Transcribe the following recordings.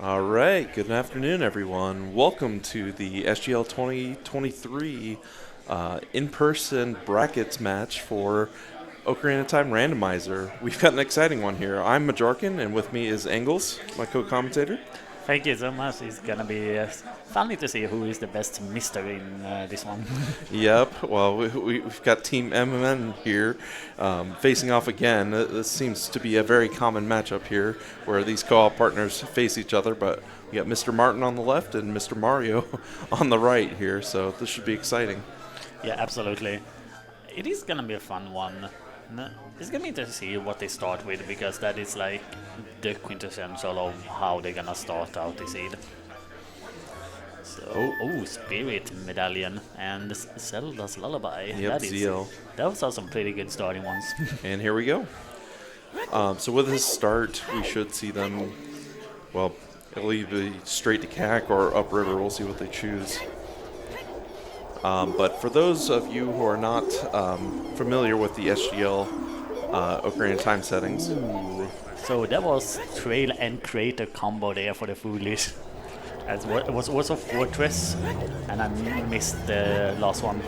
All right, good afternoon, everyone. Welcome to the SGL 2023 in-person brackets match for Ocarina of Time Randomizer. We've got an exciting one here. I'm Majorkin, and with me is Engels, my co-commentator. Thank you so much. It's gonna be funny to see who is the best mister in this one. Yep, well, we've got Team MMN here facing off again. This seems to be a very common matchup here where these co-op partners face each other, but we got Mr. Martin on the left and Mr. Mario on the right here, so this should be exciting. Yeah, absolutely. It is gonna be a fun one. It's gonna be interesting to see what they start with, because that is like the quintessential of how they're gonna start out this seed. So, Spirit Medallion and Zelda's Lullaby. Yep, ZL. Those are some pretty good starting ones. And here we go. So with this start, we should see them, well, it'll either be straight to CAC or upriver. We'll see what they choose. But for those of you who are not familiar with the SGL Ocarina of Time settings. So that was Trail and Crater combo there for the Foolish. It was also Fortress, and I missed the last one.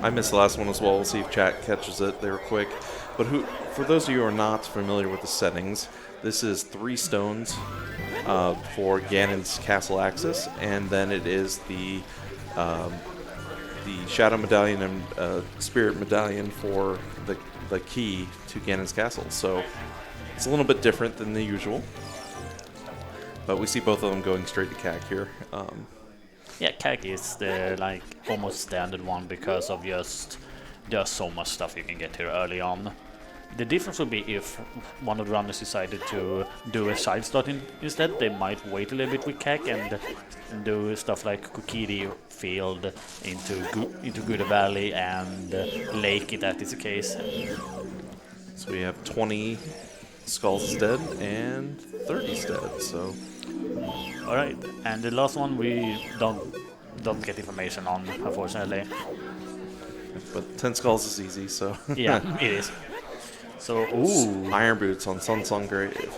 I missed the last one as well. We'll see if chat catches it. They were quick. But for those of you who are not familiar with the settings, this is 3 stones for Ganon's castle access, and then it is the Shadow Medallion and Spirit Medallion for the key to Ganon's castle. So it's a little bit different than the usual. But we see both of them going straight to CAC here. Yeah, CAC is the almost standard one because of just there's so much stuff you can get here early on. The difference would be if one of the runners decided to do a side start instead. They might wait a little bit with CAC and do stuff like Kokiri Field into Gouda Valley and Lake, if that is the case. So we have 20 Skulls dead and 30 dead. So. All right, and the last one we don't get information on, unfortunately. But 10 Skulls is easy, so. Yeah, it is. So, Iron Boots on Sun Song Grave.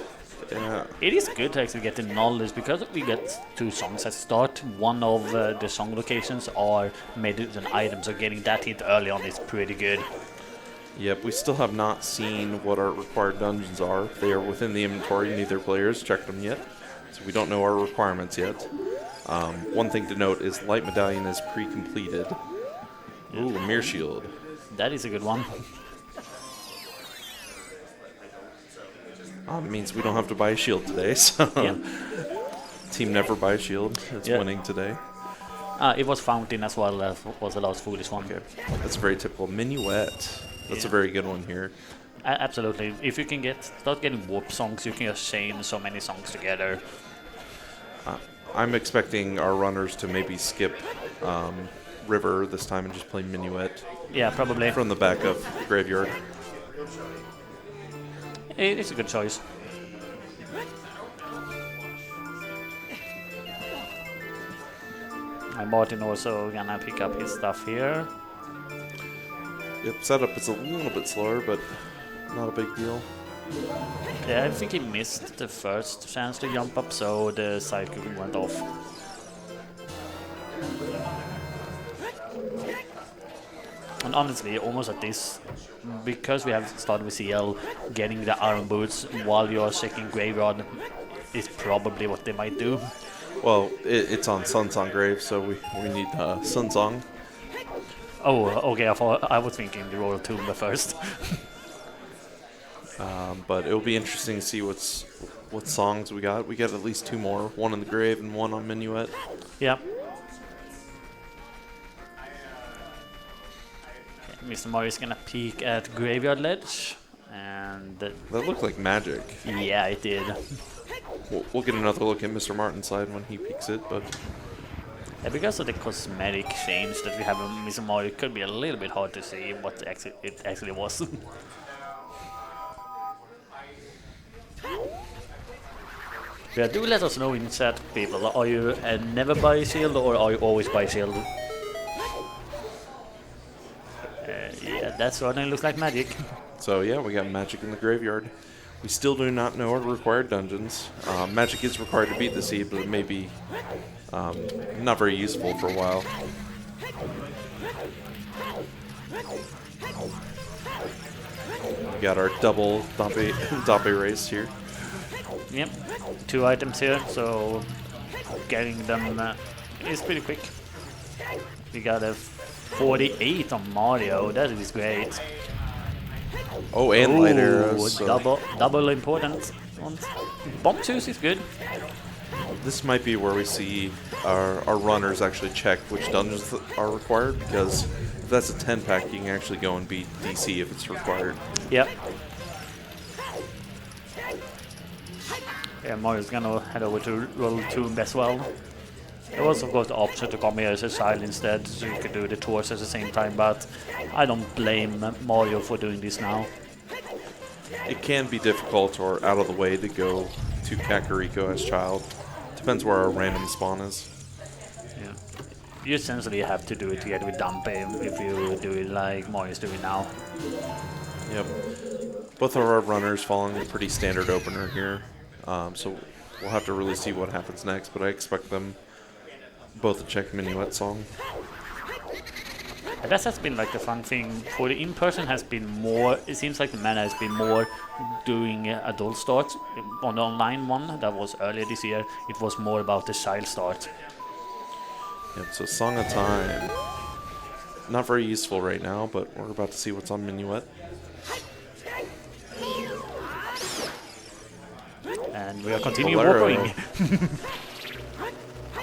Yeah. It is good to actually get the knowledge, because we get 2 songs at start. One of the song locations are made with an item, so getting that hit early on is pretty good. Yep, we still have not seen what our required dungeons are. They are within the inventory. Neither player has checked them yet, so we don't know our requirements yet. One thing to note is Light Medallion is pre-completed. Ooh, Mirror Shield. That is a good one. It means we don't have to buy a shield today, so Yeah. Team never buy a shield. It's winning today. It was Fountain as well as was the last Foolish one. Okay, that's very typical. Minuet. That's a very good one here. Absolutely. If you can start getting warp songs, you can just chain so many songs together. I'm expecting our runners to maybe skip River this time and just play Minuet. Yeah, probably. From the back of Graveyard. It's a good choice. And Martin also gonna pick up his stuff here. Yep, setup is a little bit slower, but not a big deal. Yeah, I think he missed the first chance to jump up, so the cycle went off. And honestly, almost at this, because we have started with CL, getting the Iron Boots while you're checking Graveyard is probably what they might do. Well, it's on Sun Song Grave, so we need Sun Song. Oh, okay, I was thinking the Royal Tomb first. But it'll be interesting to see what songs we got. We got at least 2 more, one in the grave and one on Minuet. Yeah. Mr. Mario is gonna peek at Graveyard Ledge, and that looked like magic. Yeah, it did. We'll get another look at Mr. Martin's side when he peeks it, but yeah, because of the cosmetic change that we have in Mr. Mario, it could be a little bit hard to see what it actually was. Yeah, do let us know in chat, people. Are you never buy shield, or are you always buy shield? Yeah, that certainly looks like magic. So yeah, we got magic in the graveyard. We still do not know our required dungeons. Magic is required to beat the seed, but it may be not very useful for a while. We got our double Dape race here. Yep, 2 items here, so getting them is pretty quick. We got a 48 on Mario, that is great. Oh, and light arrows. So Double important ones. Bomb juice is good. this might be where we see our runners actually check which dungeons are required, because if that's a 10-pack, you can actually go and beat DC if it's required. Yep. Yeah, Mario's gonna head over to Roll Tomb as well. There was of course the option to come here as a child instead, so you could do the tours at the same time, but I don't blame Mario for doing this now. It can be difficult or out of the way to go to Kakariko as child. Depends where our random spawn is. Yeah. You essentially have to do it together with Dampe if you do it like Mario's doing now. Yep. Both of our runners following a pretty standard opener here. So we'll have to really see what happens next, but I expect them both to check Minuet song. And that has been like the fun thing. For the in-person has been more, it seems like the meta has been more doing adult starts. On the online one that was earlier this year, it was more about the child start. Yep, so Song of Time. Not very useful right now, but we're about to see what's on Minuet. And we are continuing Bolero. walking.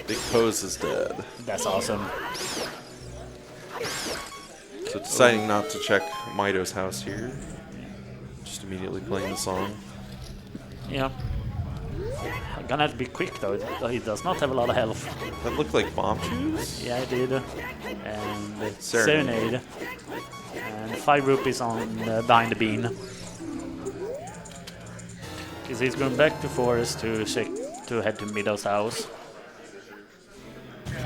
Big Pose is dead. That's awesome. So deciding not to check Mido's house here. Just immediately playing the song. Yeah. Gonna have to be quick though. He does not have a lot of health. That looked like bomb shoes? Yeah, I did. And Serenade. And 5 rupees on behind the bean. Because he's going back to forest to check to head to Mido's house.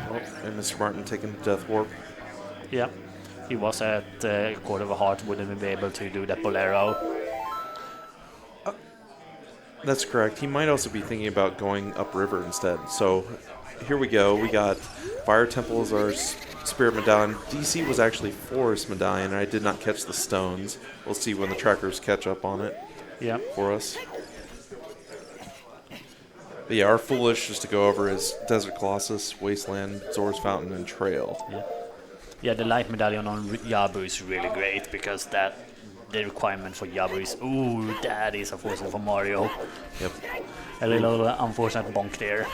Oh, and Mr. Martin taking the Death Warp. Yeah. He was at Court of a Heart, wouldn't be able to do that Bolero. That's correct. He might also be thinking about going upriver instead. So here we go. We got Fire Temple as our Spirit Medallion. DC was actually Forest Medallion, and I did not catch the stones. We'll see when the trackers catch up on it for us. But yeah, our Foolish, just to go over, is Desert Colossus, Wasteland, Zora's Fountain, and Trail. Yeah, the light medallion on Yabu is really great because the requirement for Yabu is, ooh, that is unfortunate for Mario. Yep. A little unfortunate bonk there.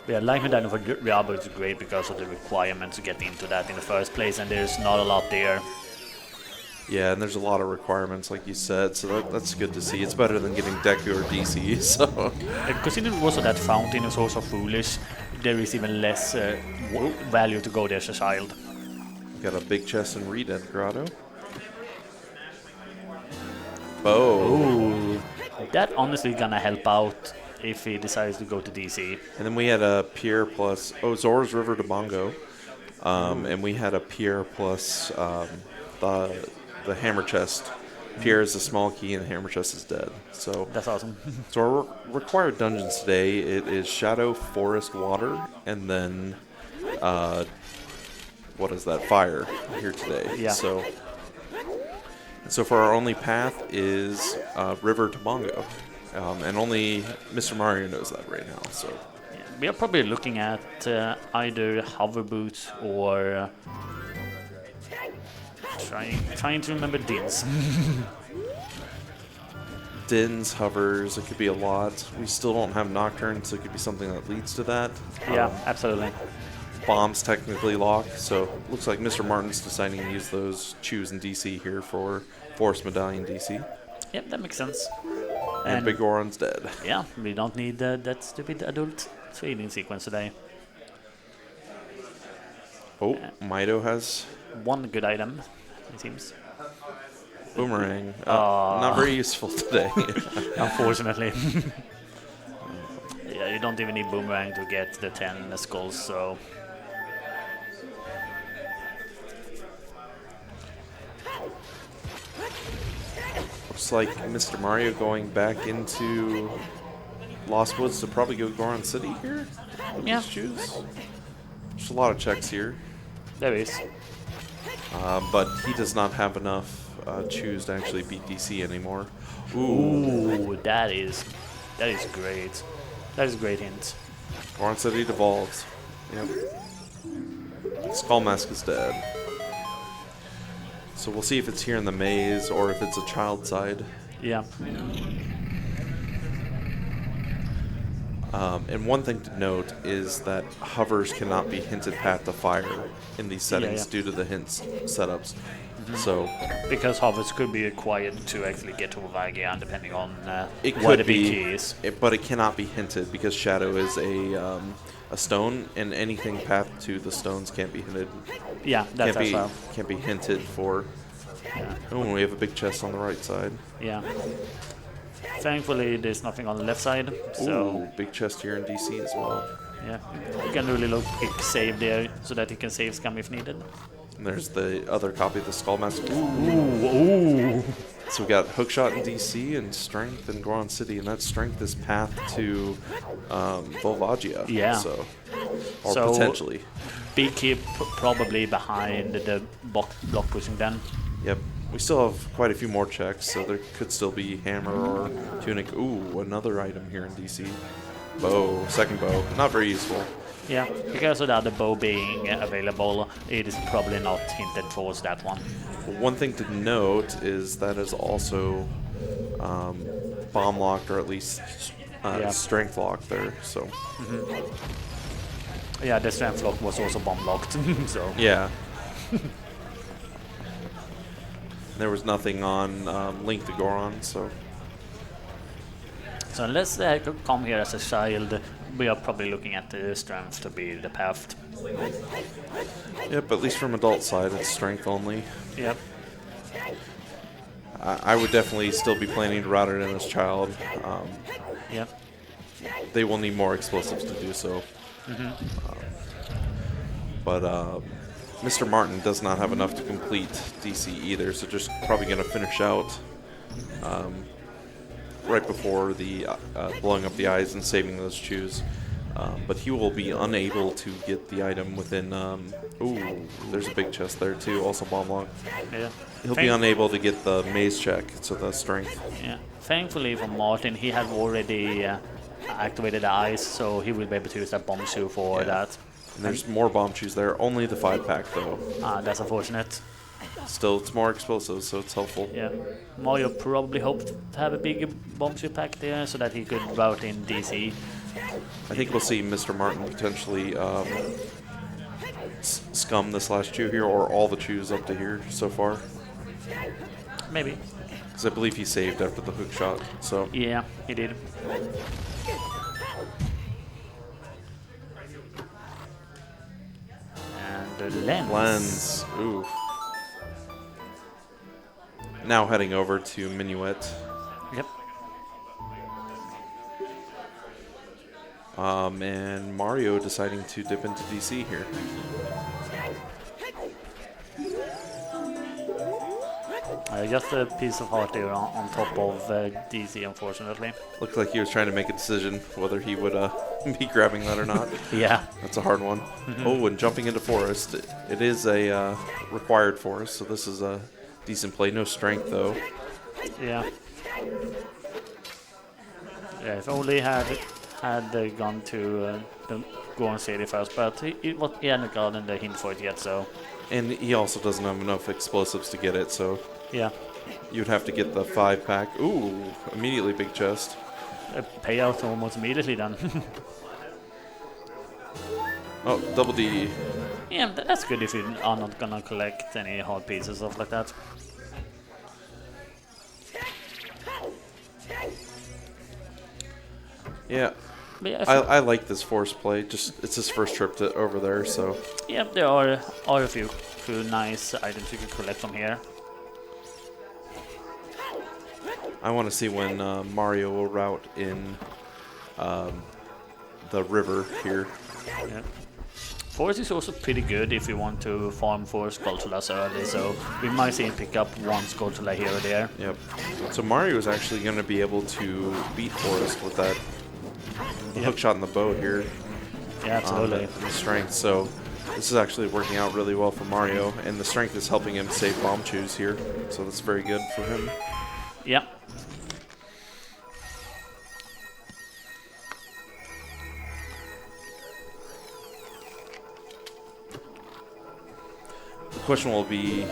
But yeah, light medallion for Yabu is great because of the requirement to get into that in the first place, and there's not a lot there. Yeah, and there's a lot of requirements, like you said, so that's good to see. It's better than getting Deku or DC, so... Considering also that Fountain is also foolish, there is even less value to go there as a child. Got a big chest in Redead Grotto. Bow. Ooh, that honestly gonna help out if he decides to go to DC. And then we had a Pierre plus... Oh, Zora's River to Bongo. And we had a Pierre plus the Hammer Chest. Pierre is the small key and the Hammer Chest is dead. So that's awesome. So our required dungeons today, it is Shadow, Forest, Water, and then what is that? Fire here today. Yeah. So for our only path is River to Bongo. And only Mr. Mario knows that right now. So Yeah, we are probably looking at either hover boots or trying to remember Dins. Dins, hovers, it could be a lot. We still don't have Nocturne, so it could be something that leads to that. Yeah, absolutely. Bombs technically lock, so looks like Mr. Martin's deciding to use those Choose and DC here for Force Medallion DC. Yep, that makes sense. And Big Goron's dead. Yeah, we don't need that stupid adult training sequence today. Oh, Mido has one good item, it seems. Boomerang. Not very useful today. Unfortunately. Yeah, you don't even need Boomerang to get the 10 skulls, so... Looks like Mr. Mario going back into Lost Woods to probably go Goron City here with Yeah. these shoes. There's a lot of checks here. There is. But he does not have enough chews to actually beat DC anymore. Ooh, that is great. That is a great hint. Goron City devolves. Yep. Skull Mask is dead. So we'll see if it's here in the maze or if it's a child side. Yeah. And one thing to note is that hovers cannot be hinted path to fire in these settings due to the hints setups. So Because hovers could be required to actually get to Vagia, depending on it what could the big be, key is. but it cannot be hinted because Shadow is a stone, and anything path to the stones can't be hinted. Yeah, that's Can't as be well. can't be hinted for. Yeah. Oh, we have a big chest on the right side. Yeah. Thankfully, there's nothing on the left side, so Ooh, big chest here in DC as well. yeah, you can really look quick save there so that you can save scum if needed. And there's the other copy of the Skull Mask. Ooh. So we got Hookshot in DC and Strength in Goron City, and that Strength is path to Volvagia. Yeah. So, or So- potentially. Big key probably behind the block pushing then. Yep. We still have quite a few more checks, so there could still be Hammer or Tunic. Ooh, another item here in DC. Bow, second bow. Not very useful. Yeah, because of the other bow being available, it is probably not hinted towards that one. One thing to note is that is also bomb locked, or at least strength locked there. So Yeah, the strength lock was also bomb locked, so yeah. There was nothing on Link to Goron, so so unless they could come here as a child, we are probably looking at the strength to be the path. yep. At least from adult side, it's strength only. Yep. I would definitely still be planning to route it in as child. Yep. They will need more explosives to do so. But Mr. Martin does not have enough to complete DC either, so just probably going to finish out right before the blowing up the eyes and saving those chews. But he will be unable to get the item within... ooh, there's a big chest there too, also bomb lock. Yeah. He'll be unable to get the maze check, so the strength. Yeah. Thankfully for Martin, he had already activated the eyes, so he will be able to use that bomb shoe for that. And there's more bomb chews there, only the 5-pack though. That's unfortunate. Still, it's more explosive, so it's helpful. Yeah. Mario probably hoped to have a bigger bomb shoe pack there so that he could route in DC. I think we'll see Mr. Martin potentially scum this last chew here, or all the chews up to here so far. Maybe. Because I believe he saved after the hook shot, so... Yeah, he did. And the lens. Lens, ooh. Now heading over to Minuet. Yep. And Mario deciding to dip into DC here. Just a piece of heart there on top of DC, unfortunately. Looked like he was trying to make a decision whether he would be grabbing that or not. Yeah. That's a hard one. Oh, and jumping into forest. It is a required forest, so this is a decent play. No strength, though. Yeah. Yeah, if only had gone to the Goron City first, but he hadn't gotten the hint for it yet, so... And he also doesn't have enough explosives to get it, so... Yeah. You'd have to get the 5-pack. Ooh, immediately big chest. A payout almost immediately then. Oh, double D. Yeah, that's good if you are not gonna collect any hard pieces, stuff like that. Yeah, But yeah, I like this force play. Just it's his first trip to over there, so yeah, there are a few nice items you can collect from here. I want to see when Mario will route in the river here. Yeah. Forest is also pretty good if you want to farm for Skulltulas early, so we might see him pick up one Skulltula here or there. Yep. So Mario is actually going to be able to beat Forest with that hook shot in the bow here. Yeah, absolutely. The strength. So this is actually working out really well for Mario, and the strength is helping him save bomb chews here. So that's very good for him. Yeah. The question will be,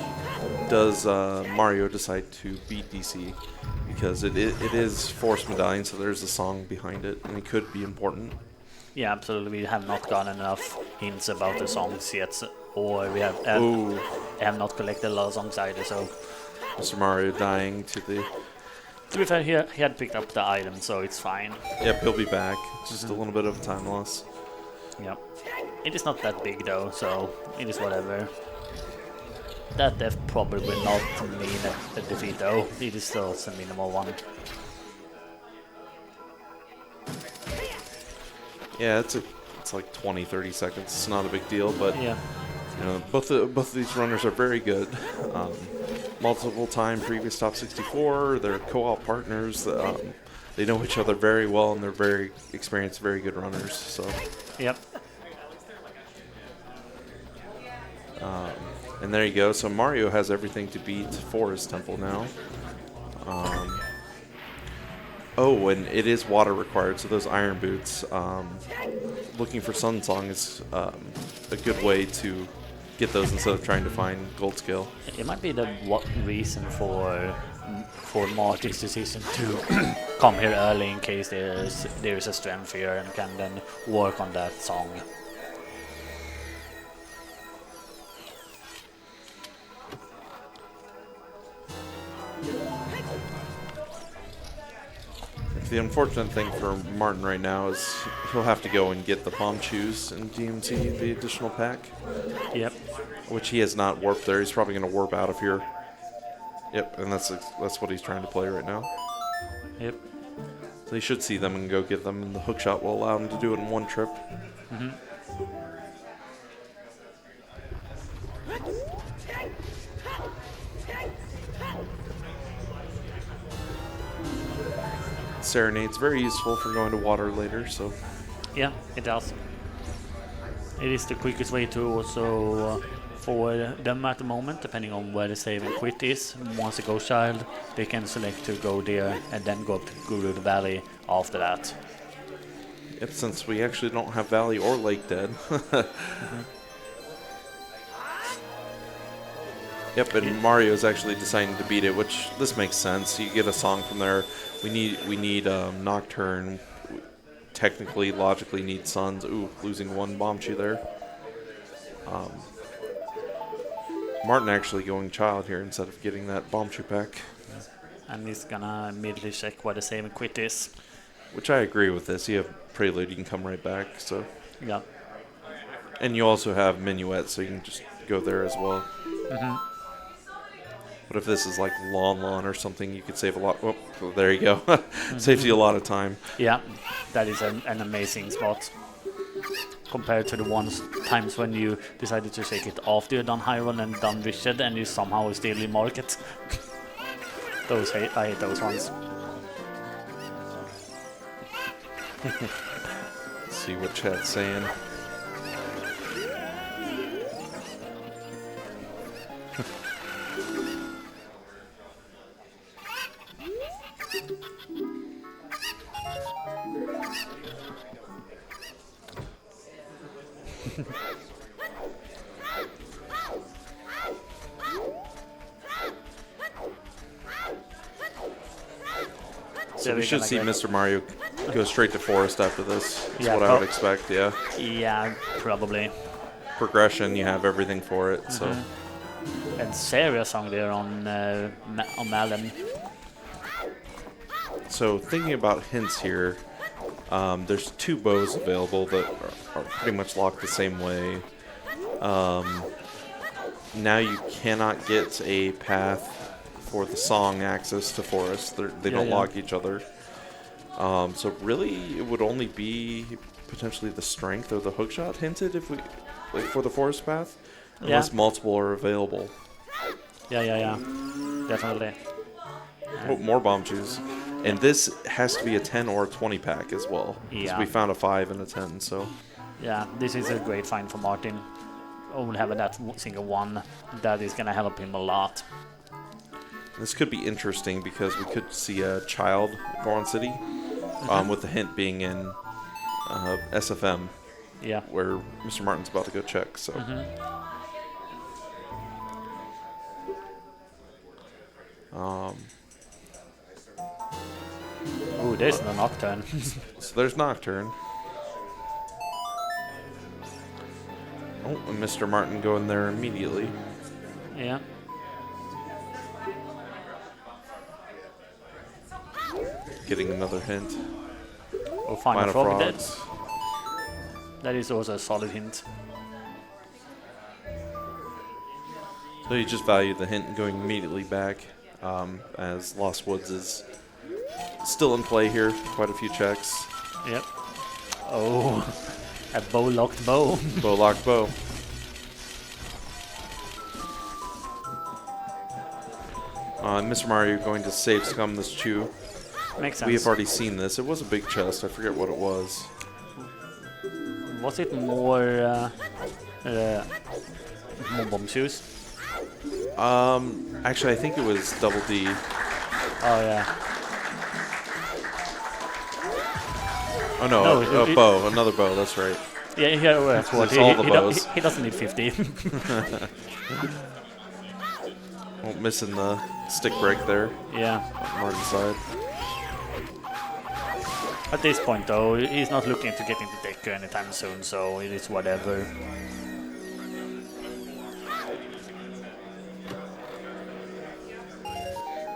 does Mario decide to beat DC? Because it is Force Medallion, so there's a song behind it, and it could be important. Yeah, absolutely. We have not gotten enough hints about the songs yet, or we have not collected a lot of songs either, so... Mr. Mario dying to the... To be fair, he had picked up the item, so it's fine. Yep, he'll be back. Just a little bit of time loss. Yep. It is not that big, though, so it is whatever. That death probably will not mean a defeat, though. It is still a minimal one. Yeah, it's like 20-30 seconds. It's not a big deal, but yeah. You know, both of these runners are very good. Multiple time previous top 64. They're co-op partners. They know each other very well, and they're very experienced, very good runners. So. Yep. And there you go. So Mario has everything to beat Forest Temple now. Oh, and it is water required, so those iron boots. Looking for Sun Song is a good way to get those instead of trying to find gold skill. It might be the reason for Martin's decision to come here early in case there is a strength here and can then work on that song. The unfortunate thing for Martin right now is he'll have to go and get the bomb chews in DMT, the additional pack. Yep. Which he has not warped there. He's probably going to warp out of here. Yep, and that's what he's trying to play right now. Yep. So he should see them and go get them, and the hook shot will allow him to do it in one trip. Mm-hmm. Serenade's very useful for going to water later, so... Yeah, it does. It is the quickest way to also forward them at the moment, depending on where the save and quit is. Once they go child, they can select to go there and then go up to Guru the Valley after that. Yep, since we actually don't have Valley or Lake Dead. Mm-hmm. Yep, and Mario's actually deciding to beat it, which this makes sense. You get a song from there. We need Nocturne. Technically, logically need Suns. Ooh, losing one bomb chew there. Martin actually going child here instead of getting that bomb chew pack. And he's gonna immediately check where the save and quit is. Which I agree with this. You have Prelude, you can come right back. So. Yeah. And you also have Minuet, so you can just go there as well. Mm-hmm. But if this is like Lon or something, you could save a lot. Oh, there you go. Saves you a lot of time. Yeah, that is an amazing spot. Compared to the times when you decided to take it after you've done Hyron and done Richard and you somehow still in market. I hate those ones. Let's see what chat's saying. So we should see Mr. Mario go straight to Forest after this. That's what I would expect, yeah. Yeah, probably. Progression, you have everything for it, so. And Sarah's song there on Malin. So thinking about hints here, there's two bows available that are pretty much locked the same way. Now you cannot get a path for the song access to Forest. They don't lock each other. So really, it would only be potentially the strength or the hookshot hinted if we, like for the forest path, unless multiple are available. Yeah. Definitely. Oh, more bomb shoes. And this has to be a 10 or a 20 pack as well. Yeah. We found a 5 and a 10, so. Yeah, this is a great find for Martin. Only having that single one, that is gonna help him a lot. This could be interesting because we could see a child Goron City, with the hint being in SFM, where Mr. Martin's about to go check. So. Ooh, there's no Nocturne. So there's Nocturne. Oh, and Mr. Martin going there immediately. Yeah. Getting another hint. Oh, Final Frog dead. Frogs. That is also a solid hint. So you just value the hint and going immediately back, as Lost Woods is still in play here. Quite a few checks. Yep. Oh, a bow-locked bow. Bow-locked bow. Mr. Mario going to save Scum this chew. Makes sense. We have already seen this. It was a big chest. I forget what it was. Was it more bomb shoes? Actually, I think it was Double D. Oh yeah. Oh no, bow. Another bow. That's right. Yeah, that's what. He doesn't need 50. Oh, missing the stick break there. Yeah. On Martin's side. At this point, though, he's not looking to get into Deku anytime soon, so it is whatever.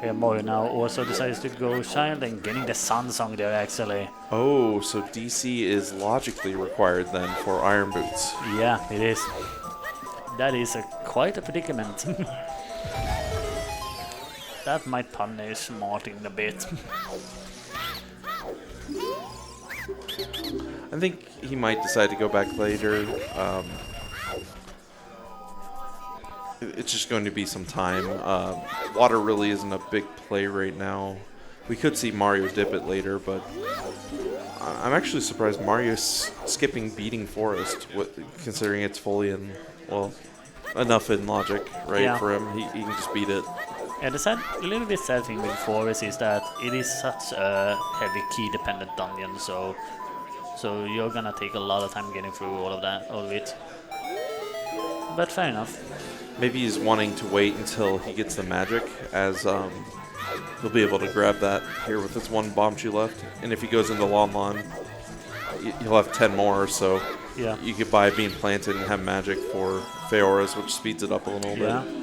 Yeah, Mario now also decides to go Child and getting the Sun Song there, actually. Oh, so DC is logically required then for Iron Boots. Yeah, it is. That is quite a predicament. That might punish Martin a bit. I think he might decide to go back later. It's just going to be some time. Water really isn't a big play right now. We could see Mario dip it later, but I'm actually surprised Mario's skipping Beating Forest, considering it's fully in, well, enough in logic, right, Yeah. for him. He can just beat it. Yeah, the little bit sad thing with Forest is that it is such a heavy key-dependent dungeon, so you're gonna take a lot of time getting through all of it. But fair enough. Maybe he's wanting to wait until he gets the magic, as he'll be able to grab that here with this one bomb shoe left. And if he goes into Lon Lon, he'll have 10 more, so Yeah. you could buy Being Planted and have magic for Feoras, which speeds it up a little Yeah. bit.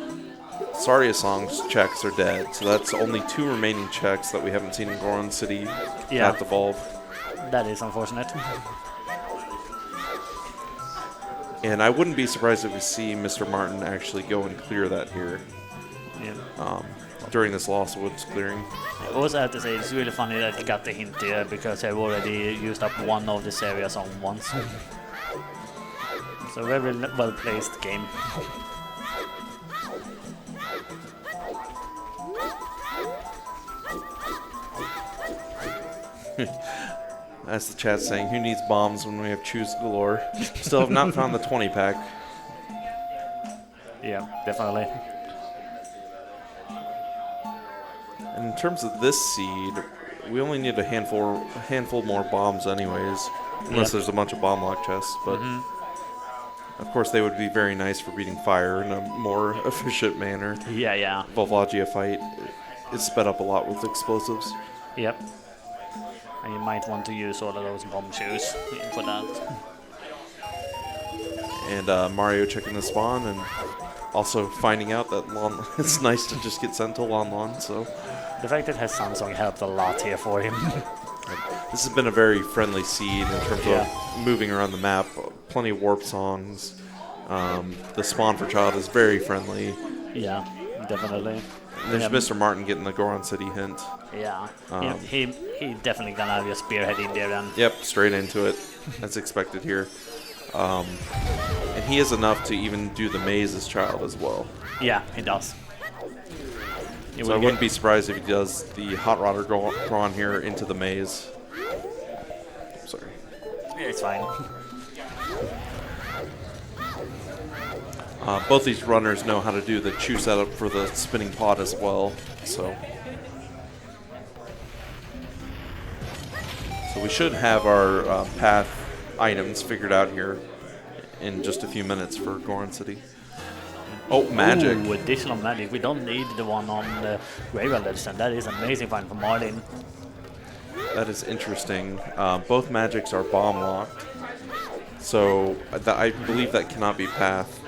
Saria Song's checks are dead, so that's only 2 remaining checks that we haven't seen in Goron City at the Valve. That is unfortunate. And I wouldn't be surprised if we see Mr. Martin actually go and clear that here Yeah. during this Lost Woods clearing. Also, I have to say, it's really funny that he got the hint there because I've already used up one of this area song once. So very well placed game. That's the chat saying, who needs bombs when we have chews galore? Still have not found the 20 pack. Yeah, definitely. And in terms of this seed, we only need a handful more bombs anyways, unless there's a bunch of bomb lock chests. But of course, they would be very nice for beating fire in a more efficient manner. Yeah. Volvagia fight is sped up a lot with explosives. Yep. And you might want to use all of those bomb shoes for that. And Mario checking the spawn and also finding out that it's nice to just get sent to Lon Lon. So the fact that it has Samsung helped a lot here for him. this has been a very friendly seed in terms of moving around the map. Plenty of warp songs. The spawn for Child is very friendly. Yeah, definitely. And there's Mr. Martin getting the Goron City hint. Yeah, he definitely gonna have your spearhead in there and. Yep, straight into it, as expected here. And he has enough to even do the maze as child as well. Yeah, he does. So I wouldn't be surprised if he does the hot rodder go on here into the maze. Sorry. Yeah, it's fine. Both these runners know how to do the chew setup for the spinning pod as well. So we should have our path items figured out here in just a few minutes for Goron City. Oh, magic. Ooh, additional magic. We don't need the one on the Graveyard Legend. That is amazing find for Martin. That is interesting. Both magics are bomb locked. So I believe that cannot be path.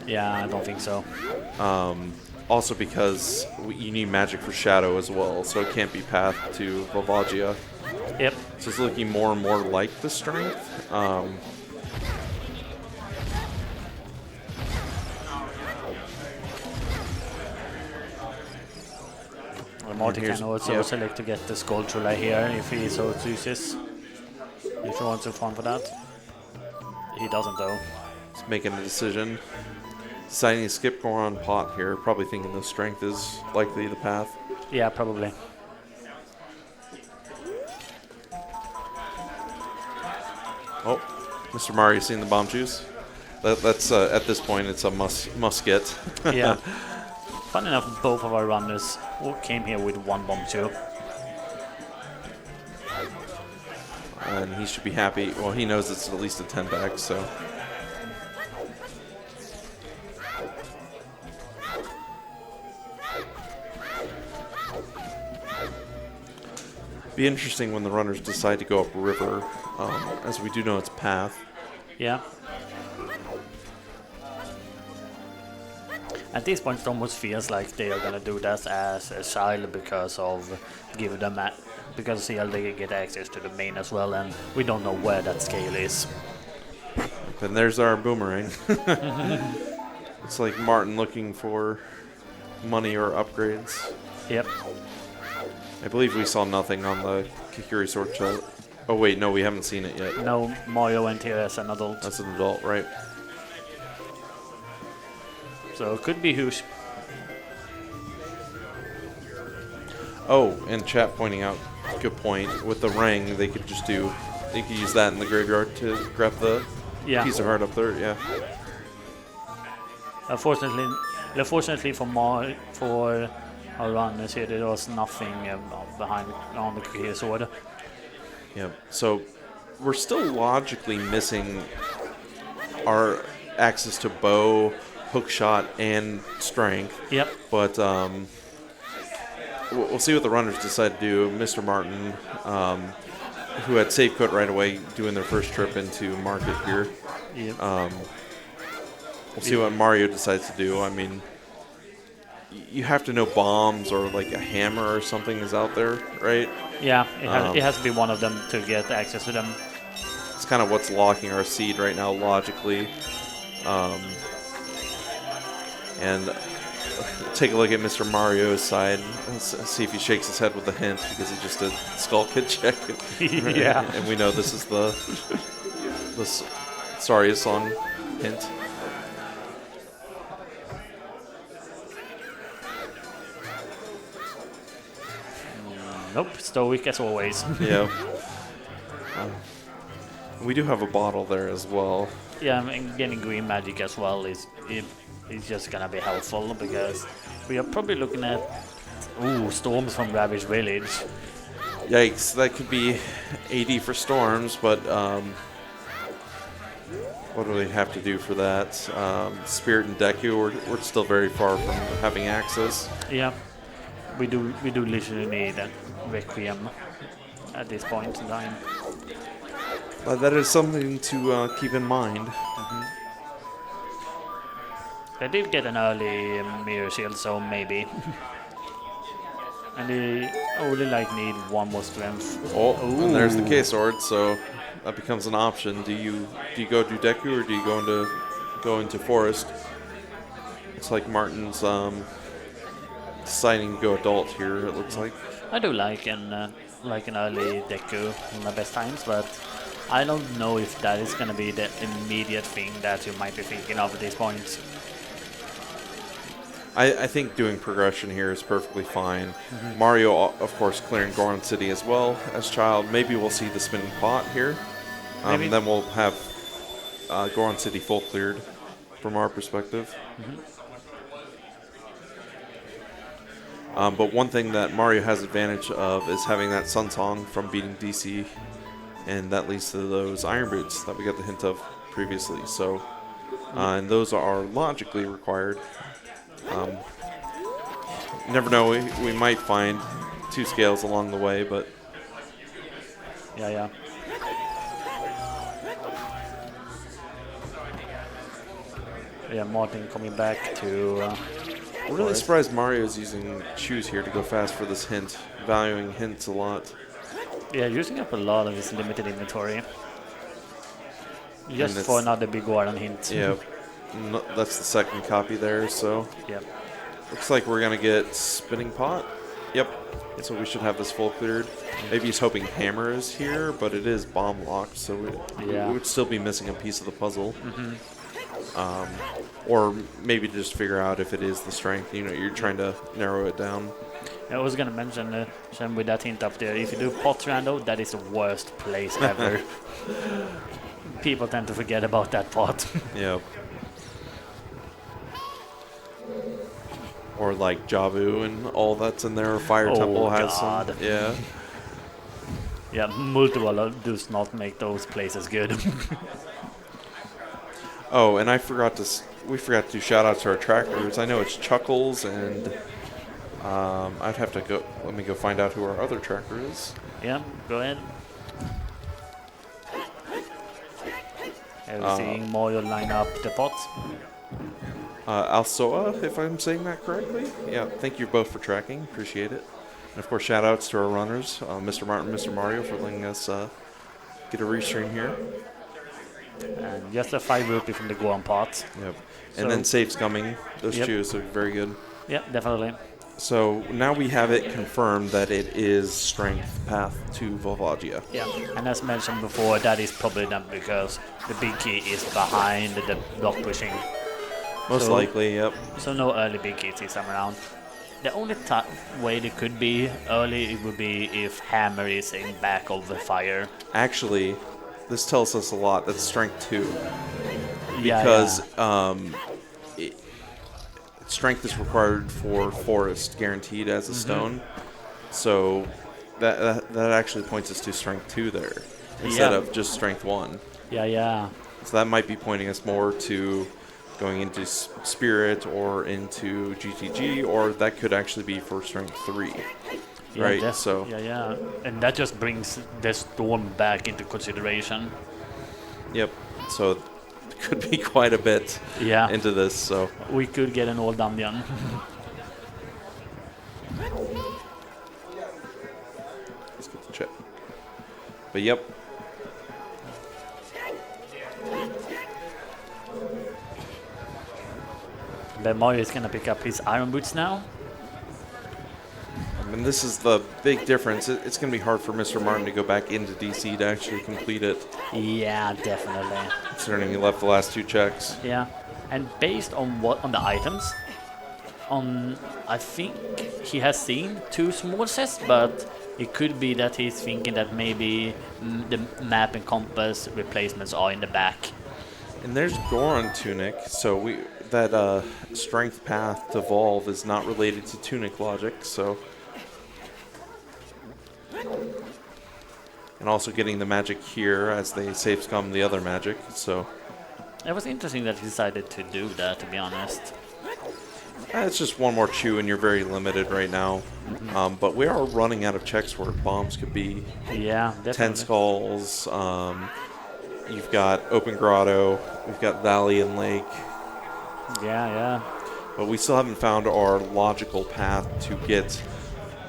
Yeah, I don't think so. Also because you need magic for shadow as well, so it can't be path to Volvagia. Yep. So it's looking more and more like the strength. Martin can also select to get the Skull Trolley here if he so chooses. If he wants to farm for that. He doesn't though. He's making a decision. Deciding to skip Goron pot here, probably thinking the strength is likely the path. Yeah, probably. Oh, Mr. Mario seeing the bomb juice. That's at this point it's a must get. Yeah. Fun enough, both of our runners came here with one bomb too. And he should be happy. Well, he knows it's at least a 10 back, so. Be interesting when the runners decide to go up river, as we do know it's path. Yeah. At this point, it almost feels like they are gonna do that as a child because of give them because CL they get access to the main as well, and we don't know where that scale is. And there's our boomerang. It's like Martin looking for money or upgrades. Yep. I believe we saw nothing on the Kikuri sword chart. Oh wait, no, we haven't seen it yet. No, Mario went here as an adult. That's an adult, right? So it could be huge. Oh, and chat pointing out, good point. With the ring, they could just do. They could use that in the graveyard to grab the piece of heart up there. Yeah. Unfortunately for our runners here, there was nothing behind on the Kikiri sword. Yeah. So we're still logically missing our access to bow, hook shot, and strength. Yep. But we'll see what the runners decide to do. Mr. Martin, who had safe quit right away, doing their first trip into market here. Yep. We'll see what Mario decides to do. I mean, you have to know bombs or like a hammer or something is out there, right? Yeah, it has to be one of them to get access to them. It's kind of what's locking our seed right now, logically. And take a look at Mr. Mario's side. Let's see if he shakes his head with a hint because he just did skull kid check. Yeah. And we know this is the sorry song hint. Nope, stoic as always. Yeah. We do have a bottle there as well. Yeah, and getting green magic as well is just gonna be helpful because we are probably looking at storms from Ravage Village. Yikes, that could be AD for storms, but what do we have to do for that? Spirit and Deku, we're still very far from having access. Yeah, we do literally need a Requiem at this point in time. That is something to keep in mind. They did get an early mirror shield, so maybe. And they only need one more strength. Oh, and there's the K-sword, so that becomes an option. Do you go do Deku or do you go into Forest? It's like Martin's deciding to go adult here. It looks like. I do like an early Deku in my best times, but I don't know if that is going to be the immediate thing that you might be thinking of at this point. I think doing progression here is perfectly fine. Mario, of course, clearing Goron City as well as child. Maybe we'll see the spinning pot here. Then we'll have Goron City full cleared from our perspective. But one thing that Mario has advantage of is having that Sun Song from beating DC, and that leads to those Iron Boots that we got the hint of previously. So, and those are logically required. Never know, we might find 2 scales along the way, but... Yeah. Yeah, Martin coming back to... I'm really surprised Mario's using shoes here to go fast for this hint, valuing hints a lot. Yeah, using up a lot of his limited inventory. Just for another big Goron hint. Yeah, that's the second copy there, so... Yep. Looks like we're going to get Spinning Pot. Yep, so we should have this full cleared. Maybe he's hoping Hammer is here, but it is bomb locked, so we would still be missing a piece of the puzzle. Or maybe just figure out if it is the strength. You know, you're trying to narrow it down. I was going to mention, with that hint up there, if you do pot rando, that is the worst place ever. People tend to forget about that pot. Yep. Or like Jabu and all that's in there. Fire Temple has God. some. Yeah. Yeah, multiple does not make those places good. Oh, and we forgot to shout out to our trackers. I know it's Chuckles, and I'd have to go. Let me go find out who our other tracker is. Yeah, go ahead. I'm seeing Mario line up the pots. Alsoa, if I'm saying that correctly. Yeah, thank you both for tracking. Appreciate it. And of course, shout outs to our runners, Mr. Martin, Mr. Mario, for letting us get a restream here. And just a 5 rupee from the Goron pot. Yep. And then saves coming, those two, so very good. Yeah, definitely. So now we have it confirmed that it is strength path to Volvagia. Yeah, and as mentioned before, that is probably done because the big key is behind the block pushing. Most likely, yep. So no early big keys this time around. The only way they could be early, it would be if Hammer is in back of the fire. Actually, this tells us a lot. That's strength 2. Because strength is required for forest, guaranteed as a stone. So that actually points us to strength 2 there, instead of just strength 1. Yeah. So that might be pointing us more to going into Spirit or into GTG, or that could actually be for strength 3. Right, so and that just brings the storm back into consideration. Yep, so it could be quite a bit into this. So we could get an old dungeon. Let's get the chat. But yep. But Mario is gonna pick up his Iron Boots now. And this is the big difference. It's going to be hard for Mr. Martin to go back into DC to actually complete it. Yeah, definitely. Considering he left the last 2 checks. Yeah, and based on the items, I think he has seen 2 small sets, but it could be that he's thinking that maybe the map and compass replacements are in the back. And there's Goron Tunic, so that strength path to evolve is not related to Tunic logic, so... And also getting the magic here as they safe scum the other magic, so... It was interesting that he decided to do that, to be honest. It's just one more chew and you're very limited right now. But we are running out of checks where bombs could be. Yeah, definitely. 10 Skulls, you've got Open Grotto, we've got Valley and Lake. Yeah. But we still haven't found our logical path to get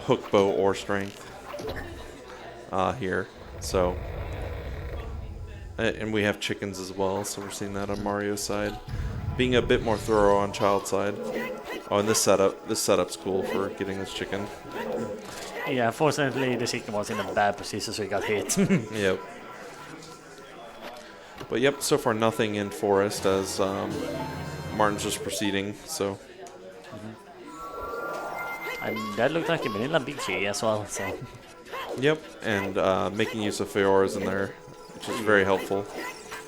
Hook Bow or Strength here. So, and we have chickens as well, so we're seeing that on Mario's side. Being a bit more thorough on Child's side. Oh, and this setup's cool for getting this chicken. Yeah, fortunately the chicken was in a bad position, so he got hit. Yep. But yep, so far nothing in forest as Martin's just proceeding. So. And that looked like a vanilla big tree as well. So. Yep, and making use of Fioras in there, which is very helpful.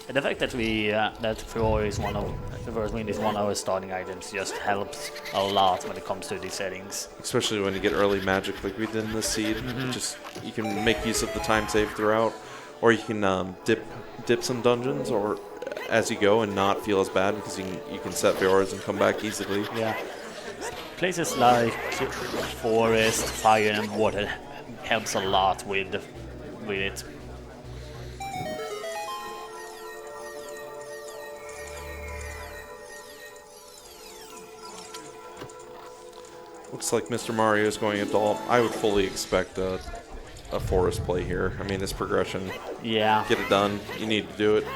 And the fact that that Fiora is the first wind is one of our starting items just helps a lot when it comes to these settings. Especially when you get early magic like we did in this seed. Just you can make use of the time save throughout, or you can dip some dungeons or as you go and not feel as bad because you can set Fioras and come back easily. Yeah, places like forest, fire, and water helps a lot with it. Looks like Mr. Mario is going adult. I would fully expect a forest play here. I mean, this progression. Yeah. Get it done. You need to do it.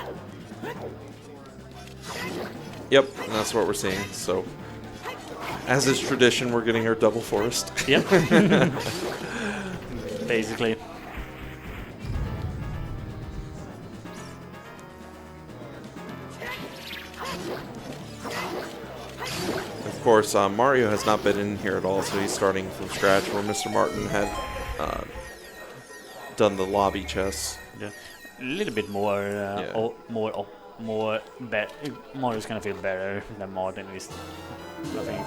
Yep, and that's what we're seeing. So, as is tradition, we're getting our double forest. Yep. Basically. Of course, Mario has not been in here at all, so he's starting from scratch where Mr. Martin had done the lobby chess. Yeah. A little bit more, Mario's gonna feel better than Martin is, I think.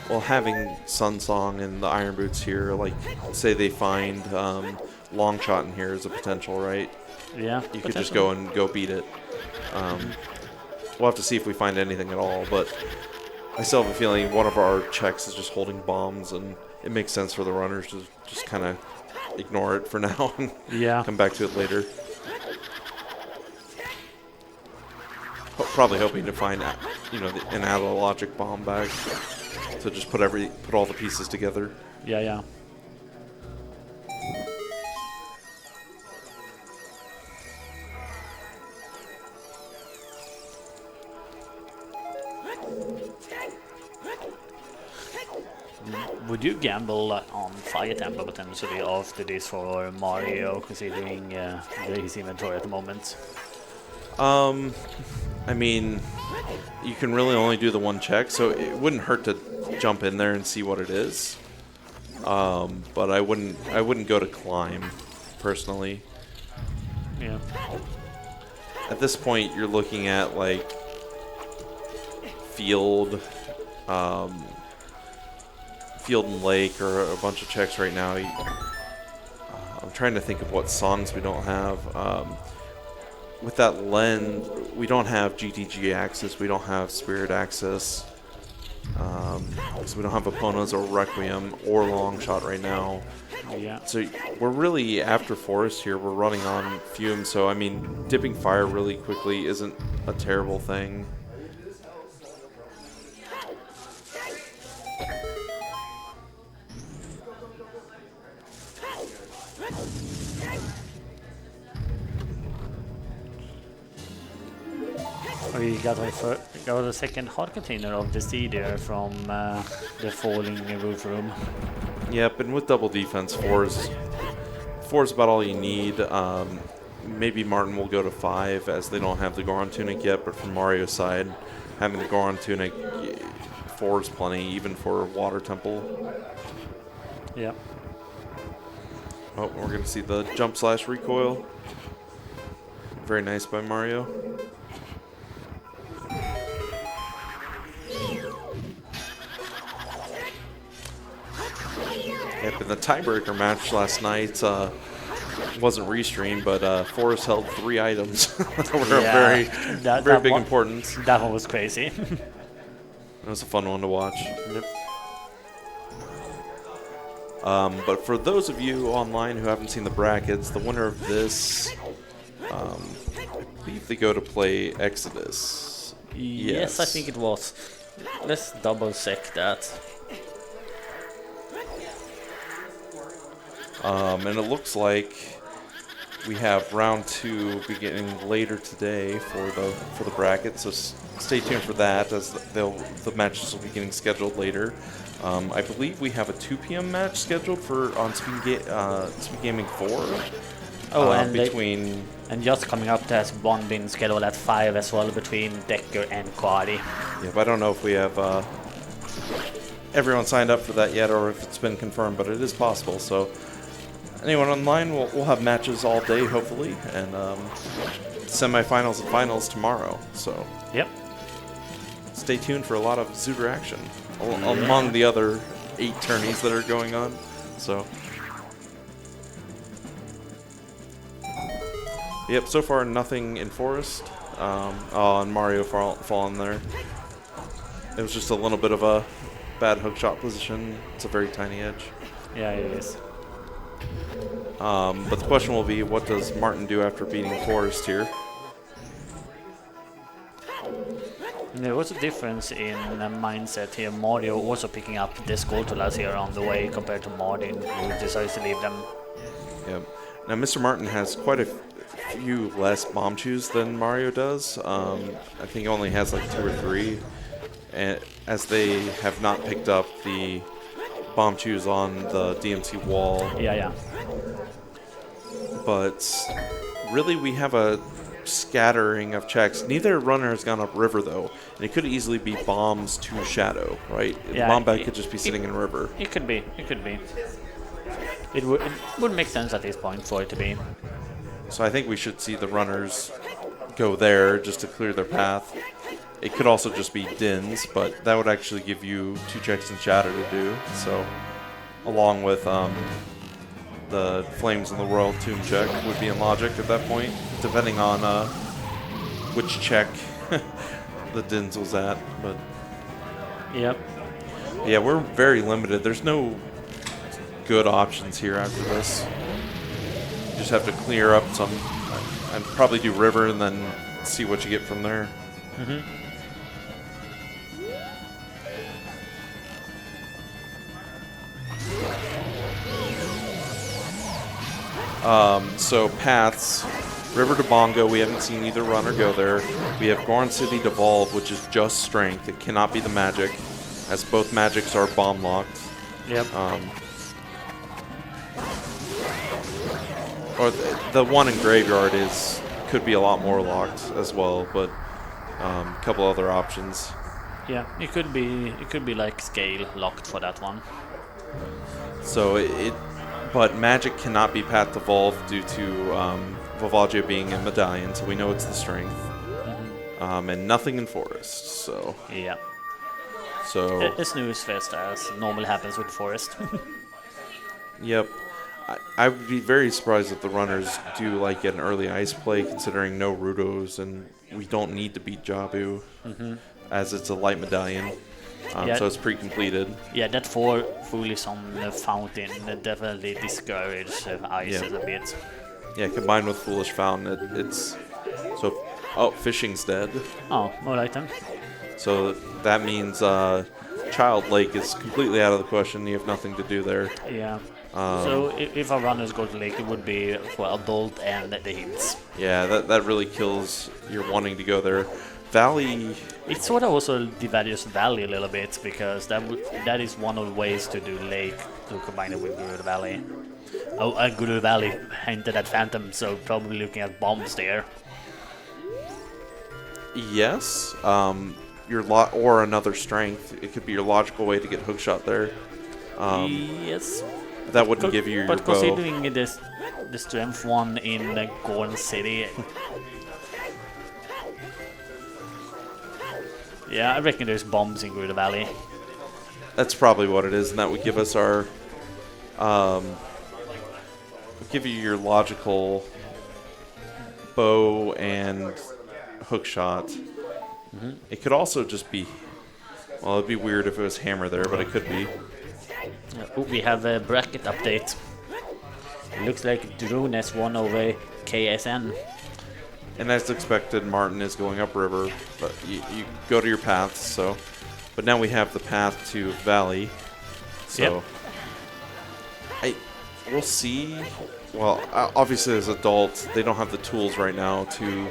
Well, having Sun Song and the Iron Boots here, like, say they find Long Shot in here is a potential, right? Yeah. You could just go beat it. We'll have to see if we find anything at all, but I still have a feeling one of our checks is just holding bombs, and it makes sense for the runners to just kind of ignore it for now and come back to it later. Probably hoping to find, an out-of-logic bomb bag to just put all the pieces together. Yeah. Would you gamble on Fire Temple potentially after this for Mario, considering his inventory at the moment? I mean, you can really only do the one check, so it wouldn't hurt to jump in there and see what it is. But I wouldn't go to climb, personally. Yeah. At this point, you're looking at like field and lake, or a bunch of checks right now. I'm trying to think of what songs we don't have. With that lens, we don't have GTG access, we don't have Spirit access, so we don't have Epona's or Requiem or Long Shot right now. Yeah. So we're really after Forest here, we're running on fumes, so I mean, dipping fire really quickly isn't a terrible thing. We got a second hot container of the seed there from the falling roof room. Yep, and with double defense, four is about all you need. Maybe Martin will go to 5 as they don't have the Goron Tunic yet, but from Mario's side, having the Goron Tunic, 4 is plenty, even for Water Temple. Yeah. Oh, we're going to see the jump / recoil. Very nice by Mario. Yep, in the tiebreaker match last night, wasn't restreamed, but Forrest held 3 items that were of very big importance. That one was crazy. It was a fun one to watch. Yep. But for those of you online who haven't seen the brackets, the winner of this, I believe they go to play Exodus. Yes, I think it was. Let's double check that. And it looks like we have round 2 beginning later today for the bracket, so stay tuned for that, as the matches will be getting scheduled later. I believe we have a 2 p.m. match scheduled on Speedgaming 4. Oh, and between... and just coming up, there's one being scheduled at 5 as well between Decker and Quadi. Yeah, but I don't know if we have everyone signed up for that yet or if it's been confirmed, but it is possible. So anyone online, we'll have matches all day, hopefully, and semifinals and finals tomorrow. So Yep. stay tuned for a lot of Zooter action among the other 8 tourneys that are going on. So, yep, so far nothing in Forest. And Mario falling there. It was just a little bit of a bad hookshot position. It's a very tiny edge. Yeah, it is. But the question will be, what does Martin do after beating Forest here? There was a difference in mindset here. Mario also picking up this gold to last here on the way compared to Martin, who decides to leave them. Yep. Now, Mr. Martin has quite a few less bomb chews than Mario does. I think he only has like 2 or 3, and as they have not picked up the bomb chews on the DMC wall. Yeah. But really, we have a scattering of checks. Neither runner has gone upriver though, and it could easily be bombs to shadow, right? Yeah, the bomb bag could just be sitting in river. It could be. It would make sense at this point for it to be. So I think we should see the runners go there just to clear their path. It could also just be Dins, but that would actually give you 2 checks in shadow to do. So along with the Flames in the World Tomb check would be in logic at that point, depending on which check the Dins was at. But Yep. yeah, we're very limited. There's no good options here after this. You just have to clear up some, and probably do river and then see what you get from there. So paths, river to Bongo, we haven't seen either runner go there. We have Goron City Devolve, which is just strength. It cannot be the magic, as both magics are bomb locked. Yep. Or the one in Graveyard could be a lot more locked as well, but a couple other options. Yeah, it could be like scale locked for that one. So but magic cannot be path devolve due to Vivalgia being a medallion, so we know it's the strength. And nothing in Forest, so. Yeah. So. A snooze fest as normally happens with Forest. Yep. I would be very surprised if the runners do like get an early ice play, considering no Rudos, and we don't need to beat Jabu, as it's a light medallion. So it's pre-completed. Yeah, that 4 foolish on the fountain definitely discourage ice a bit. Yeah, combined with Foolish Fountain, it's so. Oh, Fishing's dead. Oh, alright then. So that means Child Lake is completely out of the question. You have nothing to do there. Yeah. So if our runners go to Lake, it would be for Adult and the hints. Yeah, that really kills your wanting to go there. Valley. It sort of also devalues Valley a little bit, because that is one of the ways to do Lake, to combine it with Guru Valley. Oh, Guru Valley hinted at Phantom, so probably looking at bombs there. Yes. Or another strength. It could be your logical way to get hookshot there. Yes. That wouldn't give you your But bow. considering the strength one in Goron City. Yeah, I reckon there's bombs in Guru Valley. That's probably what it is, and that would give us our give you your logical bow and hookshot. It could also just be, well, it'd be weird if it was hammer there, but it could be. We have a bracket update. It looks like Drone has won over KSN. And as expected, Martin is going upriver, but you go to your paths. So, but now we have the path to Valley. So, we'll see. Well, obviously as adults, they don't have the tools right now to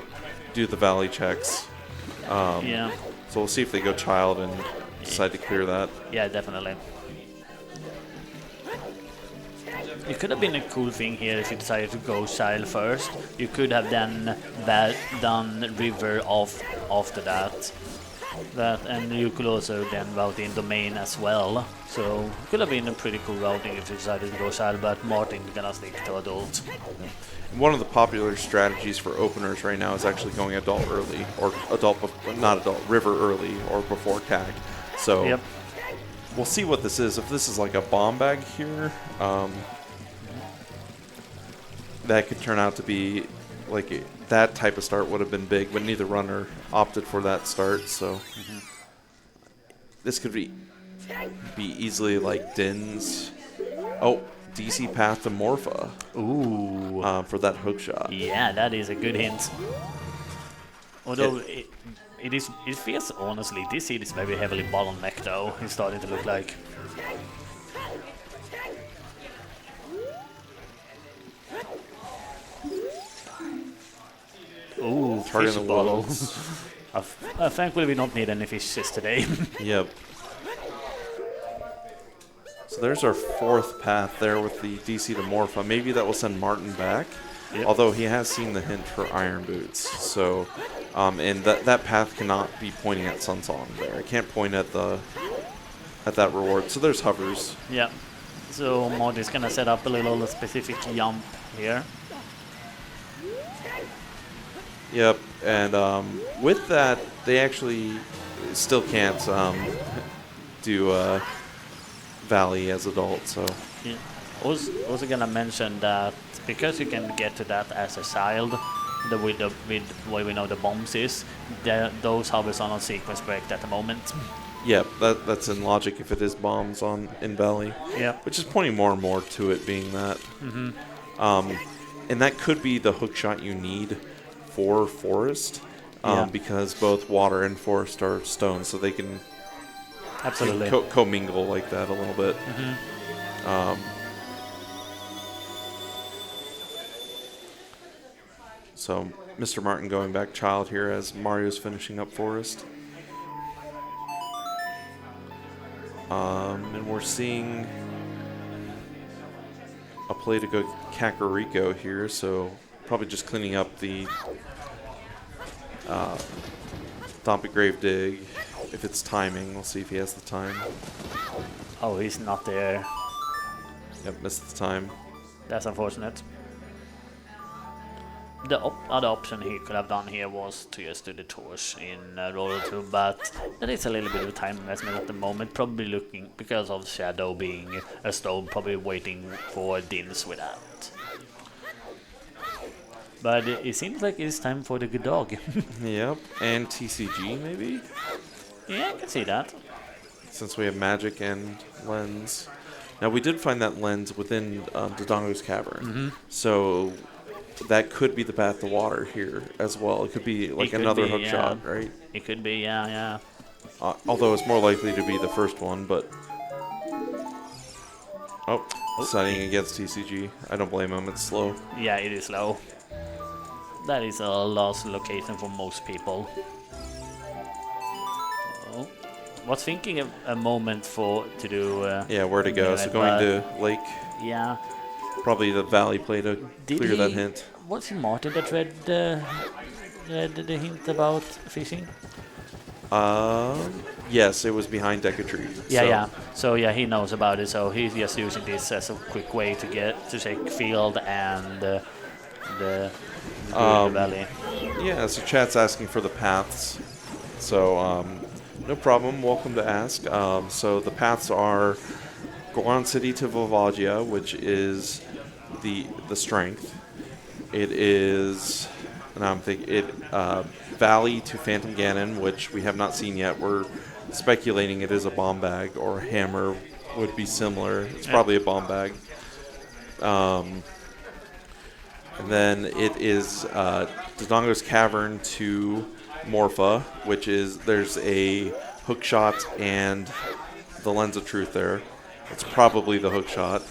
do the Valley checks. Yeah. So we'll see if they go Child and decide to clear that. Yeah, definitely. It could have been a cool thing here if you decided to go Shile first. You could have then done River off after that. And you could also then route in Domain as well. So it could have been a pretty cool routing if you decided to go Shile, but Martin's gonna stick to Adult. One of the popular strategies for openers right now is actually going Adult early, or not Adult, River early, or before CAG. So Yep. we'll see what this is. If this is like a bomb bag here, that could turn out to be like that type of start would have been big, but neither runner opted for that start. So this could be easily like Din's. Oh, DC path to Morpha. Ooh. For that hook shot. Yeah, that is a good hint. Although it feels honestly this hit is very heavily bottlenecked though. It's starting to look like. Ooh, Target fish in the bottle. woods. Thankfully we don't need any fishes today. Yep. So there's our fourth path there with the DC to Morpha. Maybe that will send Martin back. Yep. Although he has seen the hint for Iron Boots. So, and that path cannot be pointing at Sunsong there. It can't point at that reward. So there's hovers. Yeah. So Mod is gonna set up a little specific jump here. Yep, and with that, they actually still can't do Valley as adult. So Yeah. Also gonna mention that because you can get to that as a child, with what we know the bombs is, those hovers are not sequence break at the moment. yeah, that's in logic if it is bombs in Valley. Yeah. Which is pointing more and more to it being that. And that could be the hook shot you need for Forest, because both water and forest are stone, so they can Absolutely commingle like that a little bit. So Mr. Martin going back child here as Mario's finishing up Forest. And we're seeing a play to go Kakariko here, so probably just cleaning up the Dompet Grave Dig. If it's timing, we'll see if he has the time. Oh, he's not there. Yep, missed the time. That's unfortunate. The other option he could have done here was to just do the torch in Roller 2, but that is a little bit of a time investment at the moment, probably looking, because of Shadow being a stone, probably waiting for Dins with that. But it seems like it's time for the good dog. Yep, and TCG maybe? Yeah, I can see that. Since we have magic and lens. Now we did find that lens within Dodongo's cavern, so that could be the path to water here as well. It could be like another hook shot, right? It could be, yeah. Although it's more likely to be the first one, but deciding against TCG. I don't blame him. It's slow. Yeah, it is slow. That is a lost location for most people. Was thinking of a moment to do. Where to go? So going to Lake. Yeah. Probably the Valley play to clear that hint. Was it Martin that read the hint about fishing? Yes, it was behind Decatry. Yeah. So yeah, he knows about it. So he's just using this as a quick way to take field and the valley. Yeah. So chat's asking for the paths. So no problem. Welcome to ask. So the paths are Goron City to Volvagia, which is the strength. It is, and I'm thinking Valley to Phantom Ganon, which we have not seen yet. We're speculating it is a bomb bag, or Hammer would be similar. It's probably a bomb bag. And then it is Dodongo's Cavern to Morpha, which is there's a hook shot and the Lens of Truth there. It's probably the hook shot,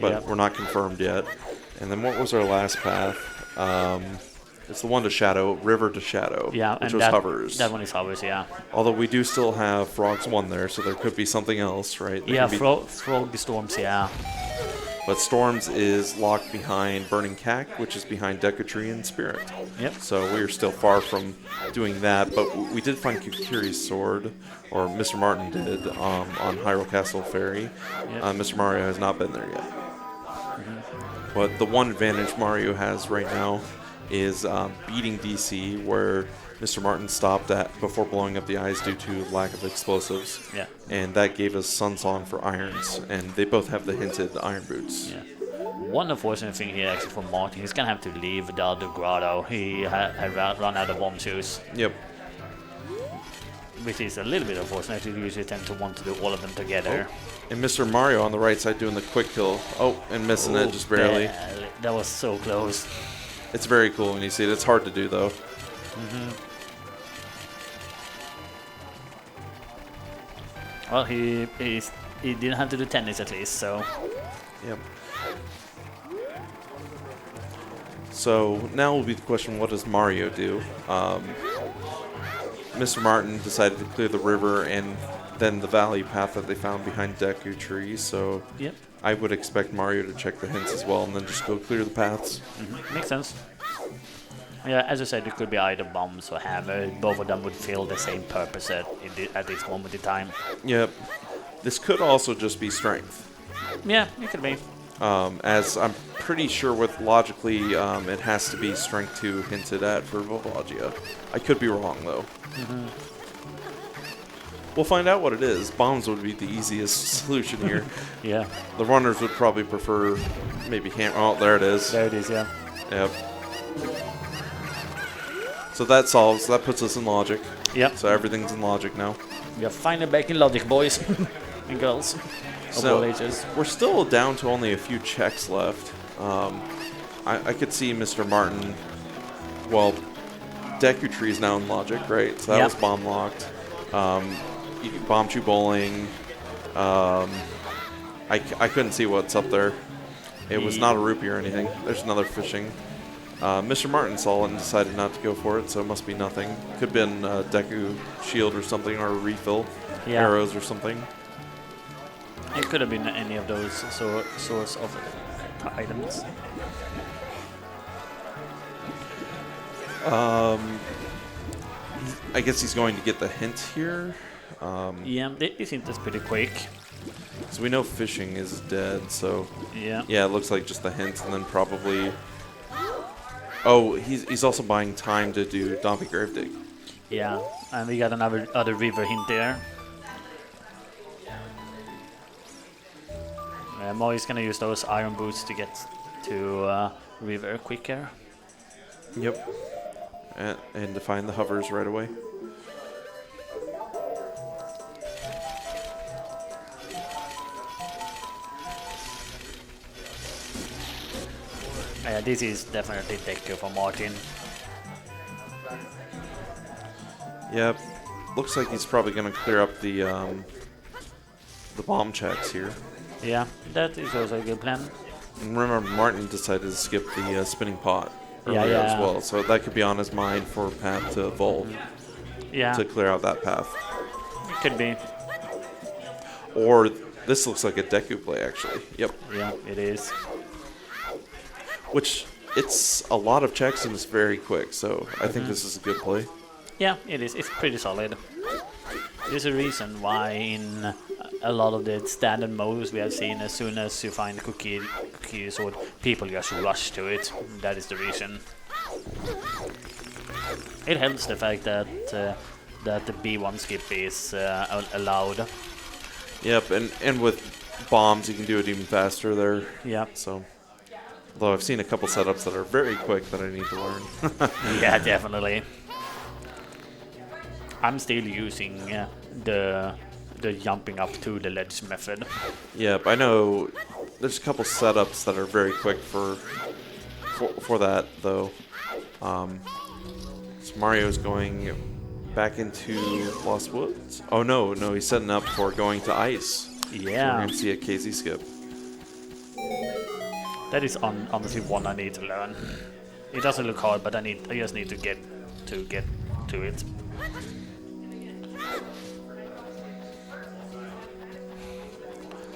but we're not confirmed yet. And then what was our last path? It's the one to Shadow, River to Shadow, which was hovers. That one is hovers, yeah. Although we do still have Frogs 1 there, so there could be something else, right? Frog Storms, yeah. But Storms is locked behind Burning Cack, which is behind Deku Tree and Spirit. Yep. So we are still far from doing that, but we did find Kukiri's sword, or Mr. Martin did, on Hyrule Castle Ferry. Yep. Mr. Mario has not been there yet. But the one advantage Mario has right now is beating DC, where Mr. Martin stopped at before blowing up the eyes due to lack of explosives. Yeah. And that gave us Sun Song for irons, and they both have the hinted iron boots. Yeah. One unfortunate thing here actually for Martin, he's gonna have to leave the other grotto. He had run out of bomb shoes. Yep. Which is a little bit unfortunate. You usually tend to want to do all of them together. Oh. And Mr. Mario on the right side doing the quick kill. Oh, and missing it just barely. That was so close. It's very cool when you see it. It's hard to do, though. Well, he didn't have to do tennis at least, so... Yep. So now will be the question, what does Mario do? Mr. Martin decided to clear the river and then the valley path that they found behind Deku Tree, so Yep. I would expect Mario to check the hints as well and then just go clear the paths. Makes sense. Yeah, as I said, it could be either bombs or hammer. Both of them would fill the same purpose at this moment in time. Yep. This could also just be strength. Yeah, it could be. As I'm pretty sure with logically, it has to be strength 2 hinted at for Volvagia. I could be wrong, though. We'll find out what it is. Bombs would be the easiest solution here. Yeah. The runners would probably prefer maybe hammer. Oh, there it is. There it is, yeah. Yep. So that solves. That puts us in logic. Yep. So everything's in logic now. We are finally back in logic, boys and girls. Of all ages. We're still down to only a few checks left. I could see Mr. Martin. Well, Deku Tree is now in logic, right? So that was bomb locked. Bomb Chew Bowling. I couldn't see what's up there. It was not a rupee or anything. There's another fishing. Mr. Martin saw it and decided not to go for it, so it must be nothing. Could have been Deku Shield or something, or a refill. Arrows or something. It could have been any of those sorts of items. I guess he's going to get the hint here. Yeah, this hint is pretty quick. So we know fishing is dead, so... Yeah. Yeah, it looks like just the hint, and then probably... Oh, he's also buying time to do Dompy Grave Dig. Yeah, and we got other river hint there. Mario's gonna use those iron boots to get to river quicker. Yep. And to find the hovers right away. Yeah, this is definitely Deku for Martin. Yep. Looks like he's probably going to clear up the bomb checks here. Yeah, that is also a good plan. And remember, Martin decided to skip the spinning pot earlier as well, so that could be on his mind for path to Vol. Yeah. To clear out that path. It could be. Or this looks like a Deku play, actually. Yep. Yeah, it is. Which, it's a lot of checks and it's very quick, so I think this is a good play. Yeah, it is. It's pretty solid. There's a reason why in a lot of the standard modes we have seen, as soon as you find Cookie Sword, people just rush to it. That is the reason. It helps the fact that the B1 skip is allowed. Yep, and with bombs you can do it even faster there. Yeah. So, although I've seen a couple setups that are very quick that I need to learn. Yeah, definitely. I'm still using the jumping up to the ledge method. Yep, I know there's a couple setups that are very quick for that though. So Mario's going back into Lost Woods. Oh no, he's setting up for going to ice. Yeah. So we're going to see a KZ skip. That is honestly one I need to learn. It doesn't look hard, but I just need to get to it.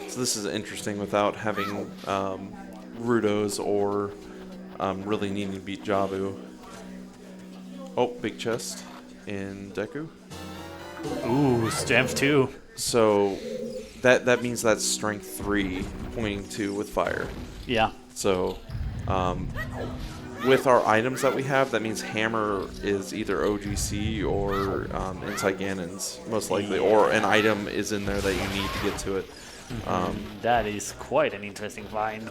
So this is interesting without having Rudos or really needing to beat Jabu. Oh, big chest in Deku. Ooh, strength 2. So that means that's strength 3 pointing to with fire. Yeah. So with our items that we have, that means hammer is either OGC or Insight Ganon's, most likely, or an item is in there that you need to get to it. That is quite an interesting find.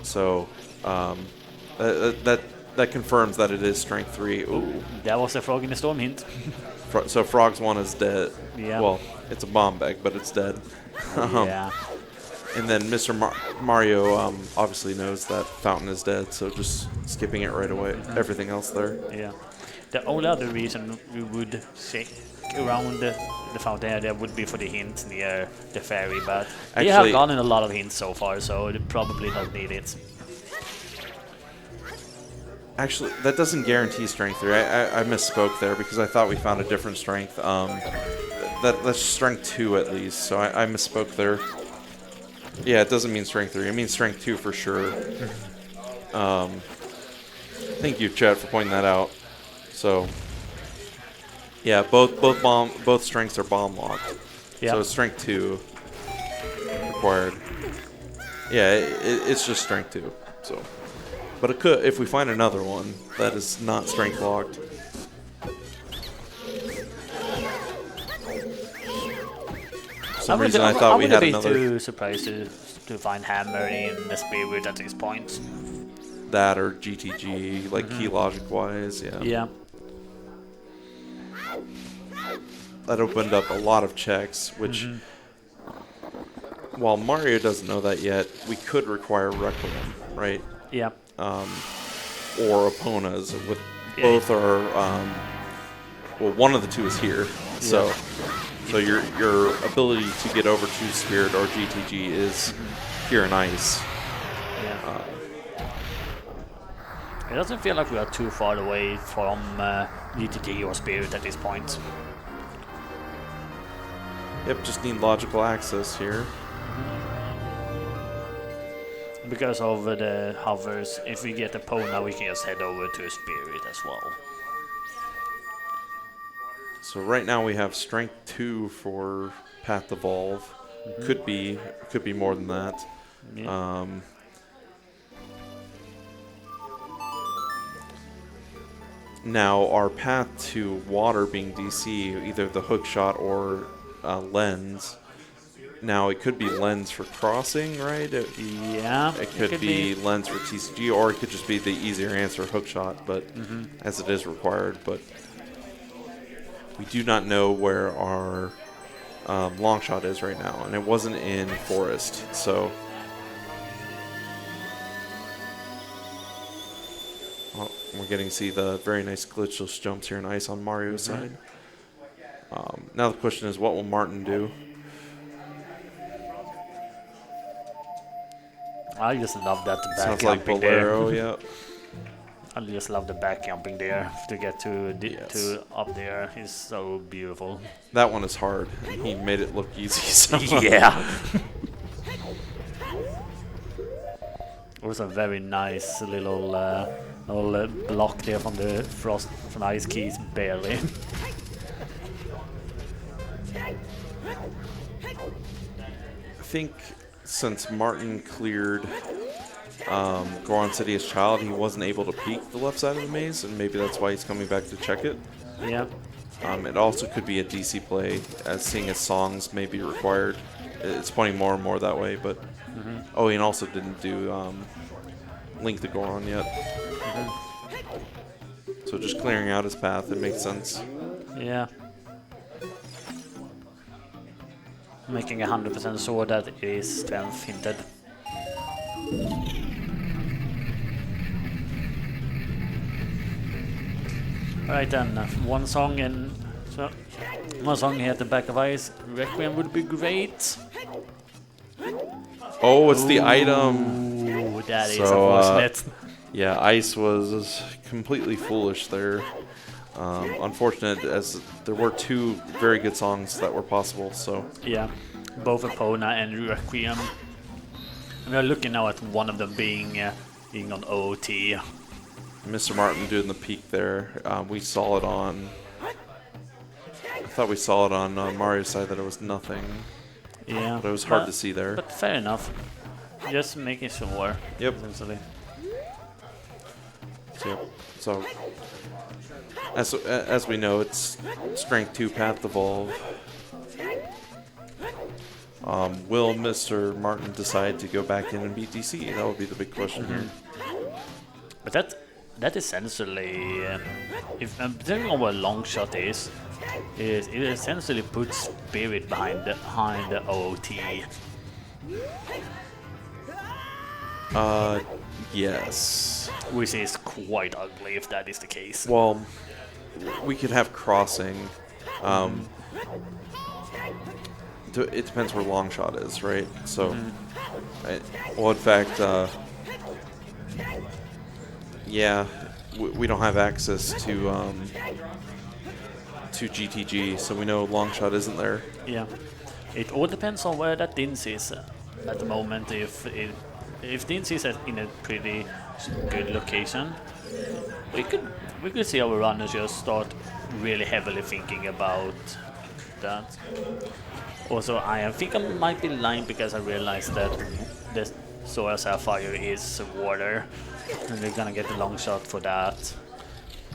So that confirms that it is strength 3. Ooh. That was a frog in the storm hint. So Frog's one is dead. Yeah. Well, it's a bomb bag, but it's dead. Yeah. And then Mr. Mario obviously knows that Fountain is dead, so just skipping it right away. Everything else there. Yeah. The only other reason we would shake around the fountain area would be for the hint near the ferry, but they have gotten a lot of hints so far, so they probably don't need it. Actually, that doesn't guarantee strength 3. I misspoke there because I thought we found a different strength. That's strength 2 at least, so I misspoke there. Yeah, it doesn't mean strength 3. It means strength 2 for sure. Thank you, Chad, for pointing that out. So, yeah, both strengths are bomb locked. Yep. So it's strength 2 required. Yeah, it's just strength 2. So, but it could, if we find another one that is not strength locked. For some reason I thought we had another. I would be too surprised to find hammer in the spirit at this point. That or GTG, like key logic wise, yeah. Yeah. That opened up a lot of checks, which, while Mario doesn't know that yet, we could require Requiem, right? Yeah. Or Epona's. With both are, well, one of the two is here, so your ability to get over to Spirit or GTG is here in Ice. Yeah. It doesn't feel like we are too far away from GTG or Spirit at this point. Yep, just need logical access here. Because of the hovers, if we get Epona, we can just head over to Spirit as well. So right now we have strength 2 for Path Evolve. Could be more than that. Yeah. Now our path to water being DC, either the hook shot or lens. Now it could be lens for crossing, right? Yeah. It could be lens for TCG, or it could just be the easier answer, hook shot, but as it is required. But we do not know where our long shot is right now, and it wasn't in Forest, so. Oh, we're getting to see the very nice glitchless jumps here in Ice on Mario's side. Now the question is, what will Martin do? I just love that back Sounds like jumping Bolero, there. yeah. I just love the back jumping there to get to up there. It's so beautiful. That one is hard. He made it look easy somehow. Yeah. It was a very nice little block there from the frost from Ice Keys, barely. I think since Martin cleared Goron City as child, he wasn't able to peek the left side of the maze, and maybe that's why he's coming back to check it. Yeah. It also could be a DC play, as seeing as songs may be required. It's pointing more and more that way, but... Oh, and also didn't do Link the Goron yet. So just clearing out his path, it makes sense. Yeah. Making 100% sure that it is strength hinted. Alright then, one song here at the back of Ice. Requiem would be great. Oh, it's the item. Ooh, that is So, unfortunate. Yeah, Ice was completely foolish there. Unfortunate, as there were two very good songs that were possible. So Yeah. both Epona and Requiem. And we're looking now at one of them being on OOT. Mr. Martin doing the peek there. We saw it on. I thought we saw it on Mario's side that it was nothing. Yeah. But it was hard to see there. But fair enough. Just making sure. Yep. Essentially. So as we know, it's Strength 2 Path Evolve. Will Mr. Martin decide to go back in and beat DC? That would be the big question here. But that essentially, if I'm thinking of what a long shot is it essentially puts spirit behind the OOT. Yes. Which is quite ugly if that is the case. Well, we could have crossing. It depends where long shot is, right? So, well, in fact, yeah, we don't have access to GTG, so we know long shot isn't there. Yeah, it all depends on where that Dins is at the moment. If Dins is in a pretty good location, we could see our runners just start really heavily thinking about that. Also, I think I might be lying because I realized that the Soil Sapphire is water, and they're gonna get the long shot for that.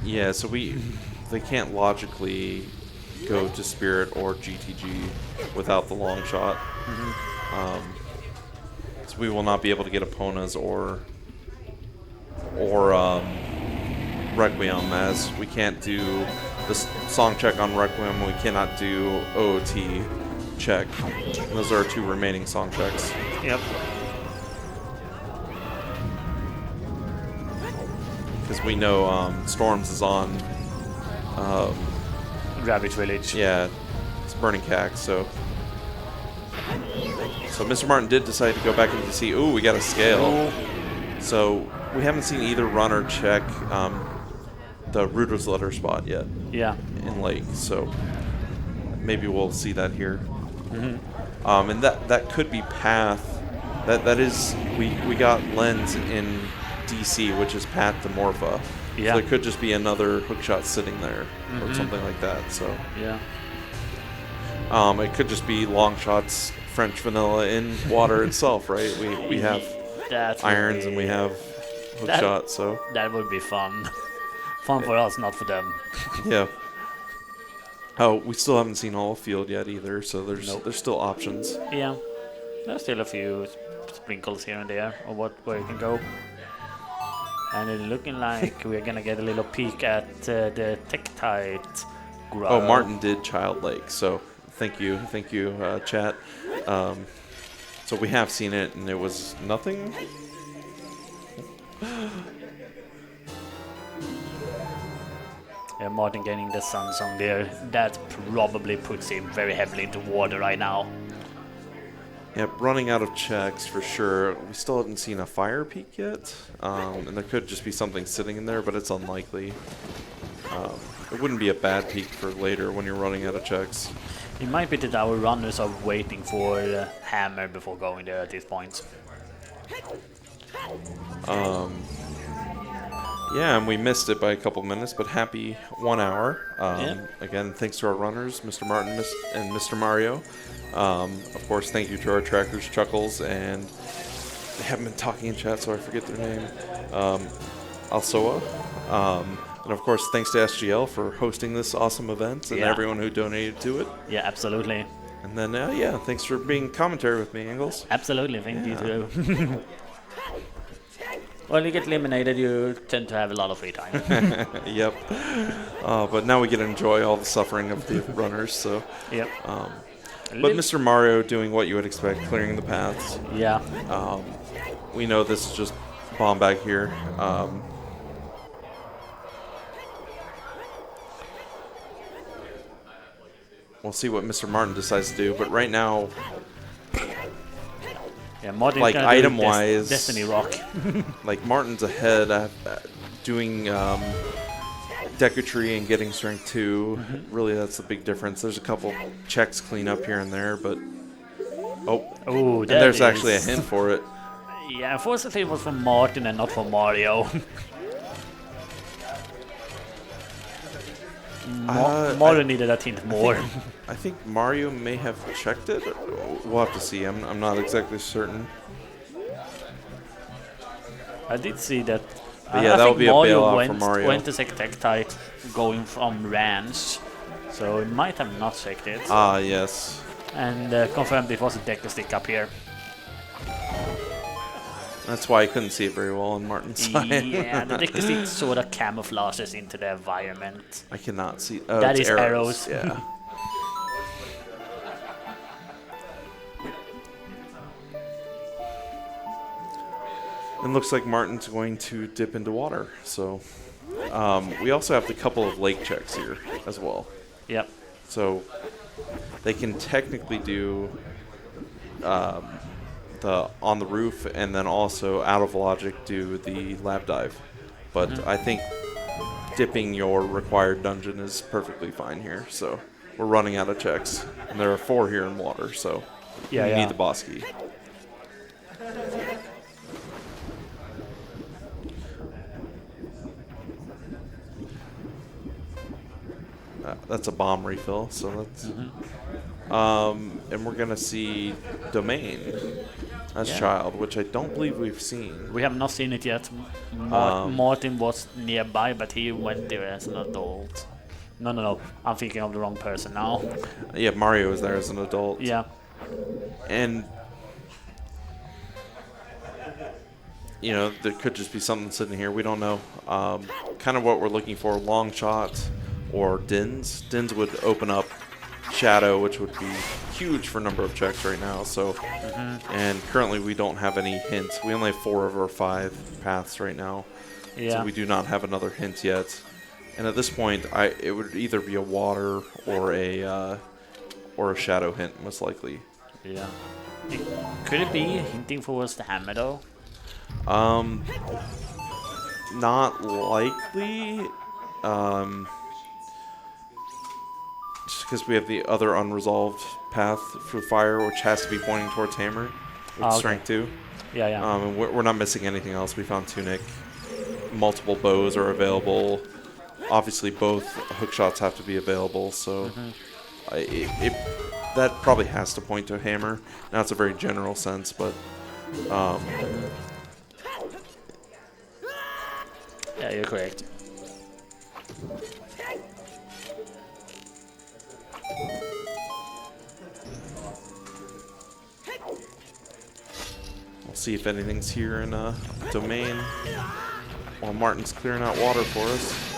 Yeah, so they can't logically go to Spirit or GTG without the long shot. So we will not be able to get Eponas or Requiem, as we can't do the song check on Requiem. We cannot do OOT check. Those are our 2 remaining song checks. Yep. Because we know Storms is on Ravage Village. Yeah, it's Burning Cack, so Mr. Martin did decide to go back into DC. Ooh, we got a scale. So we haven't seen either runner check the Rooter's Letter spot yet. Yeah. In Lake, so maybe we'll see that here. And that could be Path. That is, we got Lens in DC, which is Path to Morpha. Yeah. So there could just be another hookshot sitting there or something like that. So yeah. It could just be long shots French vanilla in water itself, right? We have irons and we have hookshot, so that would be fun. Fun for us, not for them. Yeah. Oh, we still haven't seen all field yet either, so there's still options. Yeah, there's still a few sprinkles here and there of where you can go. And it's looking like we're gonna get a little peek at the Tektite grow. Oh, Martin did Child Lake, so thank you, chat. So we have seen it, and it was nothing. Yeah, Martin getting the sun song there. That probably puts him very heavily into water right now. Yep, running out of checks for sure. We still haven't seen a fire peak yet, and there could just be something sitting in there, but it's unlikely. It wouldn't be a bad peak for later when you're running out of checks. It might be that our runners are waiting for the hammer before going there at this point. Yeah, and we missed it by a couple minutes, but happy 1 hour. Yeah. Again, thanks to our runners, Mr. Martin and Mr. Mario. Of course, thank you to our trackers, Chuckles, and they haven't been talking in chat, so I forget their name. Alsoa. And of course, thanks to SGL for hosting this awesome event and everyone who donated to it. Yeah, absolutely. And then, yeah, thanks for being commentary with me, Ingles. Absolutely, thank you too. When you get eliminated, you tend to have a lot of free time. Yep. But now we get to enjoy all the suffering of the runners, so. Yep. But Mr. Mario doing what you would expect, clearing the paths. Yeah. We know this is just bomb back here. We'll see what Mr. Martin decides to do, but right now, yeah, Martin's like item-wise, Destiny Rock. like Martin's ahead doing Decatry and getting Strength 2. Really, that's the big difference. There's a couple checks clean up here and there, but Oh, Oh, and that there's actually a is- hint for it. Yeah, unfortunately it was from Martin and not from Mario. Mario needed that hint more. I think Mario may have checked it. We'll have to see. I'm not exactly certain. I did see that. But yeah, I that think would be a Mario bailout for Mario. went to check tech type going from ranch, so it might have not checked it. Ah, yes. And confirmed it was a deck stick up here. That's why I couldn't see it very well on Martin's side. Yeah, the deck stick sort of camouflages into the environment. I cannot see. Oh, That it's is arrows. Yeah. It looks like Martin's going to dip into water. So we also have the couple of lake checks here as well. Yep. So they can technically do the on the roof and then also out of logic do the lab dive. But I think dipping your required dungeon is perfectly fine here. So we're running out of checks. And there are 4 here in water, so Yeah, you yeah. need the boss key. That's a bomb refill, so that's... and we're going to see Domain as Yeah. Child, which I don't believe we've seen. We have not seen it yet. Martin was nearby, but he went there as an adult. No. I'm thinking of the wrong person now. Yeah, Mario is there as an adult. Yeah. And, you know, there could just be something sitting here. We don't know. Kind of what we're looking for, long shots or Dins. Dins would open up Shadow, which would be huge for number of checks right now. So, and currently we don't have any hints. We only have 4 of our 5 paths right now. Yeah. So we do not have another hint yet. And at this point, it would either be a water or a shadow hint, most likely. Yeah. Could it be hinting for us the hammer though? Not likely. Just because we have the other unresolved path for fire, which has to be pointing towards hammer with Okay. strength 2. Yeah. And we're not missing anything else. We found Tunic. Multiple bows are available. Obviously, both hook shots have to be available, so that probably has to point to a hammer. Now, it's a very general sense, but Yeah, you're correct. we'll see if anything's here in Domain while Martin's clearing out water for us.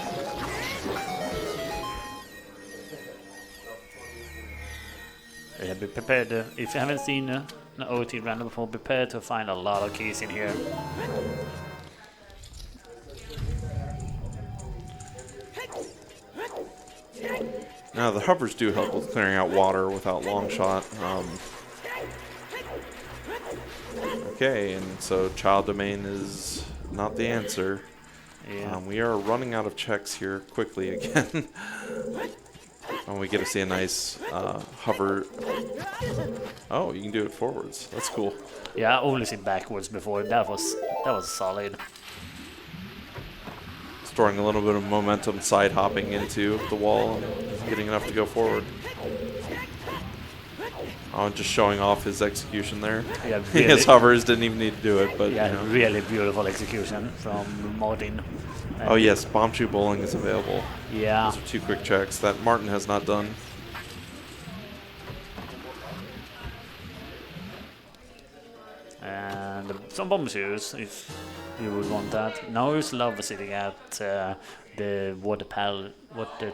Yeah, be prepared. If you haven't seen an OOT random before, prepare to find a lot of keys in here. Now, the hovers do help with clearing out water without long shot. Okay, and so Child Domain is not the answer. Yeah. We are running out of checks here quickly again. And we get to see a nice hover. Oh, you can do it forwards. That's cool. Yeah, I only seen backwards before. That was solid. Storing a little bit of momentum, side hopping into the wall, and getting enough to go forward. Oh, just showing off his execution there. Yeah, really. His hovers didn't even need to do it, but Yeah, you know. really beautiful execution from Martin. Oh yes, bomb shoe bowling is available. Yeah. Those are 2 quick checks that Martin has not done. And some bomb shoes, if you would want that. Now who's love sitting at the water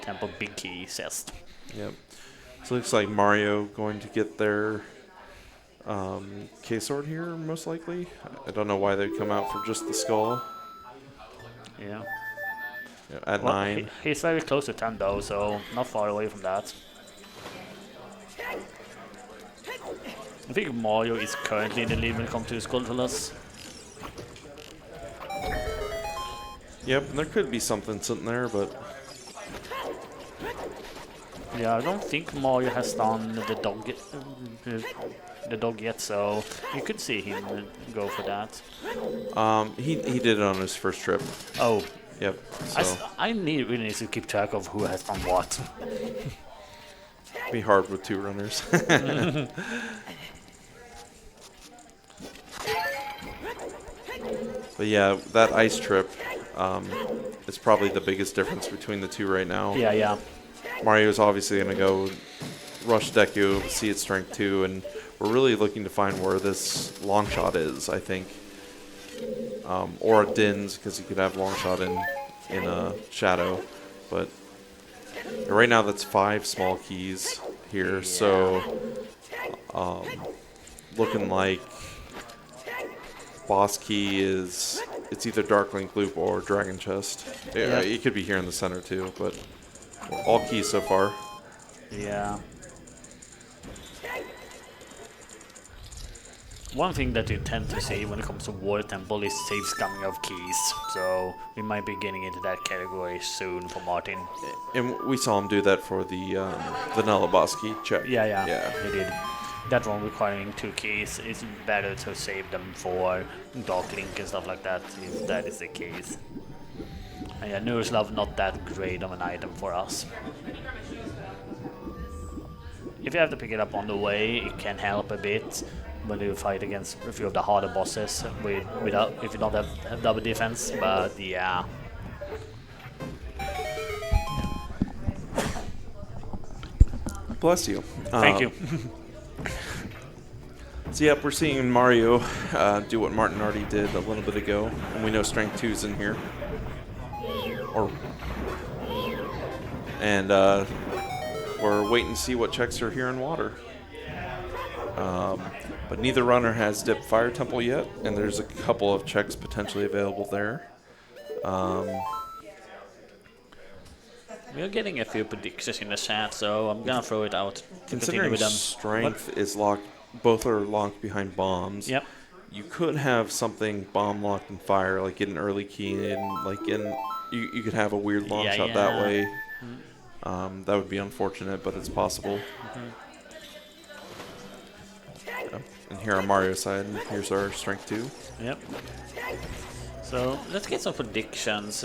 temple big key chest. Yep. So it looks like Mario going to get their K-sword here, most likely. I don't know why they'd come out for just the skull. Yeah. Yeah, at Well, 9. he's very close to 10 though, so not far away from that. I think Mario is currently in the lead when it comes to Skulltulas. Yep, and there could be something sitting there, but Yeah, I don't think Mario has done the dog yet, so you could see him go for that. He did it on his first trip. Oh, Yep. So I really need to keep track of who has done what. be hard with 2 runners. But yeah, that ice trip is probably the biggest difference between the 2 right now. Yeah, yeah. Mario's obviously going to go rush Deku, see its strength 2, and we're really looking to find where this long shot is, I think. Or a Din's, because you could have long shot in a Shadow. But right now that's 5 small keys here, Yeah. so looking like boss key is, it's either Dark Link Loop or Dragon Chest. It could be here in the center too, but all keys so far. Yeah. One thing that you tend to see when it comes to Water Temple is safe scamming of keys, so we might be getting into that category soon for Martin. And we saw him do that for the vanilla boss key check. Yeah, Yeah. he did. That one requiring 2 keys, it's better to save them for Dark Link and stuff like that, if that is the case. And yeah, Nourish Love not that great of an item for us. If you have to pick it up on the way, it can help a bit when you fight against a few of the harder bosses without if you don't have double defense, but yeah. Bless you. Thank you. So yep, we're seeing Mario do what Martin already did a little bit ago, and we know Strength 2's in here. And we're waiting to see what checks are here in water. But neither runner has dipped Fire Temple yet, and there's a couple of checks potentially available there. We're getting a few predictions in the chat, so I'm gonna throw it out to continue Considering with them. Strength is locked, both are locked behind bombs. Yep. You could have something bomb locked in fire, like get an early key in, like you could have a weird long shot that way. That would be unfortunate, but it's possible. Yeah. And here on Mario's side, here's our Strength 2. Yep. So let's get some predictions.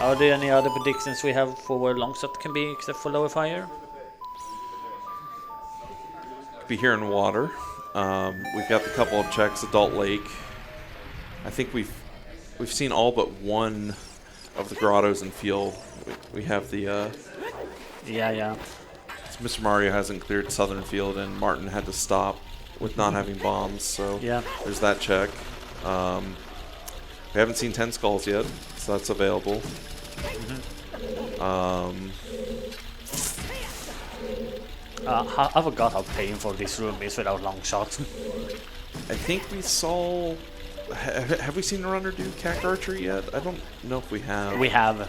Are there any other predictions we have for where long shot can be except for lower fire? Could be here in water. We've got a couple of checks, Adult Lake. I think we've seen all but one of the grottos and feel. We have the Yeah. Mr. Mario hasn't cleared Southern Field, and Martin had to stop with not having bombs, so Yeah. there's that check. We haven't seen 10 Skulls yet, so that's available. I forgot how painful this room is without long shots. I think we saw... have we seen a runner do Cack Archery yet? I don't know if we have. We have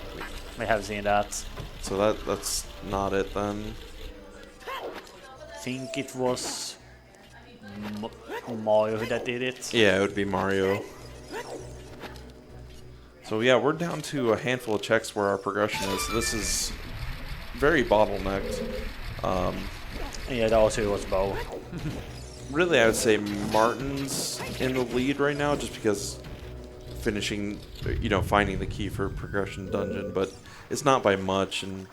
seen that. So that's not it then. I think it was Mario that did it. Yeah, it would be Mario. So yeah, we're down to a handful of checks where our progression is. This is very bottlenecked. Yeah, that also was Bo. Really, I would say Martin's in the lead right now, just because finishing, finding the key for progression dungeon, but it's not by much, and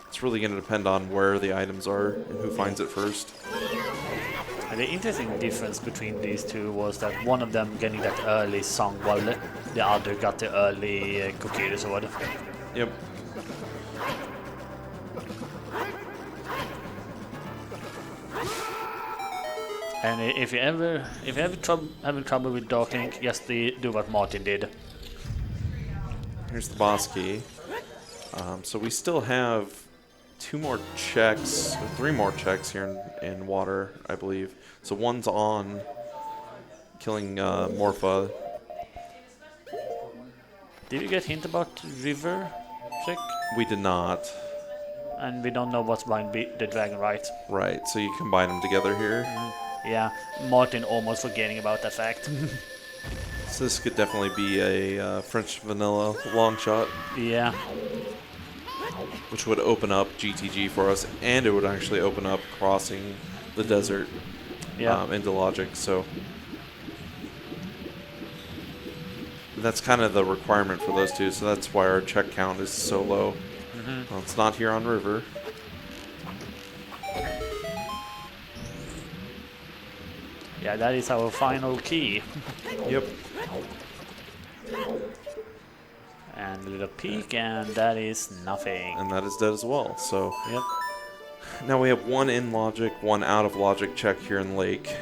it's really going to depend on where the items are and who finds it first. And the interesting difference between these two was that one of them getting that early song while the other got the early Kokiri sword. Yep. And if you ever having trouble with Dark Link, just do what Martin did. Here's the boss key. So we still have 2 more checks, or 3 more checks here in water, I believe. So one's on killing Morpha. Did you get hint about river check? We did not. And we don't know what's behind the dragon, right? Right, so you combine them together here. Yeah, Martin almost forgetting about that fact. So this could definitely be a French vanilla long shot. Yeah. which would open up GTG for us, and it would actually open up crossing the desert into logic. So that's kind of the requirement for those two. So that's why our check count is so low. Well, it's not here on river. Yeah, that is our final key. Yep. And a little peek, and that is nothing. And that is dead as well. So Yep. now we have one in logic, one out of logic check here in lake.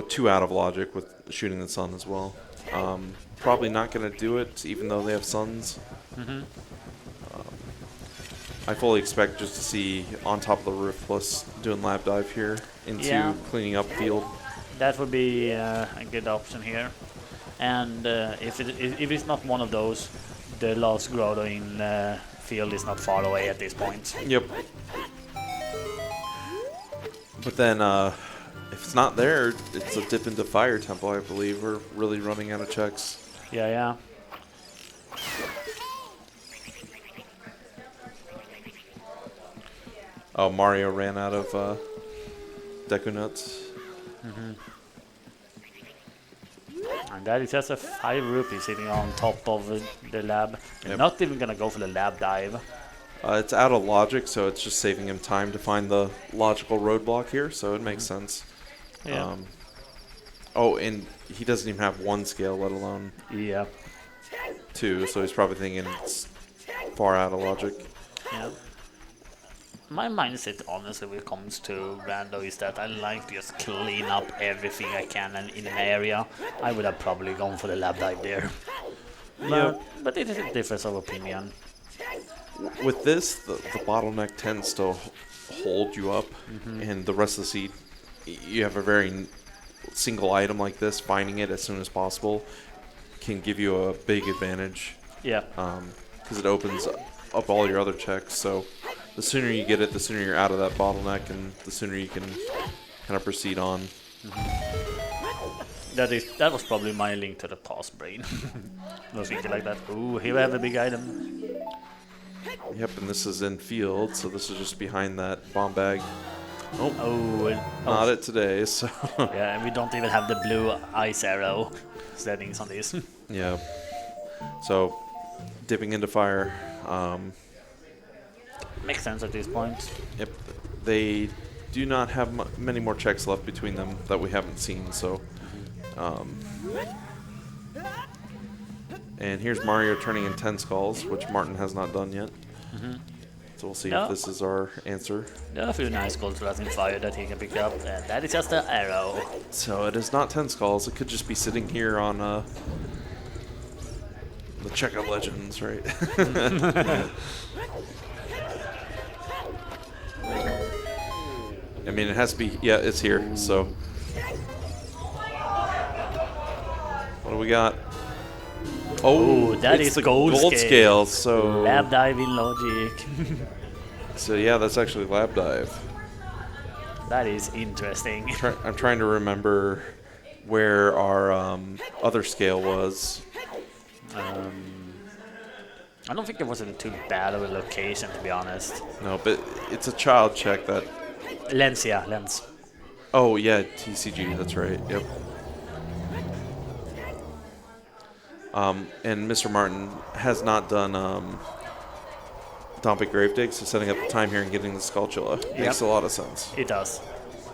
Two out of logic with shooting the sun as well. Probably not going to do it, even though they have suns. I fully expect just to see on top of the roof plus doing lab dive here into cleaning up field. That would be a good option here. And if it's not one of those, the last grotto in field is not far away at this point. Yep. But then if it's not there, it's a dip into fire temple, I believe. We're really running out of checks. Yeah. Oh, Mario ran out of Deku Nuts. And that is just a 5 rupee sitting on top of the lab. Yep. Not even gonna go for the lab dive. It's out of logic, so it's just saving him time to find the logical roadblock here, so it makes sense. Yeah. And he doesn't even have 1 scale, let alone 2, so he's probably thinking it's far out of logic. Yeah. My mindset, honestly, when it comes to rando, is that I like to just clean up everything I can in an area. I would have probably gone for the lab dive there. But it is a difference of opinion. With this, the bottleneck tends to hold you up, and the rest of the seed, you have a very single item like this, finding it as soon as possible can give you a big advantage. Yeah. Because it opens up all your other checks, so the sooner you get it, the sooner you're out of that bottleneck, and the sooner you can kind of proceed on. That was probably my link to the past brain. I was thinking like that. Ooh, here we have a big item. Yep, and this is in field, so this is just behind that bomb bag. Not it today, so... Yeah, and we don't even have the blue ice arrow settings on this. Yeah. So, dipping into fire. Makes sense at this point. Yep. They do not have many more checks left between them that we haven't seen, so... and here's Mario turning in 10 skulls, which Martin has not done yet. So we'll see if this is our answer. There are a few nice gold in fire that he can pick up, and that is just an arrow. So it is not 10 skulls. It could just be sitting here on the Check of Legends, right? I mean, it has to be. Yeah, it's here. So what do we got? Oh, that is the gold scale. So lab dive in logic. So yeah, that's actually lab dive. That is interesting. I'm trying to remember where our other scale was. I don't think it wasn't too bad of a location, to be honest. No, but it's a child check that. Lens, yeah, lens. Oh yeah, TCG. That's right. Yep. And Mr. Martin has not done Dompic Grave Dig, so setting up the time here and getting the Skulltula makes a lot of sense. It does.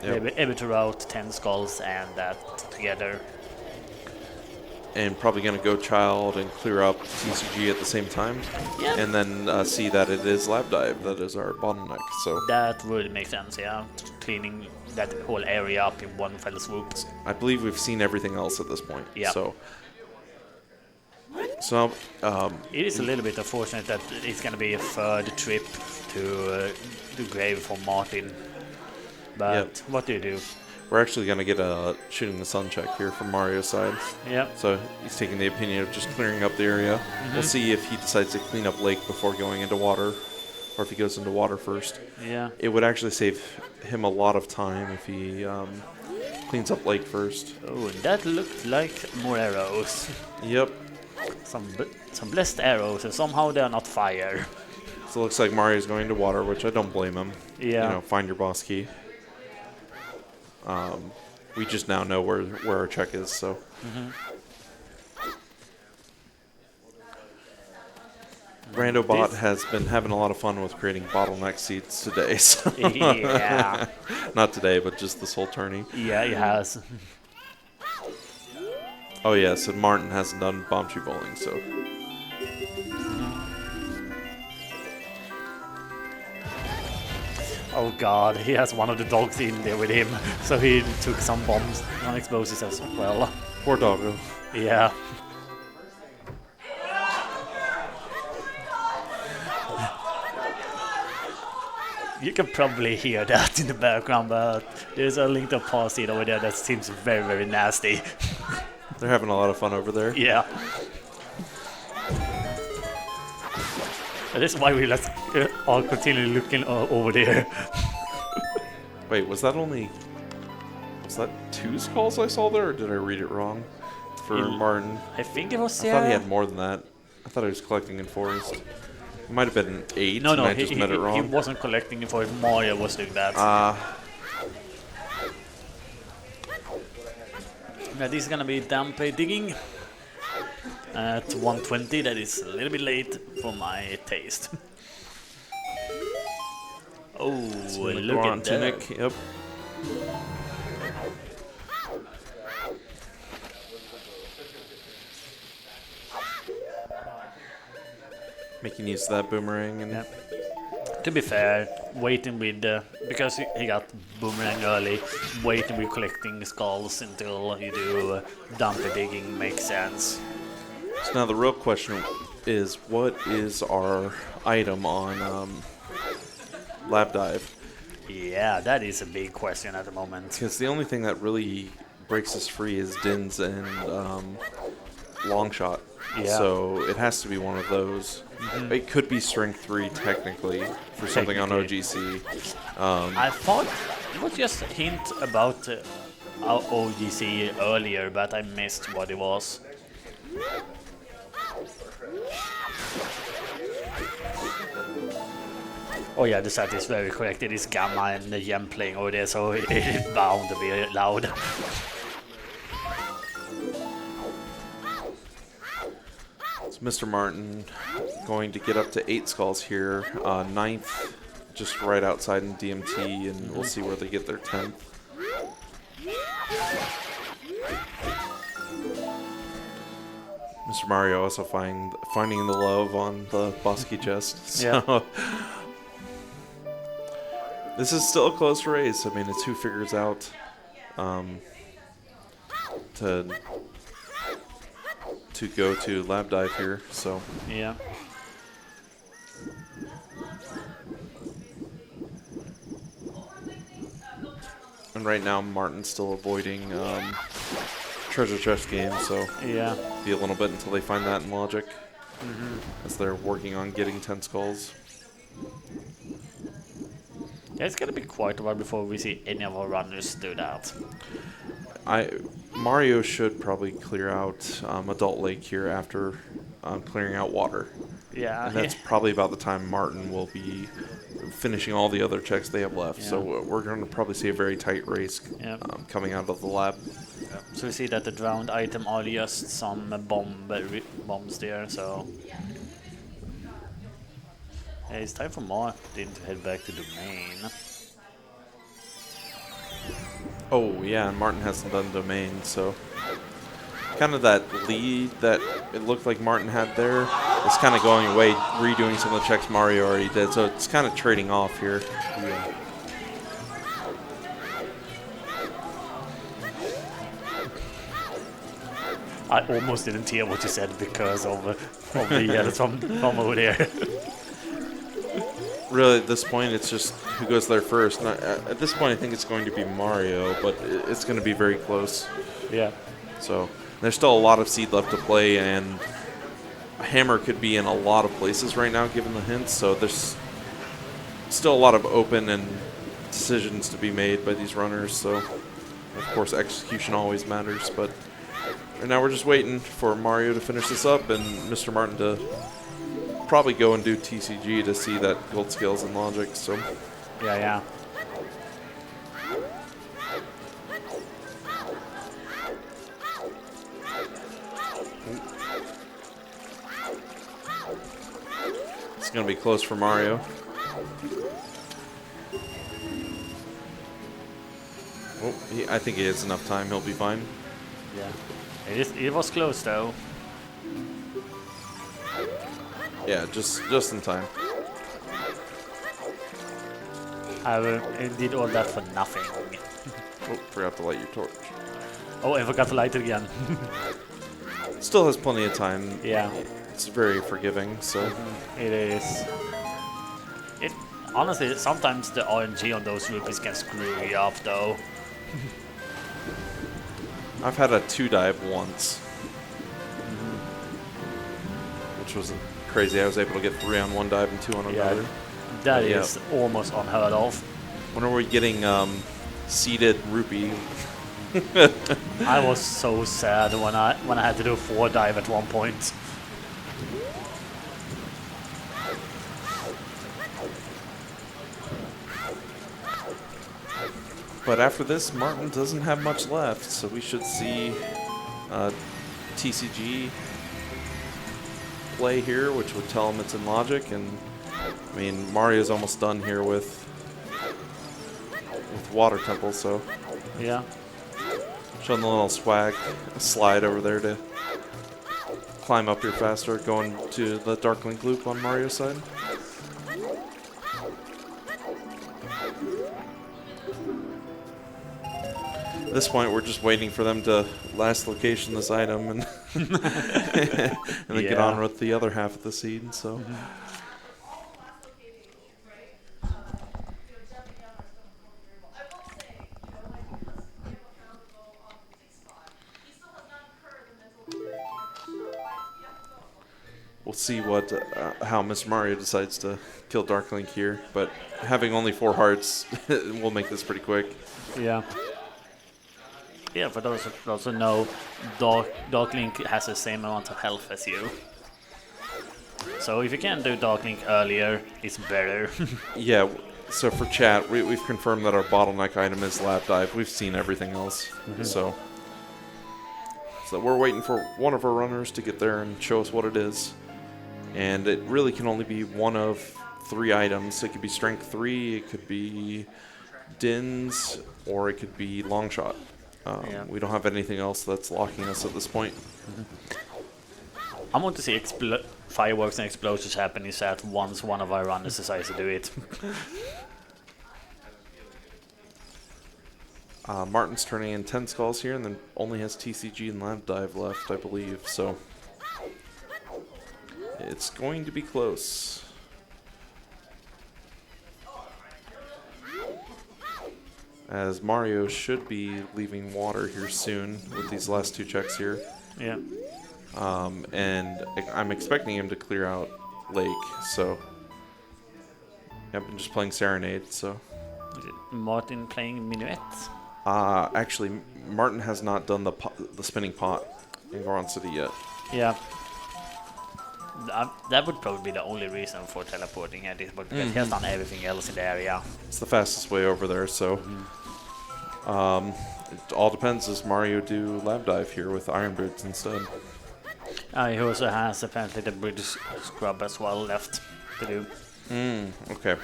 Yep. Able to route 10 skulls and that together. And probably going to go child and clear up TCG at the same time. Yep. And then see that it is lab dive that is our bottleneck. So that would make sense, yeah. Cleaning that whole area up in one fell swoop. I believe we've seen everything else at this point. Yeah. So it is a little bit unfortunate that it's going to be a third trip to the grave for Martin. But what do you do? We're actually going to get a shooting the sun check here from Mario's side. Yep. So he's taking the opinion of just clearing up the area. We'll see if he decides to clean up lake before going into water, or if he goes into water first. Yeah. It would actually save him a lot of time if he cleans up lake first. Oh, that looked like more arrows. Yep. some blessed arrows, and somehow they are not fire. So it looks like Mario's going to water, which I don't blame him. Yeah. You know, find your boss key. We just now know where our check is, so. Randobot has been having a lot of fun with creating bottleneck seeds today. So Yeah. not today, but just this whole tourney. Yeah, he has. Oh yeah, so Martin hasn't done bomb shoe bowling, so. Oh god, he has one of the dogs in there with him, so he took some bombs on explosives as well. Poor doggo. Yeah. You can probably hear that in the background, but there's a Link to the Past scene over there that seems very, very nasty. They're having a lot of fun over there. Yeah. That's why we all continue looking over there. Wait, was that 2 skulls I saw there, or did I read it wrong? For Martin. I think it was, I thought he had more than that. I thought he was collecting in forest. It might have been 8, No, and I just met it he wrong. wasn't collecting it for it. Mario was doing that. Now this is gonna be damp digging at 120. That is a little bit late for my taste. Oh, look at that. Tunic. Yep. Making use of that boomerang and. Yep. To be fair, waiting with because he got boomerang early, waiting with collecting skulls until you do dumper digging makes sense. So now the real question is, what is our item on Lab Dive? Yeah, that is a big question at the moment. Because the only thing that really breaks us free is Dins and Long Shot. Yeah. So it has to be one of those. It could be Strength 3 technically for something on OGC. I thought it was just a hint about our OGC earlier, but I missed what it was. Oh yeah, the set is very correct. It is Gamma and the Gem playing over there, so it is bound to be loud. Mr. Martin going to get up to 8 skulls here. 9th, just right outside in DMT, and we'll see where they get their 10th. Mr. Mario also finding the love on the boss key chest. So this is still a close race. I mean, it's who figures out to go to Lab Dive here, so. Yeah. And right now, Martin's still avoiding treasure chest game, so. Yeah. Be a little bit until they find that in logic. As they're working on getting 10 skulls. Yeah, it's gonna be quite a while before we see any of our runners do that. Mario should probably clear out Adult Lake here after clearing out water. Yeah. And that's probably about the time Martin will be finishing all the other checks they have left. Yeah. So we're going to probably see a very tight race coming out of the lab. So we see that the drowned item are just some bombs there, so. Yeah, it's time for Martin to head back to the main. Oh, yeah, and Martin hasn't done domain, so kind of that lead that it looked like Martin had there is kind of going away, redoing some of the checks Mario already did, so it's kind of trading off here. Yeah. I almost didn't hear what you said because of the yells from over there. Really, at this point, it's just who goes there first. At this point, I think it's going to be Mario, but it's going to be very close. Yeah. So there's still a lot of seed left to play, and Hammer could be in a lot of places right now, given the hints. So there's still a lot of open and decisions to be made by these runners. So, of course, execution always matters, but And now we're just waiting for Mario to finish this up and Mr. Martin to probably go and do TCG to see that gold scales and logic. So Yeah. it's going to be close for Mario. Oh, I think he has enough time. He'll be fine. Yeah. It was close though. Yeah, just in time. I did all that for nothing. Oh, forgot to light your torch. Oh, I forgot to light it again. Still has plenty of time. Yeah. It's very forgiving, so... It is. Honestly, sometimes the RNG on those rupees can screw you up though. I've had a 2-dive once. Which was crazy. I was able to get 3 on one dive and 2 on another. That is almost unheard of. When are we getting seeded rupee? I was so sad when I had to do a 4 dive at one point. But after this, Martin doesn't have much left, so we should see TCG play here, which would tell him it's in logic. And I mean, Mario's almost done here with Water Temple, so Yeah. showing the little swag slide over there to climb up here faster, going to the Dark Link loop on Mario's side. At this point, we're just waiting for them to last location this item and and then get on with the other half of the seed. So. We'll see what how Mr. Mario decides to kill Dark Link here, but having only 4 hearts, we'll make this pretty quick. Yeah. Yeah, for those who also know, Dark Link has the same amount of health as you. So if you can do Dark Link earlier, it's better. Yeah, so for chat, we've confirmed that our bottleneck item is Lab Dive. We've seen everything else, so we're waiting for one of our runners to get there and show us what it is. And it really can only be one of 3 items. It could be Strength 3, it could be Dins, or it could be Longshot. We don't have anything else that's locking us at this point. I want to see fireworks and explosions happen in chat once one of our runners decides to do it. Martin's turning in 10 skulls here and then only has TCG and Lab Dive left, I believe, so it's going to be close. As Mario should be leaving water here soon with these last 2 checks here. Yeah. And I'm expecting him to clear out Lake, so yep, I'm just playing Serenade, so. Is it Martin playing Minuet? Actually, Martin has not done the spinning pot in Goron City yet. Yeah. That would probably be the only reason for teleporting at this, but because he has done everything else in the area. It's the fastest way over there, so it all depends. Does Mario do Lab Dive here with Iron Boots instead? He also has apparently the British Scrub as well left to do. Okay.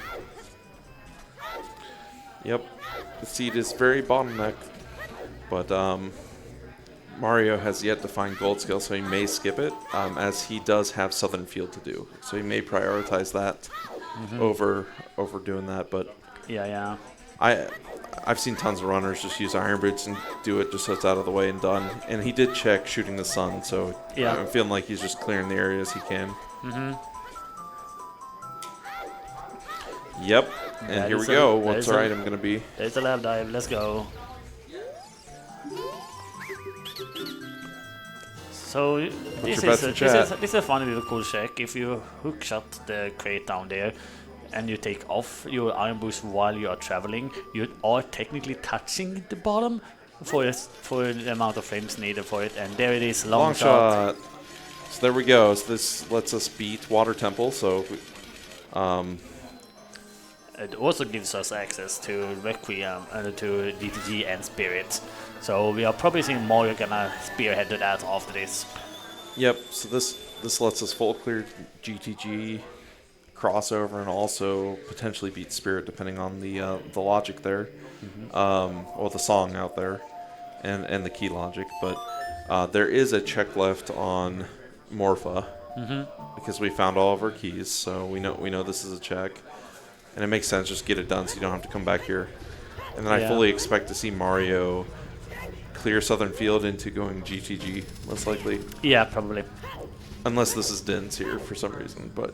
Yep, the seed is very bottleneck, but Mario has yet to find Gold Scale, so he may skip it, as he does have Southern Field to do. So he may prioritize that over doing that, but Yeah. I've seen tons of runners just use Iron Boots and do it just so it's out of the way and done. And he did check shooting the sun, so Yeah. I'm feeling like he's just clearing the areas he can. Yep, and here we go. What's our item going to be? There's a Lab Dive, let's go. So this is a funny little cool check. If you hook shot the crate down there and you take off your Iron Boost while you are traveling, you are technically touching the bottom, for the amount of frames needed for it, and there it is, long, Long shot. shot. So there we go. So this lets us beat Water Temple. So It also gives us access to Requiem, to DTG and Spirit. So we are probably seeing Mario gonna spearhead to that after this. yep. So this lets us full clear GTG, crossover, and also potentially beat Spirit depending on the logic there, or the song out there, and the key logic. But there is a check left on Morpha because we found all of our keys, so we know this is a check, and it makes sense. Just get it done so you don't have to come back here. And then I fully expect to see Mario clear Southern Field into going GTG, most likely. Yeah, probably. Unless this is Din's here for some reason, but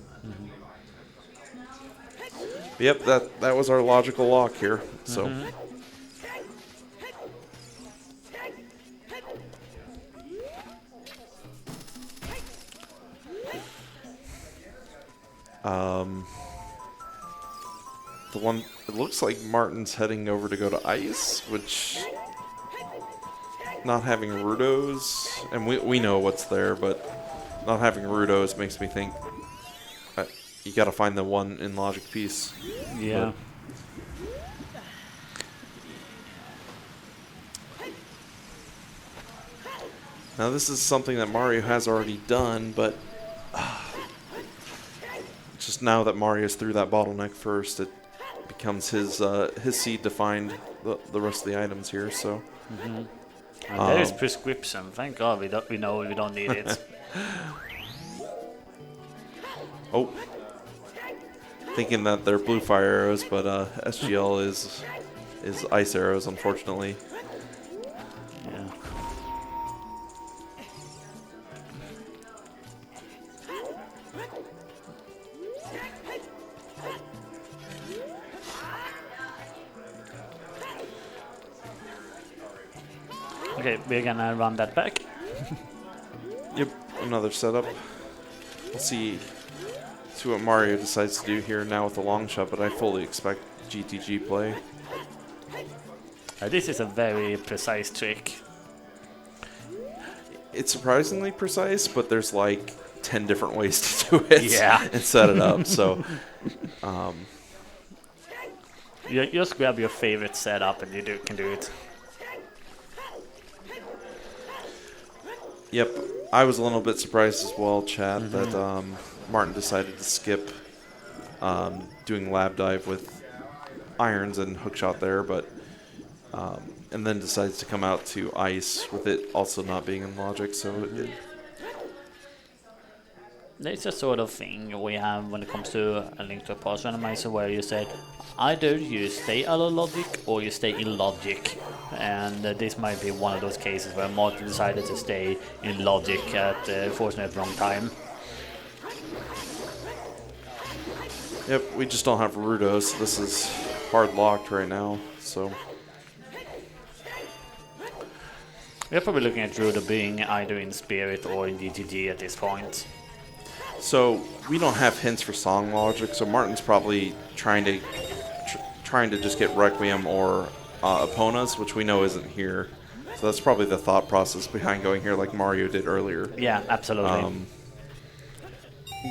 yep, that was our logical lock here. So the one, it looks like Martin's heading over to go to Ice, which not having Rudos, and we know what's there, but not having Rudos makes me think you got to find the one in logic piece. Yeah. Now this is something that Mario has already done, but just now that Mario's through that bottleneck first, it becomes his seed to find the rest of the items here. So There is prescription. Thank God we know we don't need it. Oh, thinking that they're blue fire arrows, but SGL is ice arrows, unfortunately. Yeah. Okay, we're gonna run that back. Yep, another setup. We'll see what Mario decides to do here now with the long shot, but I fully expect GTG play. This is a very precise trick. It's surprisingly precise, but there's like 10 different ways to do it and set it up. So you just grab your favorite setup and you can do it. Yep, I was a little bit surprised as well, Chad, that Martin decided to skip doing lab dive with irons and hookshot there, but and then decides to come out to ice with it also not being in logic. So It's a sort of thing we have when it comes to a Link to a Past randomizer, where you said either you stay out of logic or you stay in logic, and this might be one of those cases where Martin decided to stay in logic at the fortunate wrong time. yep, we just don't have Rudos. This is hard locked right now. So We're probably looking at Rudo being either in Spirit or in DTG at this point. So we don't have hints for song logic, so Martin's probably trying to just get Requiem or Eponas, which we know isn't here. So that's probably the thought process behind going here, like Mario did earlier. Yeah, absolutely.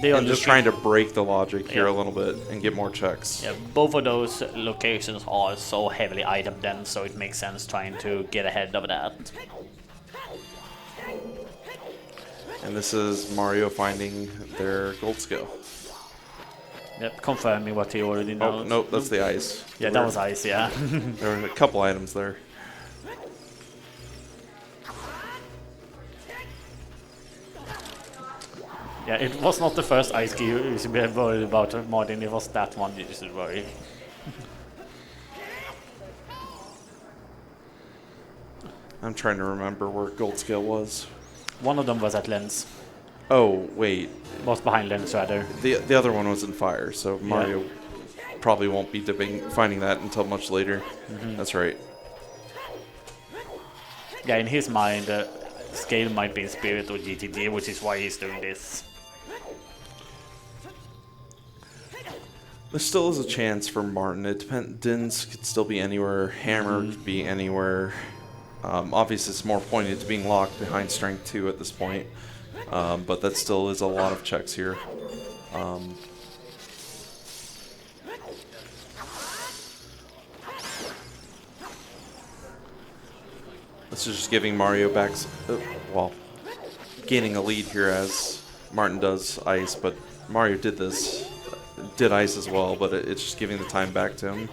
They are just trying to break the logic here a little bit and get more checks. Yeah, both of those locations are so heavily item dense, so it makes sense trying to get ahead of that. And this is Mario finding their gold scale. Yep, confirming what he already knows. Oh, nope, that's the ice. Yeah, that was ice, yeah. There were a couple items there. Yeah, it was not the first ice key you should be worried about, Martin. It was that one you should worry. I'm trying to remember where gold scale was. One of them was at Lens. Oh, wait. Was behind Lens, rather. The other one was in fire, so Mario probably won't be finding that until much later. That's right. Yeah, in his mind, scale might be in Spirit or GTD, which is why he's doing this. There still is a chance for Martin. It depends. Dins could still be anywhere. Hammer could be anywhere. Obviously, it's more pointed to being locked behind strength 2 at this point, but that still is a lot of checks here. This is just giving Mario back, well, gaining a lead here as Martin does ice, but Mario did ice as well, but it's just giving the time back to him.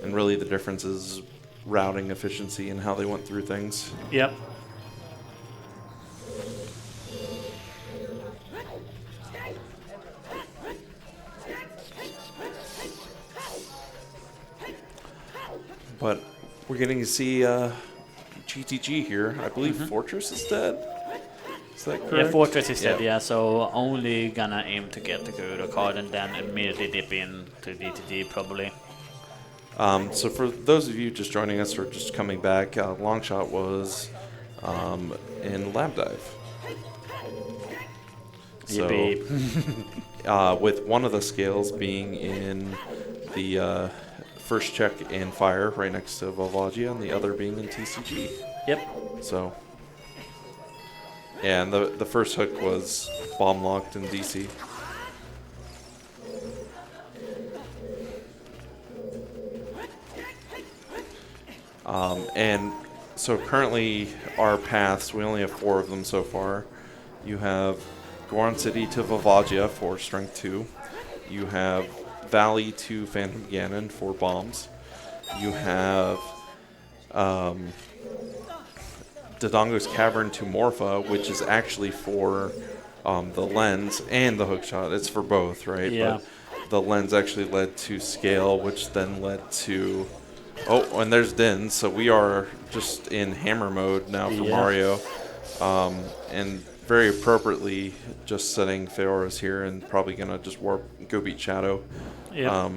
And really the difference is routing efficiency and how they went through things. Yep. But we're getting to see GTG here. I believe Fortress is dead. Is that correct? Yeah, Fortress is dead, yeah, so only gonna aim to get the Gerudo card and then immediately dip in to DTG probably. So for those of you just joining us or just coming back, Longshot was in Lab Dive. So, with one of the scales being in the first check in Fire right next to Volvagia and the other being in TCG. Yep. So, yeah, and the first hook was bomb locked in DC. And so currently our paths, we only have 4 of them so far. You have Goron City to Volvagia for Strength 2. You have Valley to Phantom Ganon for bombs. You have Dodongo's Cavern to Morpha, which is actually for the lens and the hookshot. It's for both, right? Yeah. But the lens actually led to Scale, which then led to... Oh, and there's Din, so we are just in hammer mode now for Mario. And very appropriately just setting Feora's here and probably going to just go beat Shadow. Yep.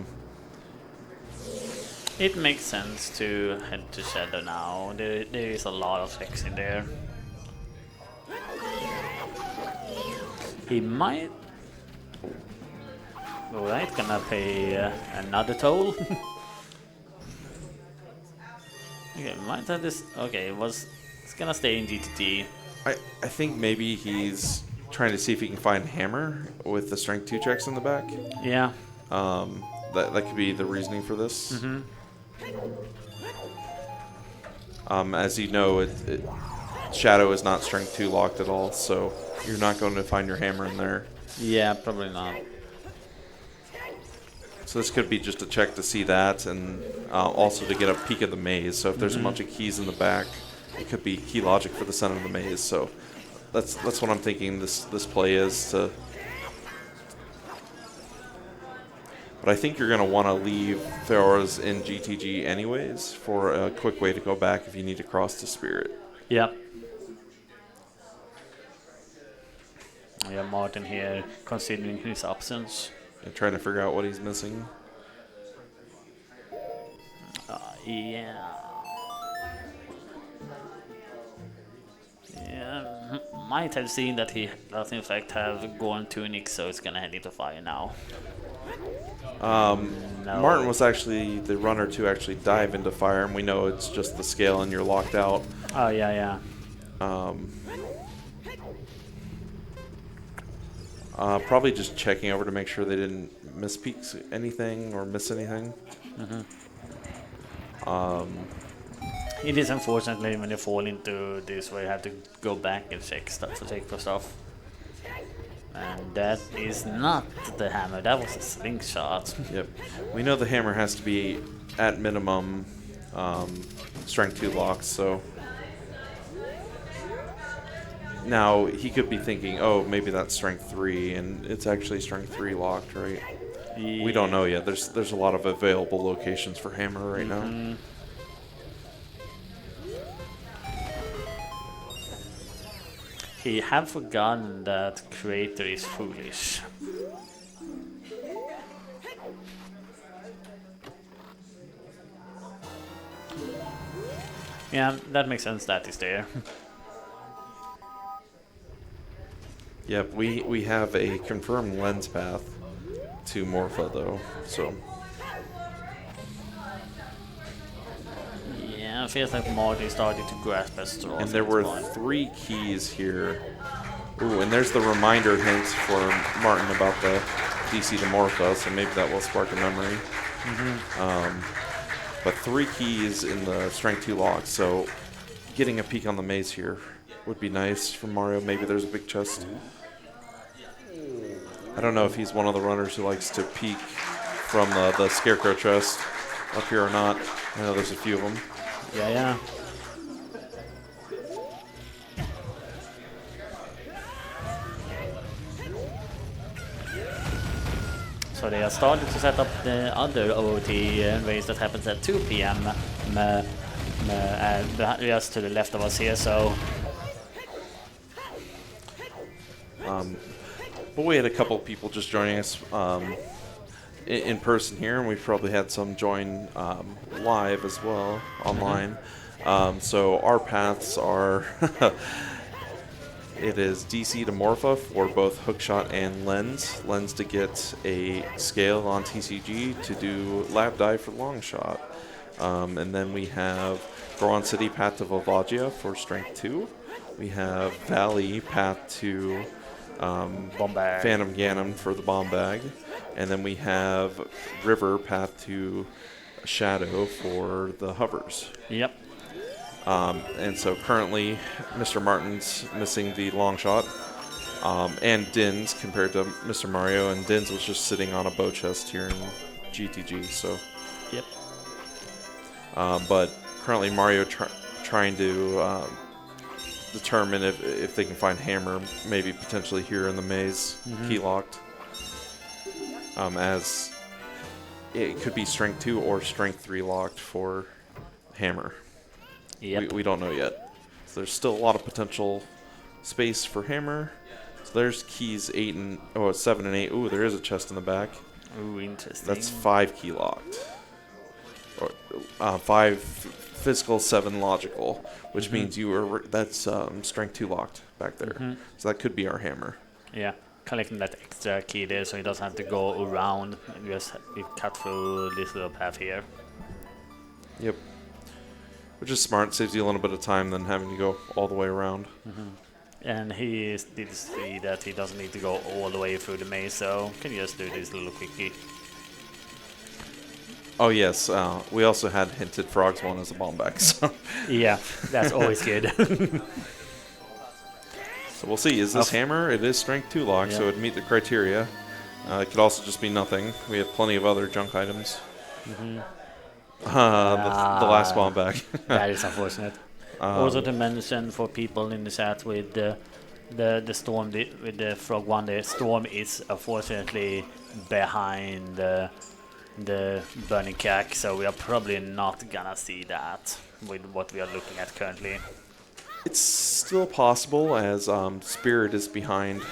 It makes sense to head to Shadow now. There is a lot of checks in there. He might... Alright, gonna pay another toll. Okay, might have this... Okay, it's gonna stay in GTT. I think maybe he's trying to see if he can find Hammer with the Strength 2 checks in the back. Yeah. That could be the reasoning for this. As you know, Shadow is not Strength 2 locked at all, so you're not going to find your Hammer in there. Yeah, probably not. So this could be just a check to see that, and also to get a peek of the maze. So if there's a bunch of keys in the back, it could be key logic for the center of the maze. So that's what I'm thinking this play is to. But I think you're going to want to leave Feora's in GTG anyways for a quick way to go back if you need to cross to Spirit. Yep. Yeah, Martin here considering his absence. And trying to figure out what he's missing. Yeah. Might have seen that he does in fact have Gorn Tunic, so it's gonna head into Fire now. No. Martin was actually the runner to actually dive into Fire, and we know it's just the scale and you're locked out. Oh, yeah. Probably just checking over to make sure they didn't misspeak anything or miss anything. It is unfortunately when you fall into this where you have to go back and check for stuff. And that is not the hammer, that was a slingshot. Yep. We know the hammer has to be at minimum strength 2 locks, so now he could be thinking, oh, maybe that's strength 3, and it's actually strength 3 locked, right? Yeah. We don't know yet. There's a lot of available locations for hammer right now. He had forgotten that Creator is foolish. Yeah, that makes sense that is there. Yep, we have a confirmed lens path to Morpha though, so. Yeah, it feels like Marty started to grasp at straws. And there at were this point. 3 keys here. Ooh, and there's the reminder hint for Martin about the DC to Morpha, so maybe that will spark a memory. But 3 keys in the Strength 2 lock, so getting a peek on the maze here would be nice for Mario. Maybe there's a big chest. I don't know if he's one of the runners who likes to peek from the Scarecrow chest up here or not. I know there's a few of them. Yeah. So they are starting to set up the other OOT race that happens at 2 p.m. Just to the left of us here, so... But we had a couple people just joining us in person here, and we've probably had some join live as well, online. So our paths are... It is DC to Morpha for both Hookshot and Lens. Lens to get a scale on TCG to do Lab Dive for Longshot. And then we have Goron City Path to Volvagia for Strength 2. We have Valley Path to Bomb bag. Phantom Ganon for the Bomb Bag. And then we have River Path to Shadow for the Hovers. Yep. And so currently, Mr. Martin's missing the long shot, and Din's compared to Mr. Mario, and Din's was just sitting on a bow chest here in GTG. So, Yep. but currently Mario trying to determine if they can find Hammer, maybe potentially here in the maze, key locked, as it could be Strength 2 or Strength 3 locked for Hammer. Yep. We don't know yet. So there's still a lot of potential space for Hammer. So there's keys 7 and 8. Ooh, there is a chest in the back. Ooh, interesting. That's 5 key locked. Or 5 physical, 7 logical, which means that's Strength 2 locked back there. So that could be our Hammer. Yeah, collecting that extra key there so he doesn't have to go around. Just cut through this little path here. Yep. Which is smart, saves you a little bit of time than having to go all the way around. And he did see that he doesn't need to go all the way through the maze, so can you just do this little quickie? Oh yes, we also had hinted Frogs one as a bomb back, so Yeah, that's always good. so we'll see. Is this Hammer? It is Strength 2 lock, so it'd meet the criteria. It could also just be nothing. We have plenty of other junk items. The last bomb back. That is unfortunate. Also to mention for people in the chat with the storm with the frog one, the storm is unfortunately behind the burning cack, so we are probably not gonna see that with what we are looking at currently. It's still possible as Spirit is behind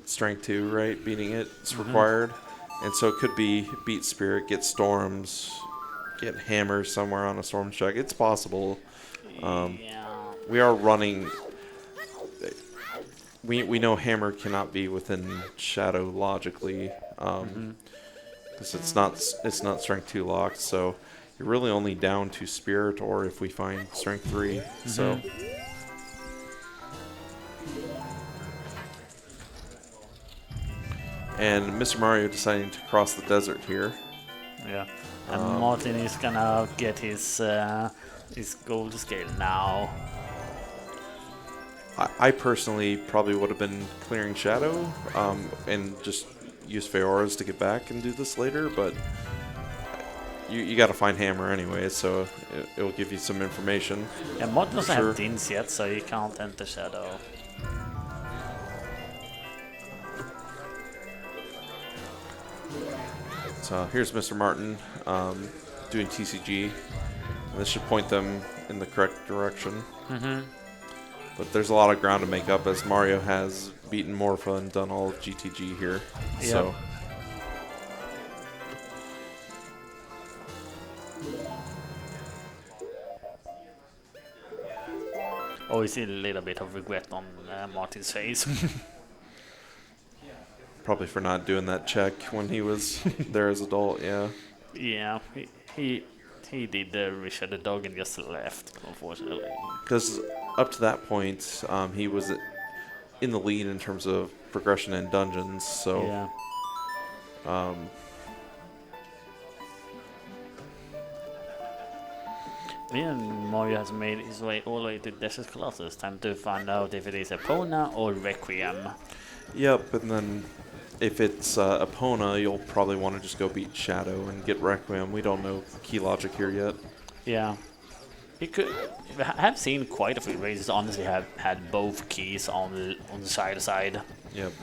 Strength 2, right? Beating it's required. And so it could be beat Spirit, get Storms, get Hammer somewhere on a Storm check. It's possible. We are running... We know Hammer cannot be within Shadow logically. Because it's not Strength 2 locked, so you're really only down to Spirit or if we find Strength 3. So... And Mr. Mario deciding to cross the desert here. Yeah, and Martin is gonna get his gold scale now. I personally probably would have been clearing Shadow and just use Feoras to get back and do this later, but you got to find Hammer anyway, so it will give you some information. Yeah, Martin doesn't have Dins yet, so he can't enter Shadow. So here's Mr. Martin doing TCG. And this should point them in the correct direction. But there's a lot of ground to make up as Mario has beaten Morpha and done all of GTG here. Yep. So Oh, you see a little bit of regret on Martin's face. probably for not doing that check when he was there as adult, yeah. Yeah, he He did the Richard the dog and just left, unfortunately. Because up to that point, he was in the lead in terms of progression in dungeons. So, Yeah. And Mario has made his way all the way to Desert Colossus. Time to find out if it is Epona or Requiem. Yep, and then if it's Epona, you'll probably want to just go beat Shadow and get Requiem. We don't know key logic here yet. Yeah. You could. I have seen quite a few races honestly have had both keys on the side. Yep.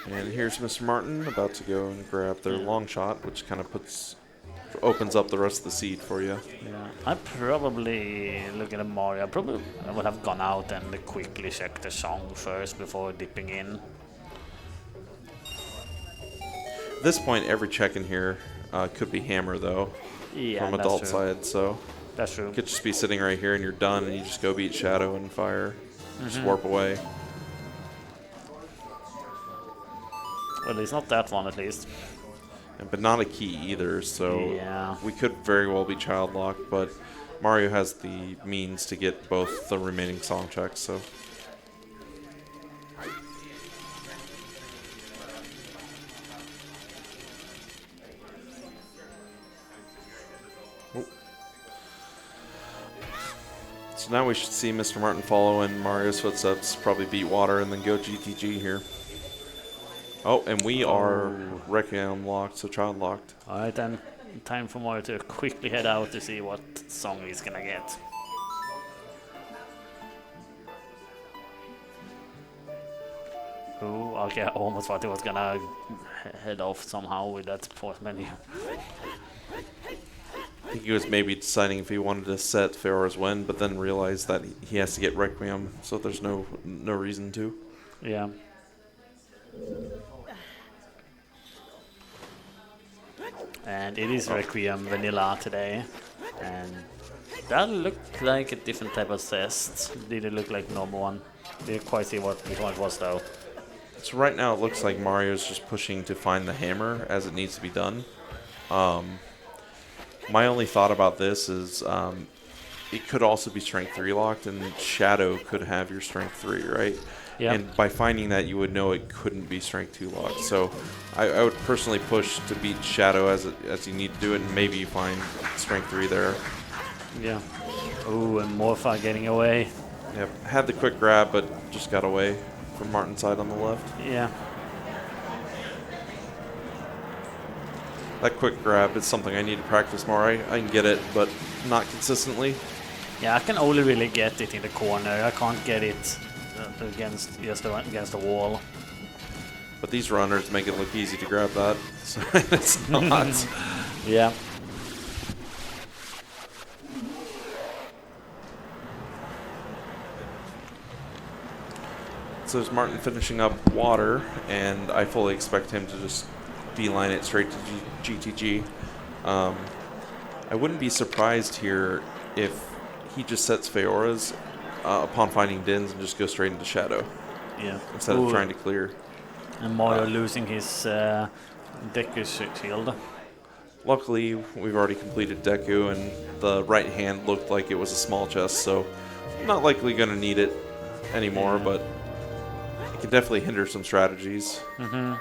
And here's Mr. Martin about to go and grab their long shot, which kind of opens up the rest of the seed for you. Yeah. I probably, looking at Mario, I would have gone out and quickly checked the song first before dipping in. At this point, every check in here could be hammer, though, Yeah, from that's adult true. side. So That's true. you could just be sitting right here and you're done, and you just go beat Shadow and fire. Just warp away. Well, it's not that one at least. But not a key either, so Yeah. we could very well be child locked, but Mario has the means to get both the remaining song checks, so. Oh. So now we should see Mr. Martin follow in Mario's footsteps, probably beat Water, and then go GTG here. Oh, and we are Requiem locked, so child locked. Alright then, time for Mario to quickly head out to see what song he's gonna get. Ooh, okay, I almost thought he was gonna head off somehow with that pause menu. I think he was maybe deciding if he wanted to set Feora's win, but then realized that he has to get Requiem, so there's no reason to. Yeah. And it is Requiem Vanilla today, and that looked like a different type of zest. Did it look like normal one? Didn't quite see which one it was though. So right now it looks like Mario's just pushing to find the hammer as it needs to be done. My only thought about this is it could also be Strength 3 locked, and Shadow could have your Strength 3, right? Yeah. And by finding that, you would know it couldn't be Strength 2 locked. So I would personally push to beat Shadow as you need to do it, and maybe you find Strength 3 there. Yeah. Ooh, and Morpha getting away. Yep. Had the quick grab, but just got away from Martin's side on the left. Yeah. That quick grab is something I need to practice more. I can get it, but not consistently. Yeah, I can only really get it in the corner. I can't get it against the wall. But these runners make it look easy to grab that, so it's not. Yeah. So there's Martin finishing up Water, and I fully expect him to just beeline it straight to GTG. I wouldn't be surprised here if he just sets Feora's upon finding Din's and just goes straight into Shadow. Yeah. Instead of trying to clear. And Mario losing his Deku shield. Luckily, we've already completed Deku, and the right hand looked like it was a small chest, so not likely going to need it anymore, but it can definitely hinder some strategies. Mm-hmm.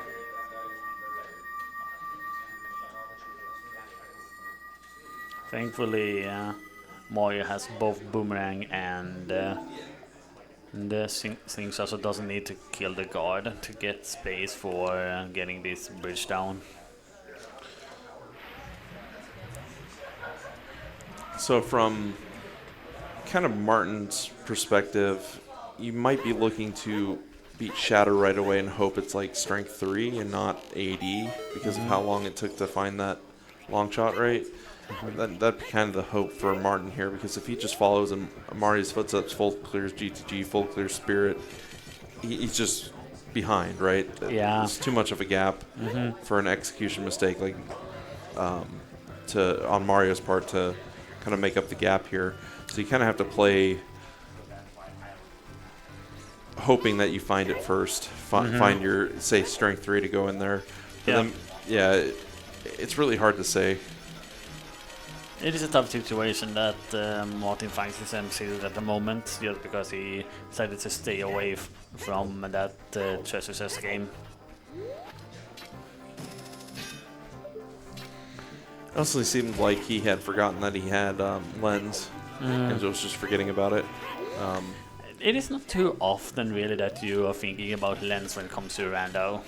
Thankfully, Mario has both Boomerang and the things also doesn't need to kill the guard to get space for getting this bridge down. So from kind of Martin's perspective, you might be looking to beat Shadow right away and hope it's like Strength 3 and not AD because of how long it took to find that long shot right. That'd be kind of the hope for Martin here, because if he just follows in Mario's footsteps, full clears GTG, full clears Spirit, he's just behind, right? Yeah. It's too much of a gap for an execution mistake, like on Mario's part to kind of make up the gap here. So you kind of have to play hoping that you find it first. Find your, say, strength 3 to go in there. But Yeah. then, yeah, it's really hard to say. It is a tough situation that Martin finds himself at the moment, just because he decided to stay away from that treasure chest game. It honestly seemed like he had forgotten that he had lens, and was just forgetting about it. It is not too often, really, that you are thinking about lens when it comes to rando.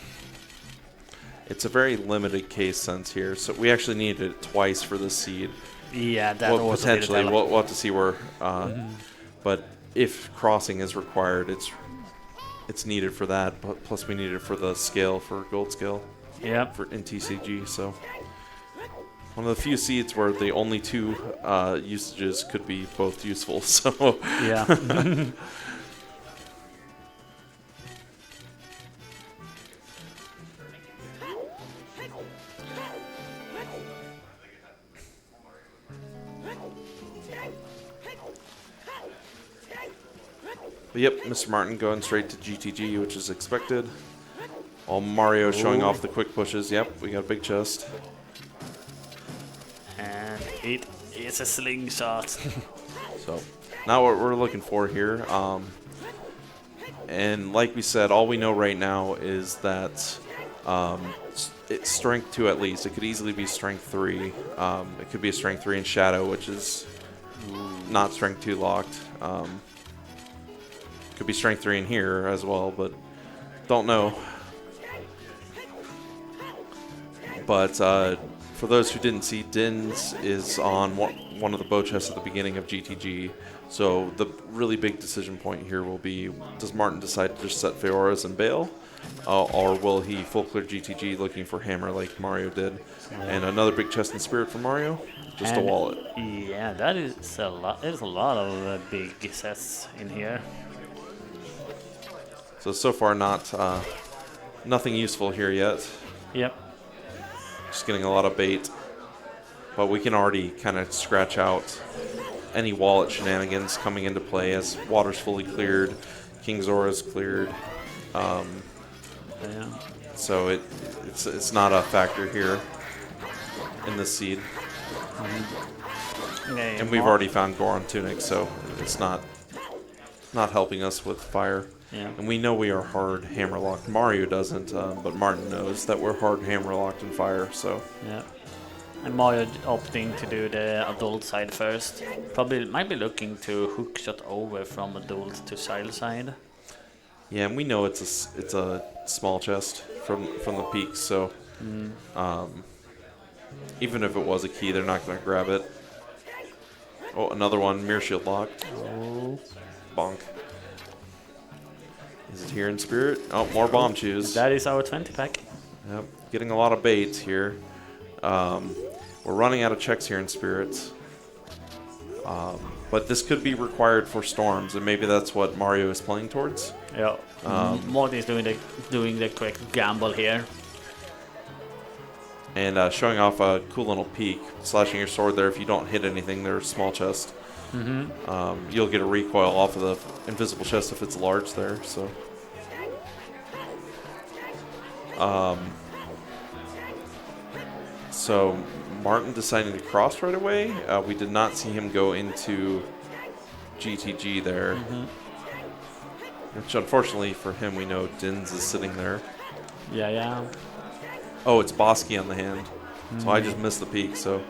It's a very limited case sense here, so we actually needed it twice for the seed. Yeah, that Well, also potentially, did we'll have to see where. But if crossing is required, it's needed for that. Plus, we need it for the scale, for gold scale, Yeah. in TCG. So one of the few seeds where the only 2 usages could be both useful. So Yeah. But yep, Mr. Martin going straight to GTG, which is expected. All Mario showing off the quick pushes. Yep, we got a big chest. And it is a slingshot. So now what we're looking for here. And like we said, all we know right now is that it's strength 2 at least. It could easily be strength 3. It could be a strength 3 in Shadow, which is not strength 2 locked. Could be strength 3 in here as well, but don't know. But for those who didn't see, Din's is on one of the bow chests at the beginning of GTG. So the really big decision point here will be, does Martin decide to just set Feoras and bail? Or will he full clear GTG looking for hammer like Mario did? And another big chest in Spirit for Mario? Just a wallet. Yeah, that is a lot. There's a lot of big sets in here. So far nothing useful here yet. Yep. Just getting a lot of bait. But we can already kind of scratch out any wallet shenanigans coming into play as water's fully cleared, King's Aura's cleared. Yeah. So it's not a factor here in the seed. And we've already found Goron Tunic, so it's not helping us with fire. Yeah. And we know we are hard hammer locked. Mario doesn't, but Martin knows that we're hard hammer locked in fire. So Yeah. And Mario opting to do the adult side first. Probably might be looking to hook shot over from adult to child side. yeah, and we know it's a small chest from the peaks. So even if it was a key, they're not going to grab it. Oh, another one, mirror shield locked. Oh. Bonk. Is it here in Spirit? Oh, more bomb chews. That is our 20 pack. Yep, getting a lot of baits here. We're running out of checks here in Spirits. But this could be required for Storms, and maybe that's what Mario is playing towards. Yeah. Martin is doing the correct gamble here. And showing off a cool little peek, slashing your sword there. If you don't hit anything, there's a small chest. You'll get a recoil off of the invisible chest if it's large there. So Martin deciding to cross right away. We did not see him go into GTG there. Which unfortunately for him, we know Dins is sitting there. Yeah. Oh, it's Bosky on the hand. So I just missed the peak, so.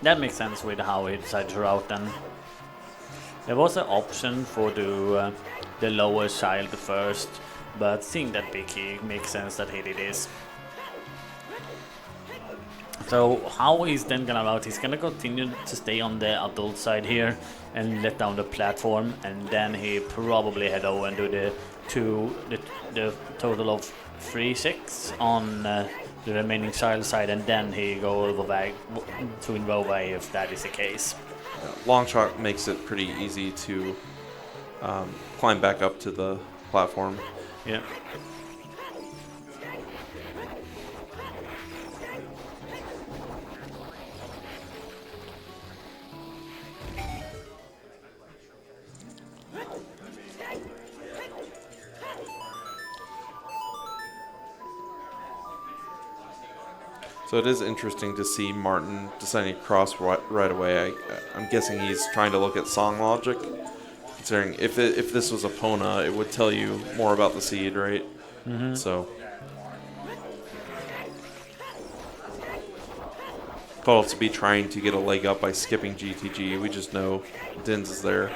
That makes sense with how he decided to route then. There was an option for the lower child first, but seeing that big key makes sense that he did this. So how he's then gonna route? He's gonna continue to stay on the adult side here and let down the platform, and then he probably head over and do the total of 3-6 on the remaining child side, and then he go over back to Invova if that is the case. Long shot makes it pretty easy to climb back up to the platform. Yeah. So it is interesting to see Martin deciding to cross right away. I'm guessing he's trying to look at song logic. Considering if this was a Pona, it would tell you more about the seed, right? Mm-hmm. So Paul to be trying to get a leg up by skipping GTG. We just know Dins is there.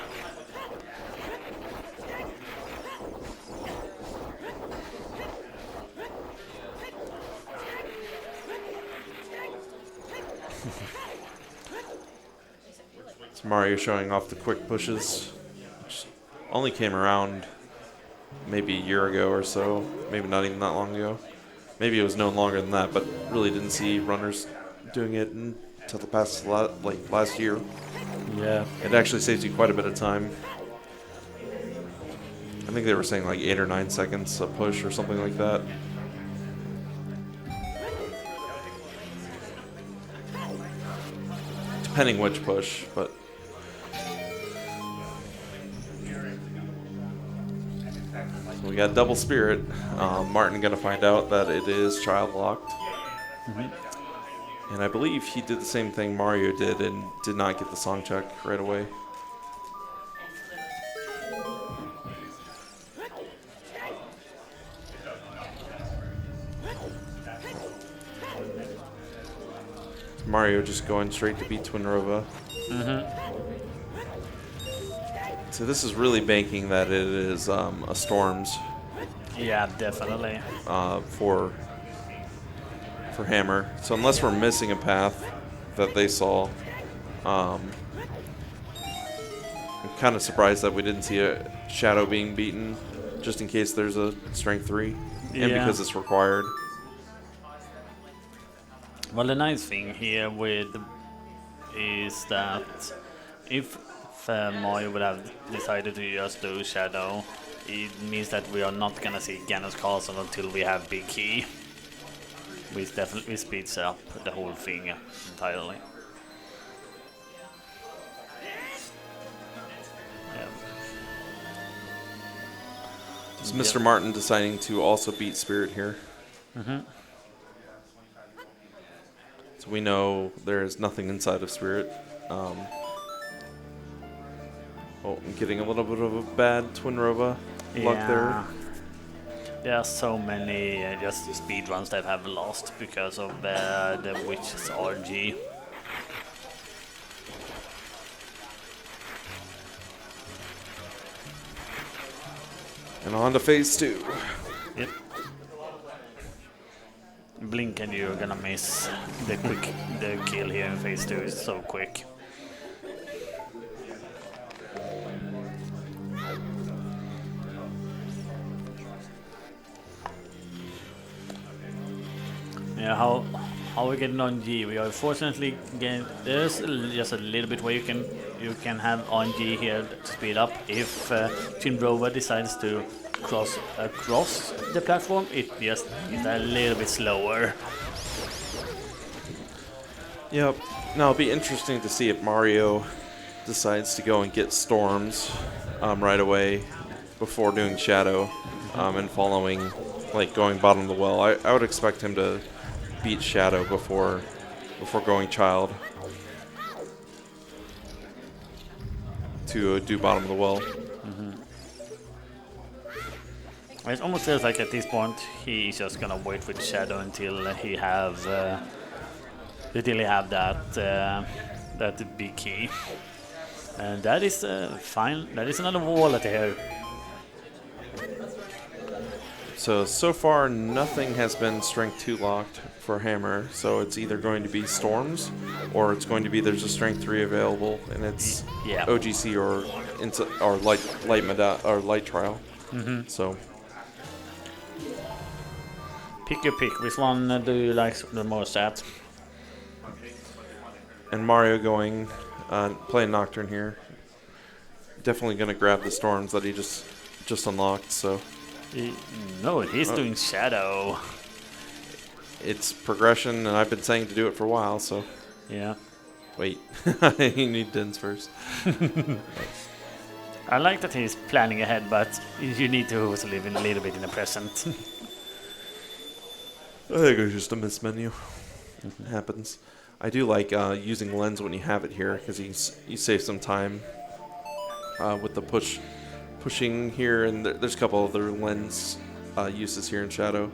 It's Mario showing off the quick pushes, which only came around maybe a year ago or so, maybe not even that long ago. Maybe it was known longer than that, but really didn't see runners doing it until the past last year. Yeah. It actually saves you quite a bit of time. I think they were saying like 8 or 9 seconds a push or something like that. Depending which push, but so we got double spirit. Martin gonna find out that it is child locked. Mm-hmm. And I believe he did the same thing Mario did and did not get the song check right away. Mario just going straight to beat Twin Rova. Mm-hmm. So this is really banking that it is a Storms. Yeah, definitely. For Hammer. So unless we're missing a path that they saw, I'm kind of surprised that we didn't see a Shadow being beaten, just in case there's a Strength 3, and because it's required. Well, the nice thing here is that if Mario would have decided to just do Shadow, it means that we are not gonna see Ganon's Castle until we have Big Key, which definitely speeds up the whole thing entirely. Yeah. Is Mr. Martin deciding to also beat Spirit here? Mm-hmm. So we know there's nothing inside of Spirit. I'm getting a little bit of a bad Twin Rova luck there. There are so many just speedruns that have lost because of the Witch's RG. And on to phase 2. Yep. Blink and you're gonna miss the kill here in phase 2 is so quick. Yeah, how we getting on G? We are fortunately getting, there's just a little bit where you can have on G here to speed up. If Twin Rova decides to cross across the platform, it just is a little bit slower. Yep. Now it'll be interesting to see if Mario decides to go and get Storms right away before doing Shadow and following, like going bottom of the well. I would expect him to beat Shadow before going Child to do bottom of the well. Mm-hmm. It almost feels like at this point he's just gonna wait with Shadow until he have that big key, and that is fine. That is another wallet here. So far nothing has been Strength 2 locked for Hammer, so it's either going to be Storms or it's going to be there's a Strength 3 available and it's OGC or light trial. Mm-hmm. So pick your pick. Which one do you like the most at? And Mario going playing Nocturne here. Definitely going to grab the Storms that he just unlocked. So he's doing Shadow. It's progression, and I've been saying to do it for a while. So yeah. Wait, you need Dins first. I like that he's planning ahead, but you need to also live in a little bit in the present. I think it was just a mismenu. happens. I do like using lens when you have it here because you save some time with the pushing here, and there's a couple other lens uses here in Shadow.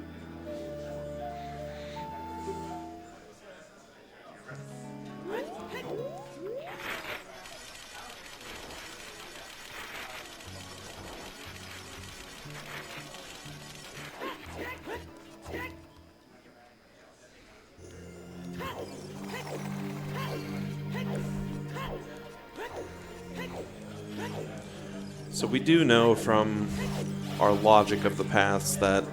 So we do know from our logic of the paths that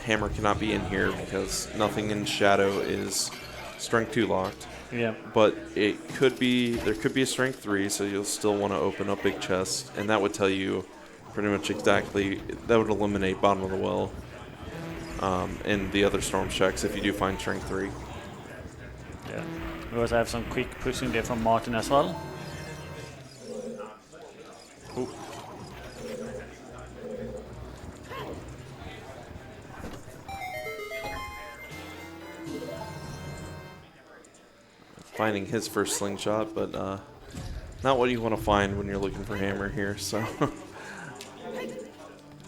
hammer cannot be in here because nothing in Shadow is strength 2 locked. Yeah. But there could be a strength 3, so you'll still want to open up big chest, and that would tell you pretty much exactly, that would eliminate bottom of the well and the other storm checks if you do find strength 3. Yeah. We also have some quick pushing there from Martin as well. Ooh. Finding his first slingshot, but not what you want to find when you're looking for hammer here. So,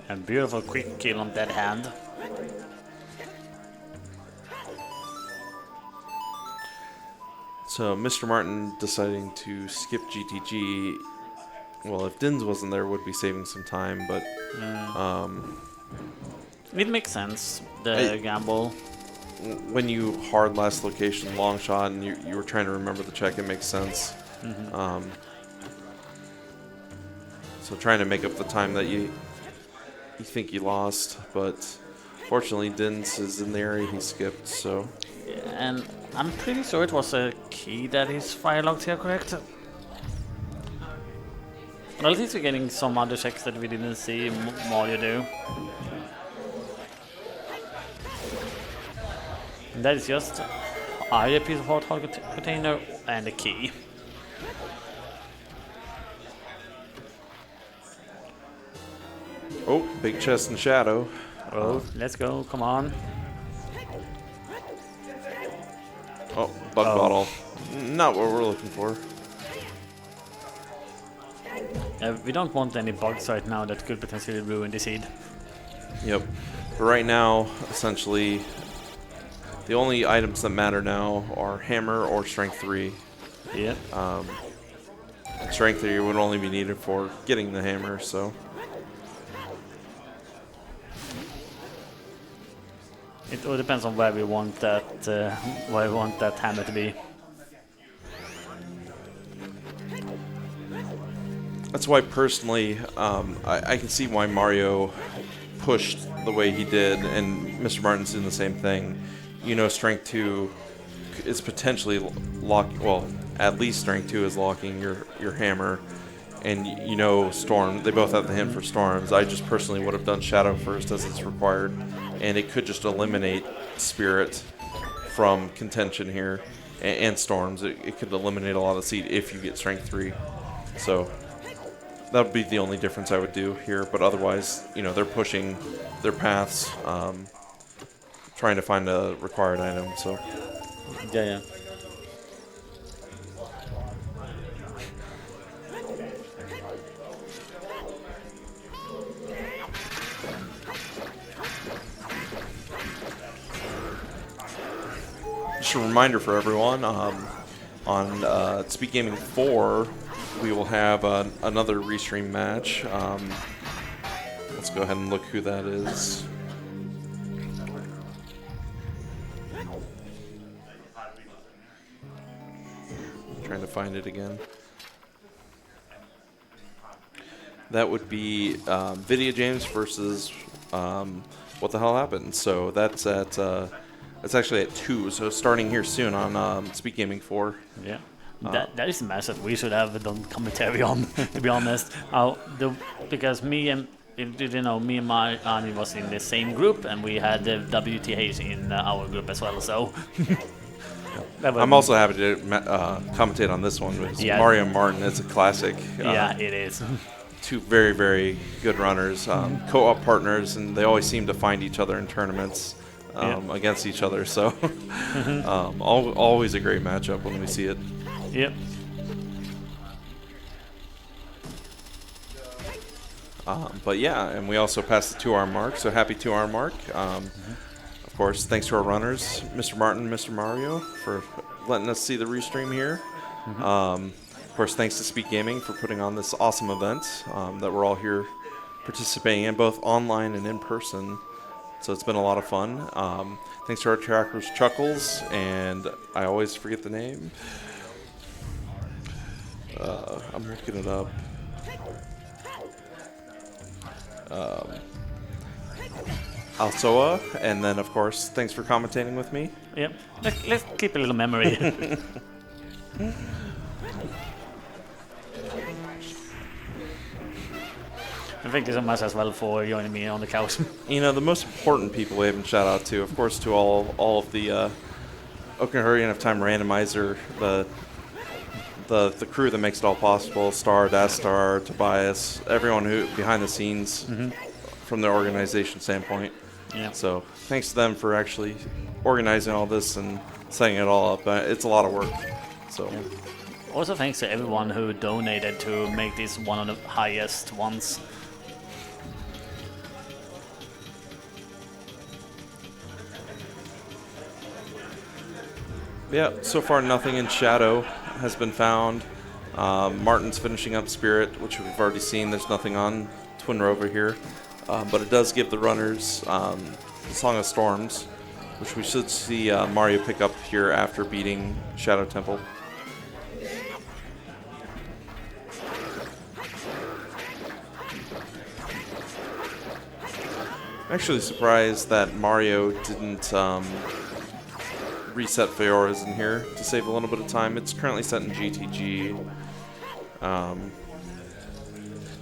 And beautiful quick kill on dead hand. so MrMarin deciding to skip GTG. Well, if Dins wasn't there, would be saving some time, but It makes sense, the gamble. when you hard last location long shot and you were trying to remember the check, it makes sense. So trying to make up the time that you think you lost, but fortunately Dins is in the area he skipped, so. And I'm pretty sure it was a key that is fire locked here, correct? Well, at least we're getting some other checks that we didn't see Mario do. And that is just either a piece of hot target container and a key. Oh, big chest and Shadow. Oh, let's go, come on. Oh, bug bottle. Not what we're looking for. We don't want any bugs right now that could potentially ruin the seed. Yep. But right now, essentially, the only items that matter now are hammer or strength 3. Yeah. Strength 3 would only be needed for getting the hammer, so. It all depends on where we want that hammer to be. That's why personally, I can see why Mario pushed the way he did, and MrMarin's doing the same thing. You know, strength 2 is potentially locking. Well, at least strength 2 is locking your hammer, and you know storm. They both have the hint for storms. I just personally would have done Shadow first as it's required, and it could just eliminate Spirit from contention here, and storms. It could eliminate a lot of seed if you get strength 3. So. That would be the only difference I would do here, but otherwise, you know, they're pushing their paths, trying to find a required item, so. Yeah. Just a reminder for everyone, on Speedgaming 4, we will have another restream match. Let's go ahead and look who that is. Trying to find it again. That would be Video James versus What the Hell Happened. So that's it's actually at 2. So starting here soon on Speedgaming 4. Yeah. That is a match that we should have done commentary on, to be honest. Because me and Martin was in the same group, and we had the WTH in our group as well. So I'm also happy to commentate on this one with Mario and Martin. It's a classic. Yeah, it is. Two very, very good runners, co-op partners, and they always seem to find each other in tournaments. against each other. So always a great matchup when we see it. Yep. But yeah, and we also passed the 2-hour mark, so happy 2-hour mark. Of course, thanks to our runners, Mr. Martin, Mr. Mario, for letting us see the restream here. Of course, thanks to Speedgaming for putting on this awesome event that we're all here participating in, both online and in person. So it's been a lot of fun. Thanks to our trackers, Chuckles, and I always forget the name. I'm looking it up. Alsoa, and then of course, thanks for commentating with me. Yep. Let's keep a little memory. Thank you so much as well for joining me on the couch. You know, the most important people we haven't shout out to, of course, to all of the Okinawan of Time Randomizer, the crew that makes it all possible, Star, Dastar, Tobias, everyone who behind the scenes from the organization standpoint. Yeah. So thanks to them for actually organizing all this and setting it all up. It's a lot of work. So. Yeah. Also thanks to everyone who donated to make this one of the highest ones. Yeah, so far nothing in Shadow has been found. Martin's finishing up Spirit, which we've already seen. There's nothing on Twin Rover here. But it does give the runners Song of Storms, which we should see Mario pick up here after beating Shadow Temple. I'm actually surprised that Mario didn't reset Fiora's in here to save a little bit of time. It's currently set in GTG.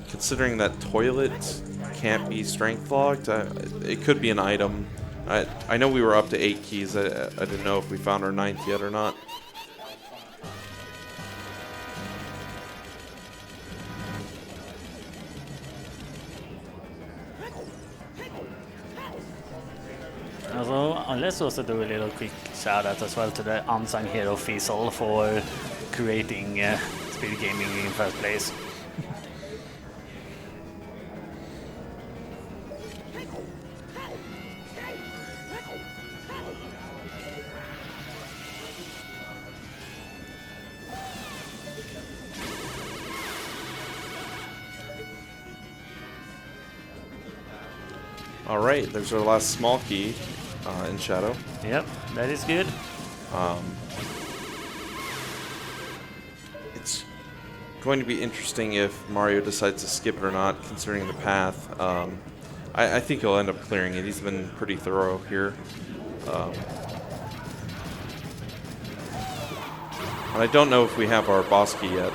Considering that Toilet can't be strength locked, it could be an item. I know we were up to 8 keys. I didn't know if we found our 9th yet or not. Also, let's also do a little quick shout out as well to the unsung hero Fiesel for creating Speedgaming in first place. All right, there's our last small key in Shadow. Yep, that is good. It's going to be interesting if Mario decides to skip it or not, considering the path. I think he'll end up clearing it. He's been pretty thorough here. And I don't know if we have our boss key yet.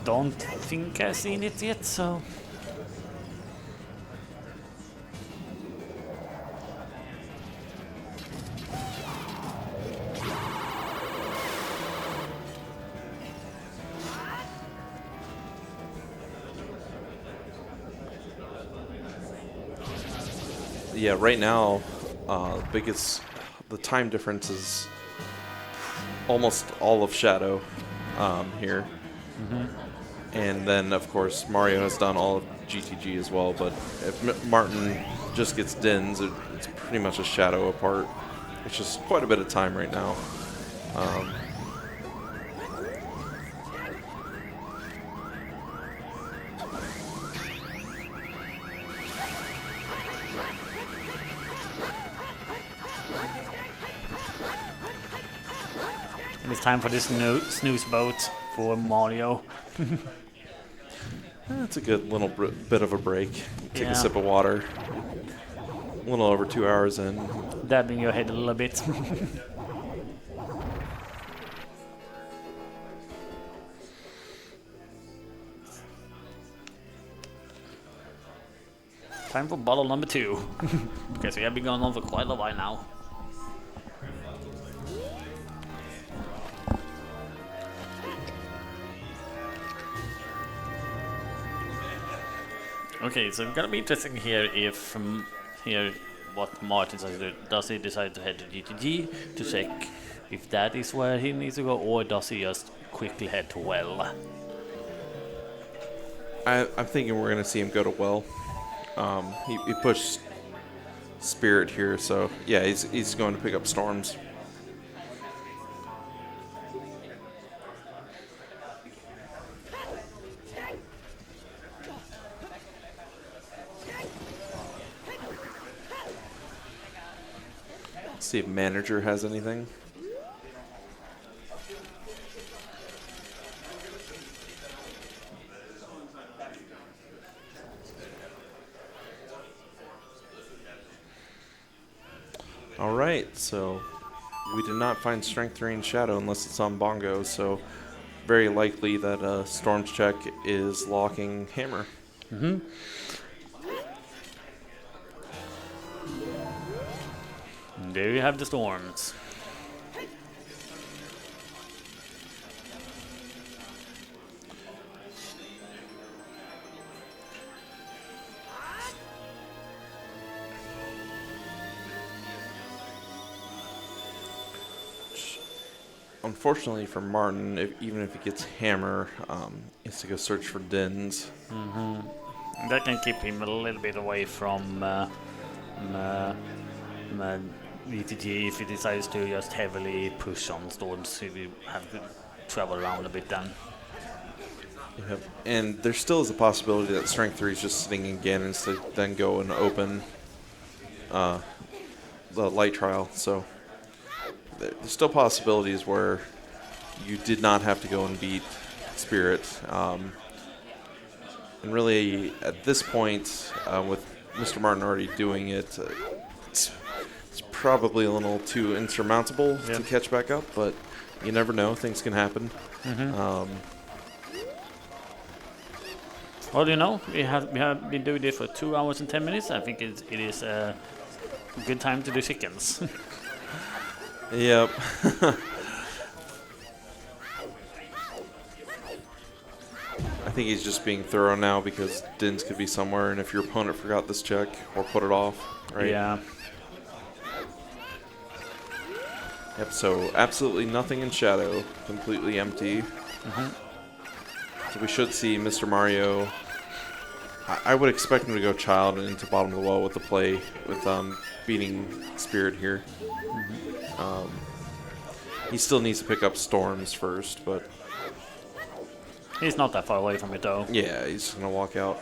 Don't think I've seen it yet, so... Yeah, right now, the time difference is almost all of Shadow here. And then, of course, Mario has done all of GTG as well, but if Martin just gets Dins, it's pretty much a Shadow apart. It's just quite a bit of time right now. And it's time for this snooze boat for Mario. That's a good little bit of a break. Take Yeah. a sip of water. A little over 2 hours in. Dabbing your head a little bit. Time for bottle number 2. Because we have been going on for quite a while now. Okay, so it's gonna be interesting here if here what Martin says. Does he decide to head to GTG to check if that is where he needs to go, or does he just quickly head to well? I'm thinking we're going to see him go to well. He pushed Spirit here, so yeah, he's going to pick up Storms. See if Manager has anything. All right, so we did not find Strength 3 in Shadow unless it's on Bongo, so very likely that Storm's check is locking Hammer. Mm-hmm. There you have the Storms. Unfortunately for Martin, even if he gets Hammer, he has to go search for Dins. Mm-hmm. That can keep him a little bit away from VTG. If he decides to just heavily push on Storms, he will have to travel around a bit then. Yep. And there still is a possibility that Strength 3 is just sitting in Ganon's to then go and open the light trial. So there's still possibilities where you did not have to go and beat Spirit. And really, at this point, with Mr. Martin already doing it, it's probably a little too insurmountable to catch back up, but you never know. Things can happen. Mm-hmm. Well, you know, we have been doing this for 2 hours and 10 minutes. I think it is a good time to do chickens. Yep. I think he's just being thorough now because Dins could be somewhere, and if your opponent forgot this check or put it off, right? Yeah. Yep, so absolutely nothing in Shadow, completely empty. Mm-hmm. So we should see Mr. Mario. I would expect him to go Child and into bottom of the well with the play with beating Spirit here. Mm-hmm. He still needs to pick up Storms first, but He's not that far away from it though. yeah, he's just gonna walk out.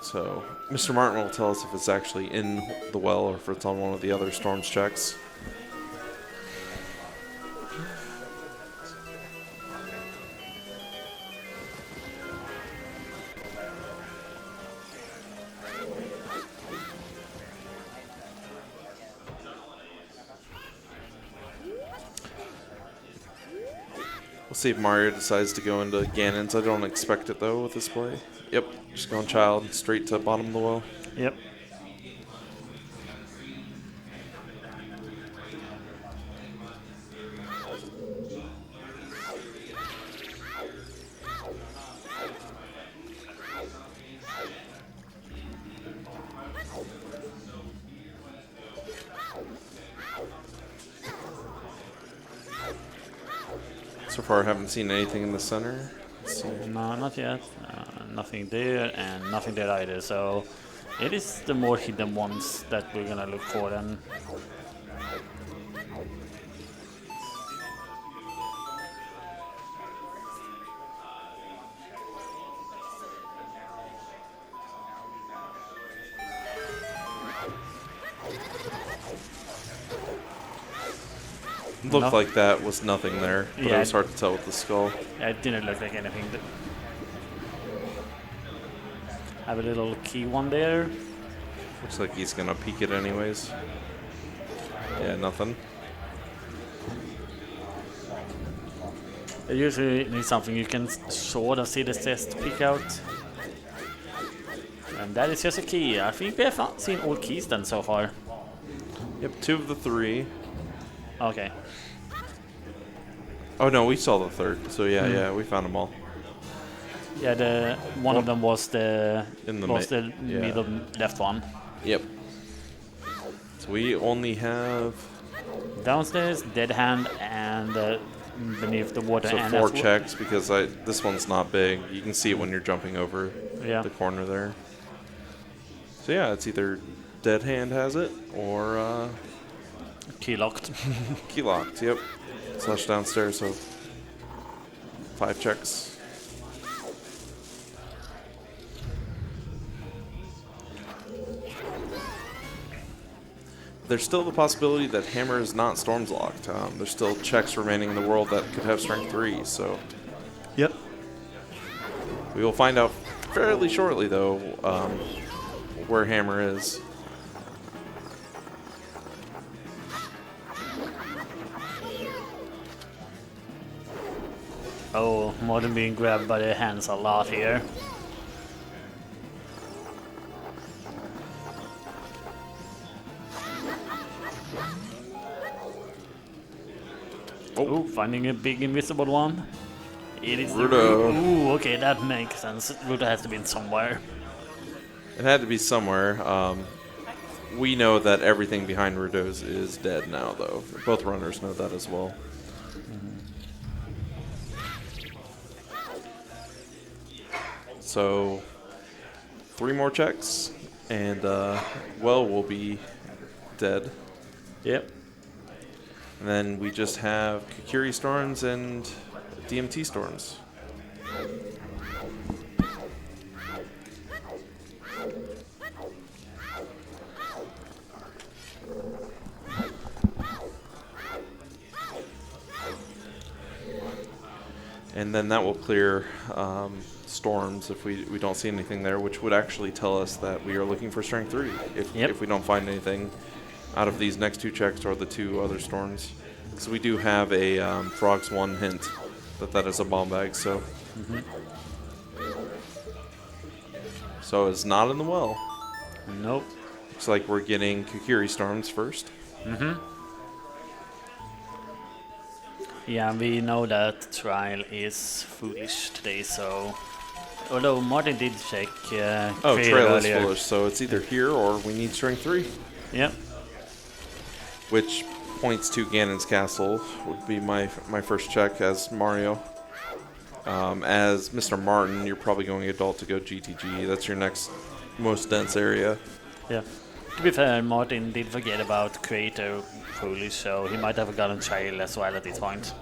So Mr. Martin will tell us if it's actually in the well or if it's on one of the other Storms checks. We'll see if Mario decides to go into Ganon's. I don't expect it though with this play. Yep, just going Child straight to bottom of the well. Yep. So far, I haven't seen anything in the center. Let's see. No, not yet. Nothing there and nothing there either. So it is the more hidden ones that we're gonna look for then. Looked No. like that was nothing there, but Yeah. it was hard to tell with the skull. Yeah, it didn't look like anything. Have a little key one there. Looks like he's gonna peek it anyways. Yeah, nothing. You usually need something you can sort of see the chest peek out. And that is just a key. I think we have seen all keys then so far. Yep, 2 of the 3. Okay. Oh no, we saw the 3rd. So yeah, we found them all. Yeah, the one of them was the yeah. middle left one. Yep. So we only have Downstairs, dead hand, and beneath the water. so and 4 checks because this one's not big. You can see it when you're jumping over Yeah. the corner there. So yeah, it's either dead hand has it or Key locked. key locked. Yep. Slash downstairs. So 5 checks. There's still the possibility that Hammer is not storms locked. There's still checks remaining in the world that could have strength 3. So Yep. we will find out fairly shortly, though, where Hammer is. Oh, Martin being grabbed by the hands a lot here. Oh, finding a big invisible one. It is Rudo. Ooh, okay, that makes sense. Rudo has to be in somewhere. It had to be somewhere. We know that everything behind Rudo's is dead now, though. Both runners know that as well. So 3 more checks, and Well will be dead. Yep. And then we just have Kikiri Storms and DMT Storms. And then that will clear Storms if we don't see anything there, which would actually tell us that we are looking for Strength 3 if we don't find anything out of these next 2 checks or the 2 other Storms. So we do have a Frogs 1 hint that is a bomb bag, so so it's not in the well. Nope. Looks like we're getting Kikiri Storms first. Yeah, we know that trial is foolish today, so... Although Martin did check Oh, Creator Trail is earlier. foolish, so it's either here or we need Strength 3. Yep. Which points to Ganon's Castle would be my first check as Mario. As Mr. Martin, you're probably going adult to go GTG. That's your next most dense area. Yeah. To be fair, Martin did forget about Creator foolish, so he might have gotten trial as well at this point.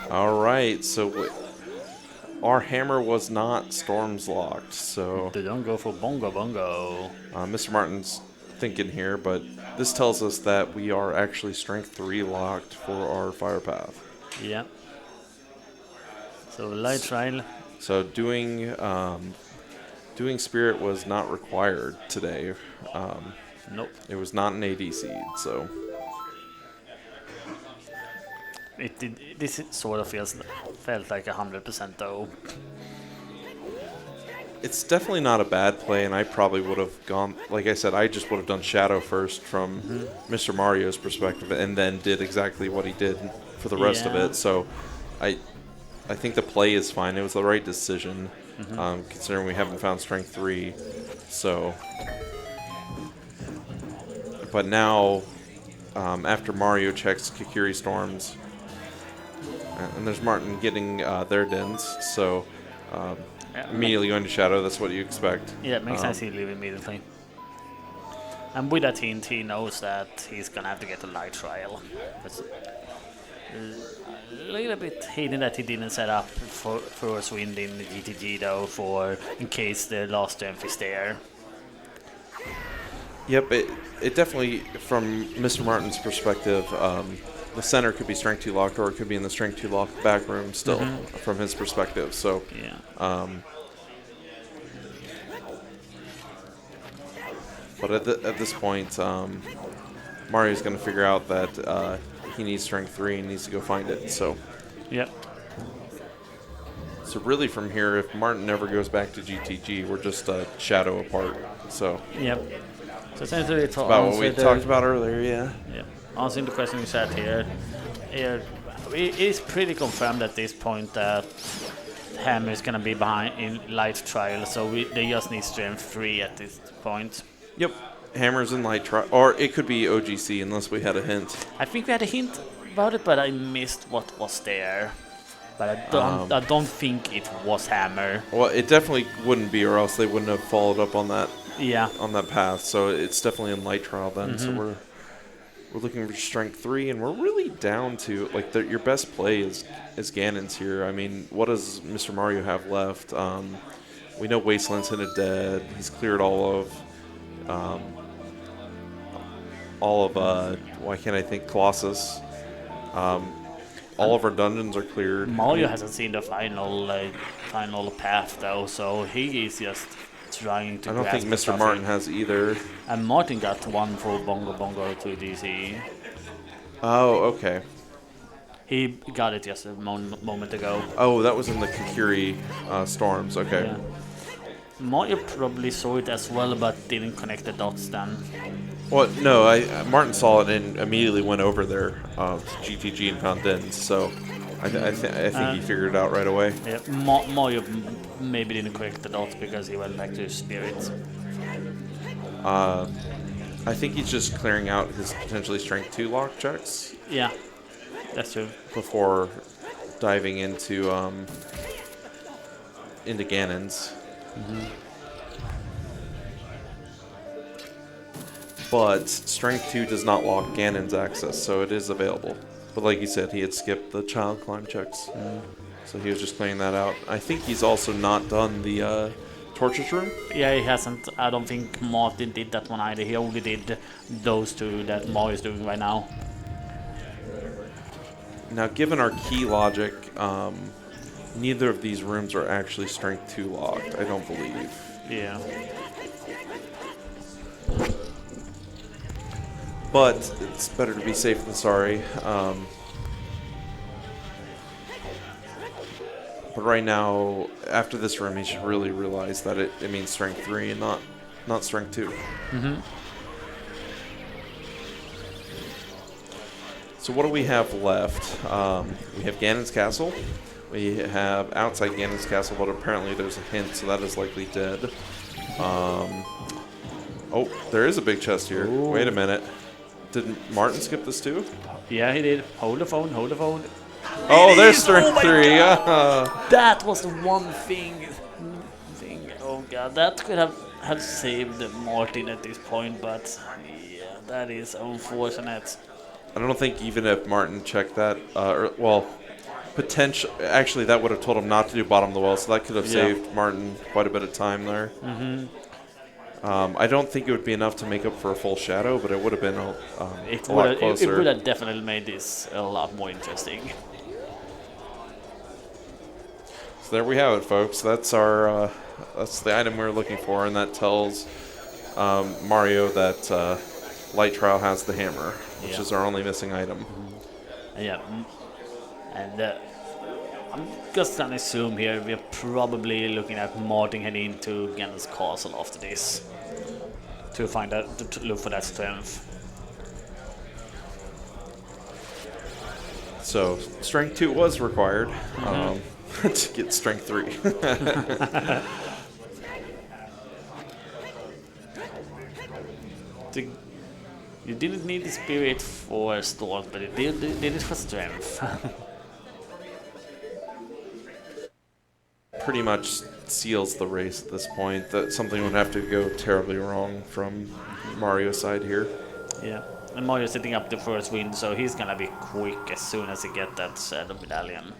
All right, so our hammer was not storms locked, so They don't go for Bongo Bongo. Mr. Martin's thinking here, but this tells us that we are actually strength 3 locked for our fire path. Yeah. So light trial. So doing spirit was not required today. Nope. It was not an AD seed, so It did. This sort of felt like 100% though. it's definitely not a bad play, and I probably would have gone, like I said, I just would have done Shadow first from Mr. Mario's perspective, and then did exactly what he did for the rest of Yeah. it. So I think the play is fine. It was the right decision, considering we haven't found Strength 3. So, but now, after Mario checks Kikiri Storms, and there's Martin getting their dens, so immediately going to Shadow, that's what you expect. Yeah, it makes sense he leave immediately. And with that hint, he knows that he's gonna have to get a light trial. It's a little bit hidden that he didn't set up for Force Wind in the GTG though, for in case the last strength is there. Yep, it definitely, from Mr. Martin's perspective, the center could be Strength 2 locked, or it could be in the Strength 2 locked back room still, from his perspective. So, Yeah. But at this point, Mario's going to figure out that he needs Strength 3 and needs to go find it. So Yep. So really from here, if Martin never goes back to GTG, we're just a shadow apart. So Yep. So essentially it's about what we talked about earlier, yeah. Yeah. Answering the question you said here, it is pretty confirmed at this point that Hammer is gonna be behind in light trial, so they just need strength 3 at this point. Yep. Hammers and light trial, or it could be OGC unless we had a hint. I think we had a hint about it, but I missed what was there. But I don't think it was Hammer. Well, it definitely wouldn't be, or else they wouldn't have followed up on that. Yeah. On that path, so it's definitely in light trial then. So we're looking for strength 3, and we're really down to like your best play is Ganon's here. I mean, what does Mr. Mario have left? We know Wasteland's hinted dead. He's cleared all of why can't I think Colossus? All of our dungeons are cleared. Mario hasn't seen the final path though, so he is just trying to. I don't think Mr. Martin has either. And Martin got one for Bongo Bongo to DC. Oh, okay. He got it just a moment ago. Oh, that was in the Kikiri storms. Okay. Yeah. Mario probably saw it as well, but didn't connect the dots then. Well, no, Martin saw it and immediately went over there to GTG and found Dins, so I think he figured it out right away. Yeah, Mario maybe didn't connect the dots because he went back to Spirit. I think he's just clearing out his potentially Strength 2 lock checks. Yeah, that's true. Before diving into Ganon's. But Strength 2 does not lock Ganon's access, so it is available. But like you said, he had skipped the child climb checks. So he was just clearing that out. I think he's also not done the Torches room. Yeah, he hasn't. I don't think Martin did that one either. He only did those two that Mario's doing right now. Now, given our key logic, neither of these rooms are actually Strength 2 locked, I don't believe. Yeah. But it's better to be safe than sorry. But right now, after this room, he should really realize that it means Strength 3 and not Strength 2. So what do we have left? We have Ganon's Castle. We have outside Ganon's Castle, but apparently there's a hint, so that is likely dead. Oh, there is a big chest here. Ooh. Wait a minute. Did Martin skip this too? Yeah, he did. Hold the phone, hold the phone. Oh, there's Strength 3. That was the one thing. Oh god, that could have saved Martin at this point, but yeah, that is unfortunate. I don't think even if Martin checked that, actually that would have told him not to do bottom of the well, so that could have saved Martin quite a bit of time there. I don't think it would be enough to make up for a full shadow, but it would have been a lot closer. It would have definitely made this a lot more interesting. So there we have it, folks. That's our that's the item we were looking for, and that tells Mario that Light Trial has the hammer, which is our only missing item. Yeah, and I'm just gonna assume here we're probably looking at Martin heading into Ganon's castle after this to find out, to look for that strength. So Strength 2 was required to get Strength 3. You didn't need the spirit for storm, but you did it for strength. Pretty much seals the race at this point. That something would have to go terribly wrong from Mario's side here. Yeah, and Mario's setting up the first win, so he's gonna be quick as soon as he get that medallion.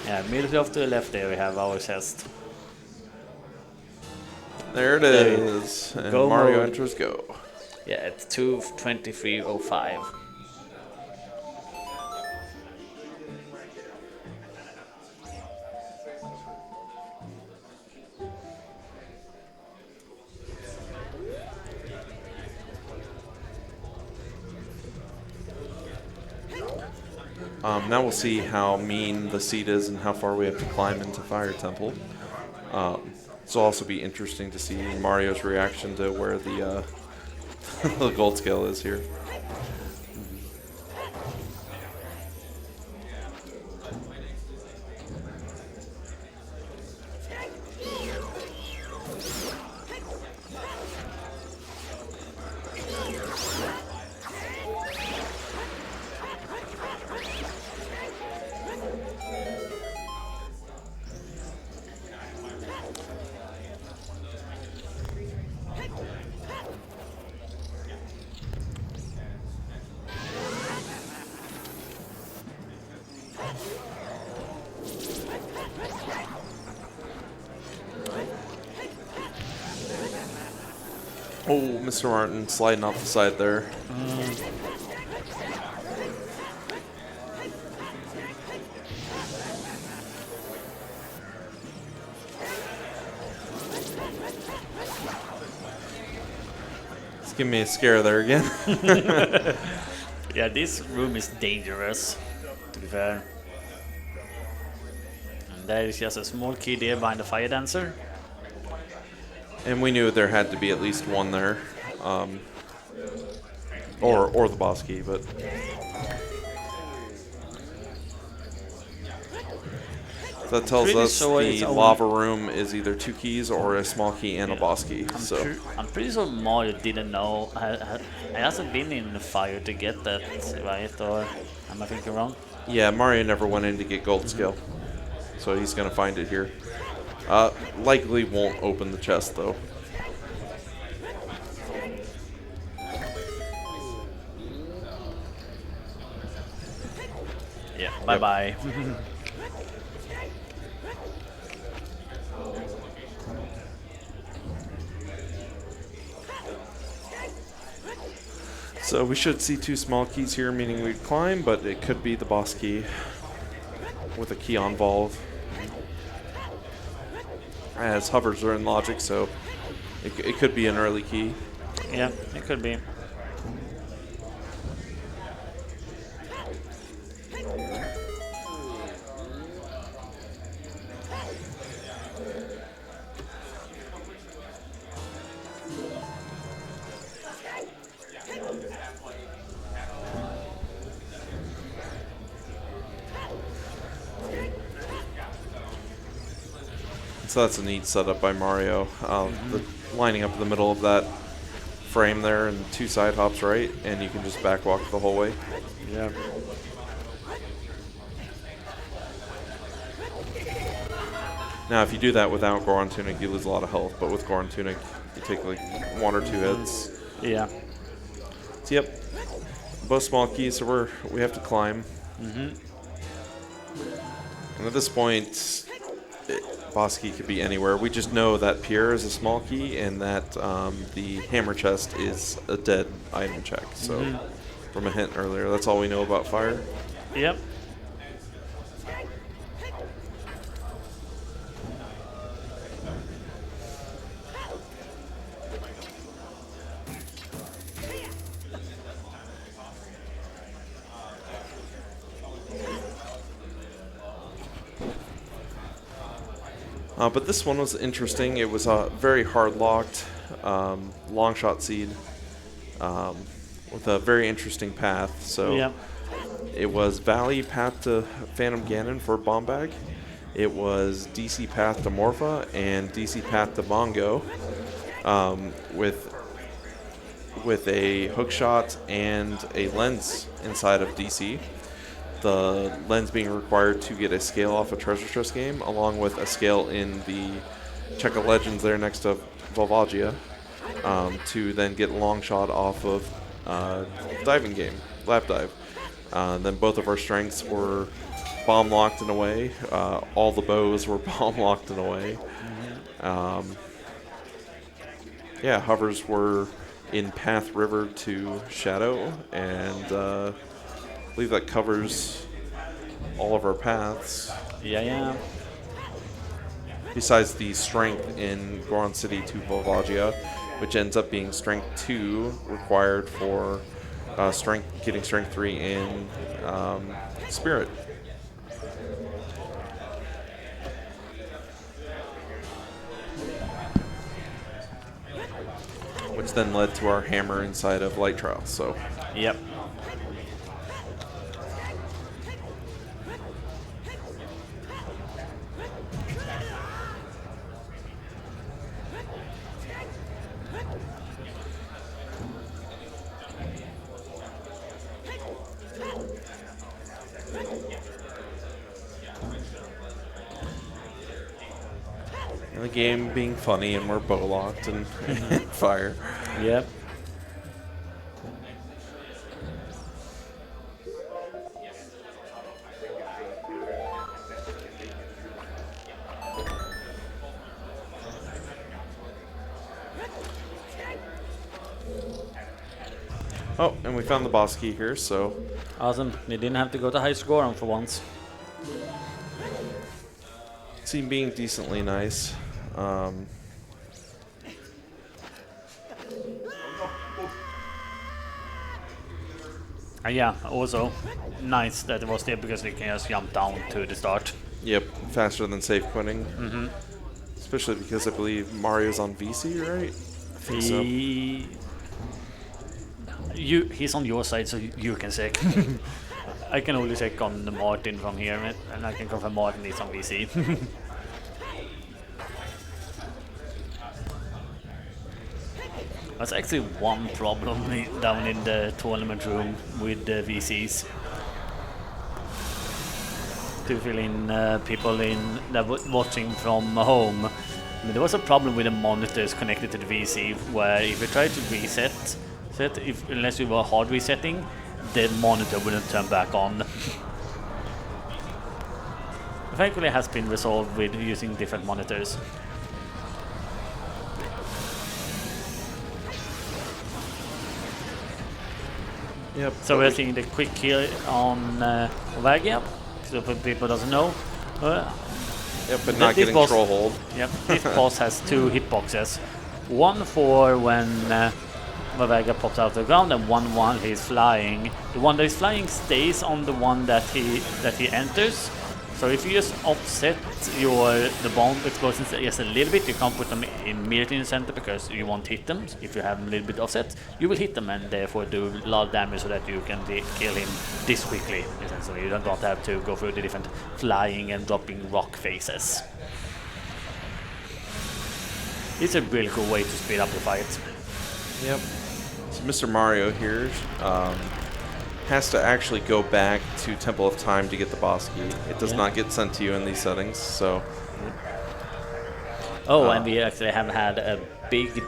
Yeah, immediately off to the left there we have our chest. There it is. And go Mario mode. Enters go. Yeah, it's 2:23:05. Now we'll see how mean the seed is and how far we have to climb into Fire Temple. This will also be interesting to see Mario's reaction to where the the gold scale is here. Oh, Mr. Martin sliding off the side there. It's giving me a scare there again. Yeah, this room is dangerous, to be fair. And there is just a small key there behind the fire dancer. And we knew there had to be at least one there, or the boss key, but that tells Pretty us sure the it's only- lava room is either 2 keys or a small key and a boss key. I'm pretty sure Mario didn't know. He hasn't been in the fire to get that, right? Or am I thinking wrong? Yeah, Mario never went in to get gold scale, so he's gonna find it here. Likely won't open the chest though. Yeah, bye-bye. So we should see 2 small keys here, meaning we'd climb, but it could be the boss key with a key on Volve. As hovers are in logic, so it could be an early key. Yeah, it could be. So that's a neat setup by Mario. Lining up in the middle of that frame there and 2 side hops right, and you can just back walk the whole way. Yeah. Now, if you do that without Goron Tunic, you lose a lot of health, but with Goron Tunic, you take like 1 or 2 hits. Yeah. So, yep, both small keys, so we have to climb. And at this point, boss key could be anywhere. We just know that Pierre is a small key and that the hammer chest is a dead item check. So, from a hint earlier, that's all we know about fire. Yep. But this one was interesting. It was a very hard locked long shot seed with a very interesting path. So Yep. it was Valley path to Phantom Ganon for Bomb Bag. It was DC path to Morpha and DC path to Bongo with a hook shot and a lens inside of DC. The lens being required to get a scale off a treasure chest game, along with a scale in the Check of Legends there next to Volvagia, to then get long shot off of diving game, lap dive. Then both of our strengths were bomb locked in a way. All the bows were bomb locked in a way. Yeah, hovers were in Path River to Shadow, and I believe that covers all of our paths. Yeah. Besides the strength in Goron City to Volvagia, which ends up being strength 2 required for getting strength 3 in Spirit. Which then led to our hammer inside of Light Trial. So. Yep. And the game being funny, and we're bow locked and fire. Yep. Oh, and we found the boss key here, so. Awesome. You didn't have to go to high score on for once. Seem being decently nice. Yeah, also nice that it was there because we can just jump down to the start. Yep, faster than safe quitting. Especially because I believe Mario's on VC, right? I think so. He's on your side, so you can check. I can only check on the Martin from here, and I can confirm Martin is on VC. That's actually one problem down in the tournament room with the VCs. To fill in people in that watching from home. I mean, there was a problem with the monitors connected to the VC, where if you try to reset, unless you were hard resetting, the monitor wouldn't turn back on. Thankfully, it has been resolved with using different monitors. Yep. So we're seeing the quick kill on Vagia. So for people doesn't know. Yep, but not getting troll hold. Yep, this boss has 2 hitboxes. One for when Vagia pops out of the ground, and one while he's flying. The one that is flying stays on the one that he enters. So if you just offset the bomb explosions just a little bit, you can't put them immediately in the center because you won't hit them. If you have a little bit offset, you will hit them and therefore do a lot of damage so that you can kill him this quickly. Essentially, you don't have to go through the different flying and dropping rock phases. It's a really cool way to speed up the fight. Yep. So Mr. Mario here has to actually go back to Temple of Time to get the boss key. It does not get sent to you in these settings, so. Oh, and we actually have had a big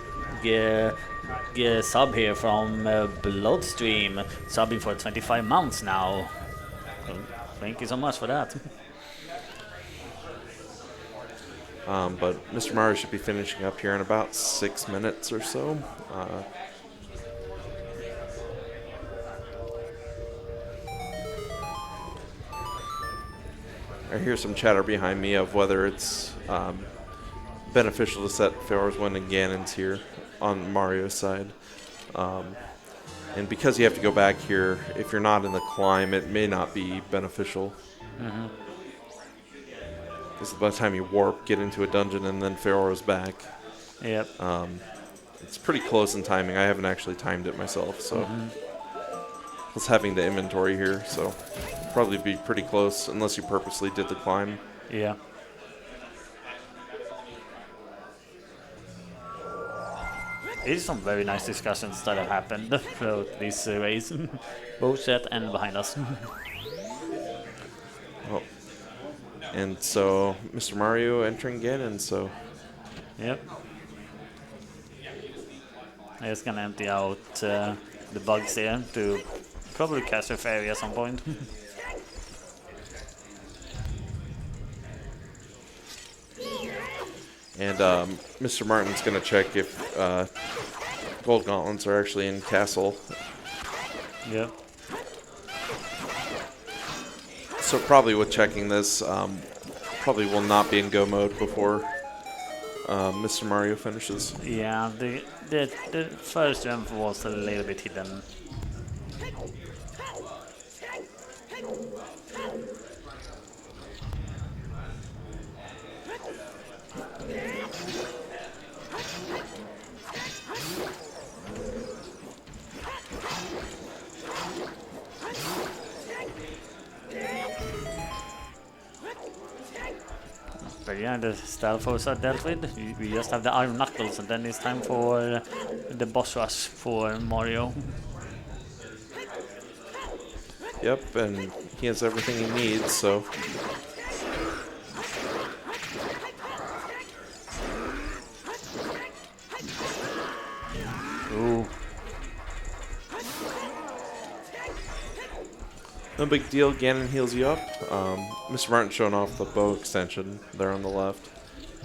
sub here from Bloodstream, subbing for 25 months now. So thank you so much for that. But Mr. Mario should be finishing up here in about 6 minutes or so. I hear some chatter behind me of whether it's beneficial to set Pharaoh's Wind and Ganon's here on Mario's side. And because you have to go back here, if you're not in the climb, it may not be beneficial. Because by the time you warp, get into a dungeon, and then Pharaoh's back. Yep. It's pretty close in timing. I haven't actually timed it myself, so. I was having the inventory here, so probably be pretty close unless you purposely did the climb. Yeah. There's some very nice discussions that have happened throughout this race, both set and behind us. Oh. And so Mr. Mario entering Ganon, so. Yep. I'm just gonna empty out the bugs here to probably catch a fairy at some point. And Mr. Martin's going to check if gold gauntlets are actually in castle. Yep. So probably with checking this, probably will not be in go mode before Mr. Mario finishes. Yeah, the first jump was a little bit hidden. But yeah, the style foes are dealt with. We just have the Iron Knuckles, and then it's time for the boss rush for Mario. Yep, and he has everything he needs, so. Ooh. No big deal, Ganon heals you up. Mr. Martin showing off the bow extension there on the left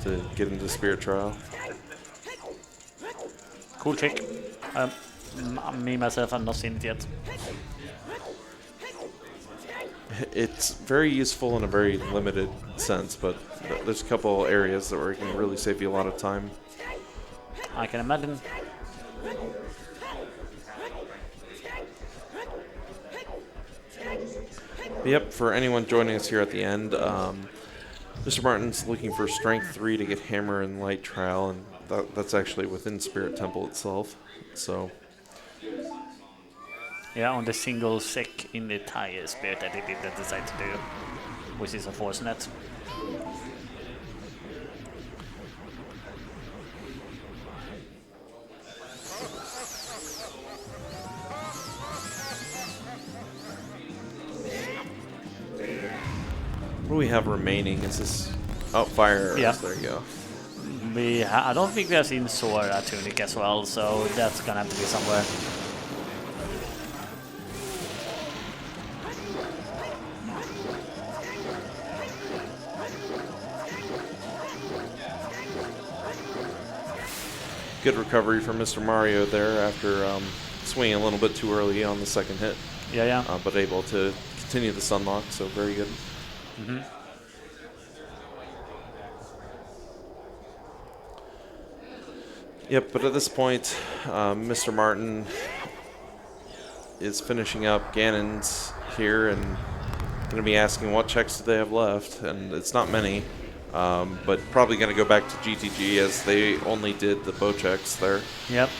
to get into Spirit Trial. Cool trick. Me, myself, I've not seen it yet. It's very useful in a very limited sense, but there's a couple areas where it can really save you a lot of time. I can imagine. Yep, for anyone joining us here at the end, Mr. Martin's looking for Strength 3 to get Hammer and Light Trial, and that's actually within Spirit Temple itself. So, Yeah, on the single sec in the entire Spirit that they did decide to do, which is unfortunate. what do we have remaining? Is this... Oh, fire arrows. Yeah. There you go. I don't think we have seen Sora Tunic as well, so that's gonna have to be somewhere. Good recovery from Mr. Mario there after swinging a little bit too early on the second hit. Yeah. But able to continue the Sunlock, so very good. Mm-hmm. Yep, but at this point, Mr. Martin is finishing up. Ganon's here and going to be asking what checks do they have left, and it's not many, but probably going to go back to GTG as they only did the bow checks there. Yep.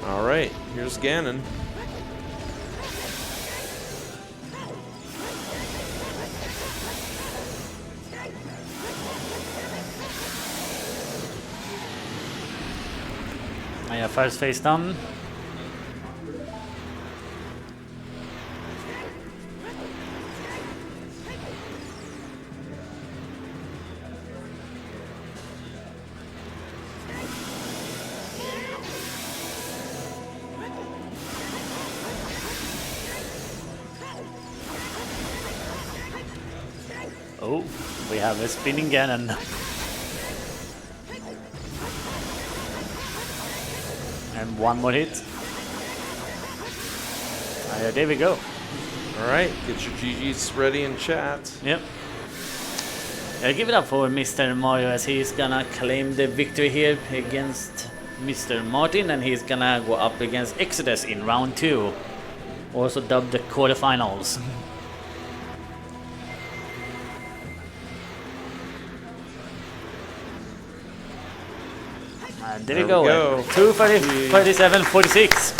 All right, here's Ganon. Yeah, first face down. Oh, we have a spinning Ganon. And one more hit. There we go. All right, get your GGs ready in chat. Yep. Give it up for Mr. Mario as he's gonna claim the victory here against Mr. Martin, and he's gonna go up against Exodus in round 2, also dubbed the quarterfinals. And there we go. 2:37:46.